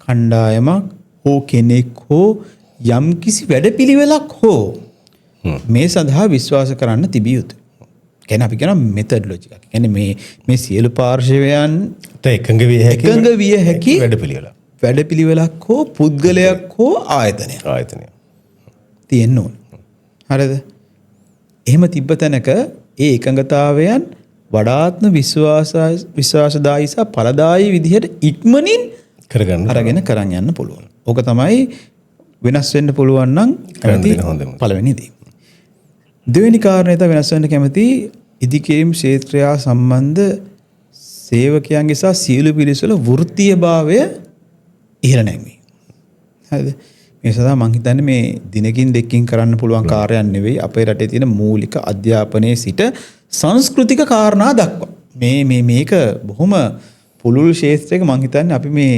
කණ්ඩායමක් හෝ කෙනෙක් හෝ යම් කිසි වැඩපිළිවෙලක් හෝ මේ සඳහා විශ්වාස කරන්න තිබිය යුතුයි. කියන්නේ අපි කියන මෙතඩොලොජි එකක්. කියන්නේ මේ සියලු පාර්ශවයන්ට එකඟ විය හැකි වැඩපිළිවෙලක් හෝ පුද්ගලයක් හෝ ආයතනයක් තියෙන්න ඕන. හරිද? එහෙම තිබ්බ තැනක ඒ එකඟතාවයන් වඩාත්ම විශ්වාසදායී සහ ඵලදායී විදිහට ඉක්මනින් අරගෙන කරන් යන්න පුළුවන්. ඕක තමයි වෙනස් වෙන්න පුළුවන් නම් කැමති පළවෙනි දේ. දෙවෙනි කාරණේ තමයි වෙනස් වෙන්න කැමති ඉදිකිරීම් ක්ෂේත්‍රය සම්බන්ධ සේවකයන්ගේ සහ සියලු පිරිසවල වෘත්තීයභාවය ඉහළ නැංවීම. හරිද? මේ සඳහා මම හිතන්නේ මේ දිනකින් දෙකකින් කරන්න පුළුවන් කාර්යයක් නෙවෙයි අපේ රටේ තියෙන මූලික අධ්‍යාපනයේ සිට සංස්කෘතික කාරණා දක්වා. මේක බොහොම පුළුල් ක්ෂේත්‍රයක මම හිතන්නේ අපි මේ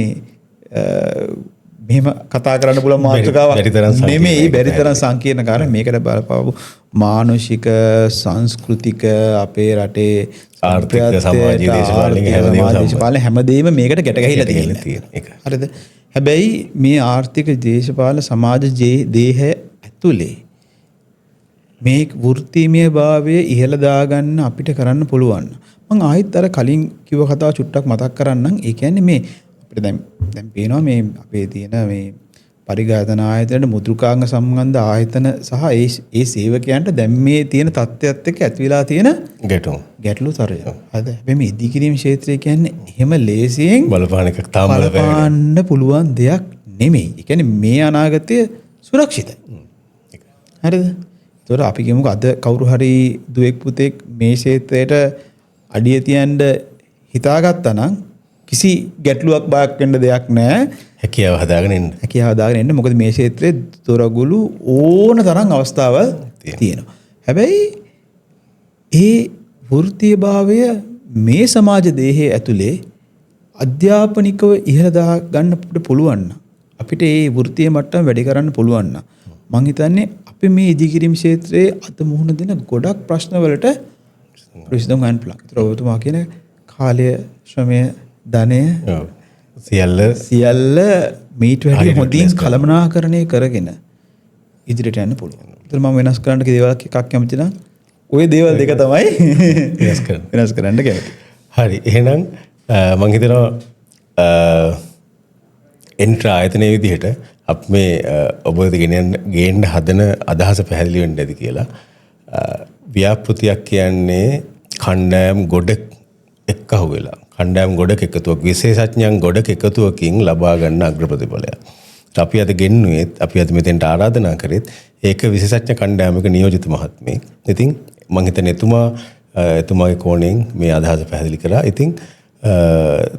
මෙහෙම කතා කරන්න පුළුවන් මාතෘකාවක් නෙමෙයි බැරි තරම් සංකීර්ණ කාරණා. මේකට බලපාවු මානසික සංස්කෘතික අපේ රටේ ආර්ථික සමාජීය දේශපාලන හැමදේම මේකට ගැට ගහිලා තියෙනවා. හරිද? හැබැයි මේ ආර්ථික දේශපාලන සමාජ දේහ ඇතුලේ මේ වෘත්තීමය භාවය ඉහළ දාගන්න අපිට කරන්න පුළුවන්. මම ආයෙත් අර කලින් කිව්ව කතාව චුට්ටක් මතක් කරන්නම්. ඒ කියන්නේ මේ අපිට දැන් පේනවා මේ අපේ තියෙන මේ පරිඝාතන ආයතනයේ මුද්‍රකාංග සම්බන්ධ ආයතන සහ ඒ සේවකයන්ට දැන් මේ තියෙන තත්ත්වයක් එක්ක ඇති වෙලා තියෙන ගැටලු තරය. හරිද? හැබැයි මේ ඉදිකිරීම ක්ෂේත්‍රය කියන්නේ එහෙම ලේසියෙන් බලපාන එකක් තාම බලපාන්න පුළුවන් දෙයක් නෙමෙයි. ඒ කියන්නේ මේ අනාගතය සුරක්ෂිතයි. හරිද? ඒතකොට අපි කියමුකෝ අද කවුරු හරි දුවෙක් පුතෙක් මේ ක්ෂේත්‍රයට අඩිය තියන්න හිතාගත්තා නම් කිසි ගැටලුවක් බයක් වෙන්න දෙයක් නැහැ. හැකියාව හදාගෙන එන්න. මොකද මේ ක්ෂේත්‍රයේ දොරගුළු ඕන තරම් අවස්ථාවල් තියෙනවා. හැබැයි ඒ වෘත්තීයභාවය මේ සමාජ දේහයේ ඇතුලේ අධ්‍යාපනිකව ඉහළ දා ගන්න පුළුවන් නම් අපිට ඒ වෘත්තීය මට්ටම වැඩි කරන්න පුළුවන් නම් මම හිතන්නේ අපි මේ ඉදිකිරීම ක්ෂේත්‍රයේ අත මුහුණ දෙන ගොඩක් ප්‍රශ්න වලට විසඳුම් ගන්න පුළුවන්. ඒතර ඔබතුමා කියන කාලය, ශ්‍රමය, ධනය සියල්ල මීට වැඩි හොඳින් කළමනාකරණය කරගෙන ඉදිරියට යන්න පුළුවන්. ඒතර මම වෙනස් කරන්න දේවල් එකක් කැමති නම් ওই දේවල් දෙක තමයි වෙනස් කරන්න කැමති. හරි. එහෙනම් මම හිතනවා එන්ට්‍ර ආයතනයේ විදිහට අපි මේ ඔබ ගේන්න හදන අදහස පැහැදිලි වෙන්න ඇති කියලා. ව්‍යාපෘතියක් කියන්නේ කණ්ඩායම් ගොඩක් එක්කහු වෙලා කණ්ඩායම් ගොඩක එකතුවක් විශේෂඥයන් ගොඩක එකතුවකින් ලබා ගන්න අග්‍රප්‍රතිඵලයක්. අපි අද ගෙන්නුවෙත් අපි අද මෙතෙන්ට ආරාධනා කරෙත් ඒක විශේෂඥ කණ්ඩායමක නියෝජිත මහත්මයෙක්. ඉතින් මම හිතන්නේ එතුමාගේ කෝණයෙන් මේ අදහස පැහැදිලි කරා. ඉතින්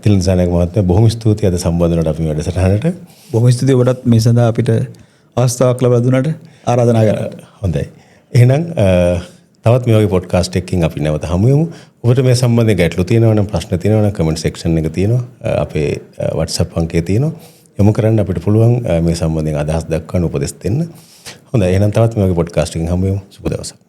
තිලනසානක මහත්මයා බොහොම ස්තුතියි අද සම්බන්ධ වුණාට අපි වැඩසටහනට. බොහොම ස්තුතියි ඔබටත් මේ සඳහා අපිට අවස්ථාවක් ලබා දුන්නාට ආරාධනා කරා. හොඳයි. එහෙනම් තවත් මේ වගේ පොඩ්කාස්ට් එකකින් අපි නැවත හමු වෙමු. ඔබට මේ සම්බන්ධයෙන් ගැටලු තියෙනවා නම් ප්‍රශ්න තියෙනවා නම් කමෙන්ට් සෙක්ෂන් එක තියෙනවා. අපේ WhatsApp අංකය තියෙනවා. යොමු කරන්න අපිට පුළුවන් මේ සම්බන්ධයෙන් අදහස් දක්වන්න උපදෙස් දෙන්න. හොඳයි. එහෙනම් තවත් මේ වගේ පොඩ්කාස්ට් එකකින් හමු වෙමු. සුබ දවසක්.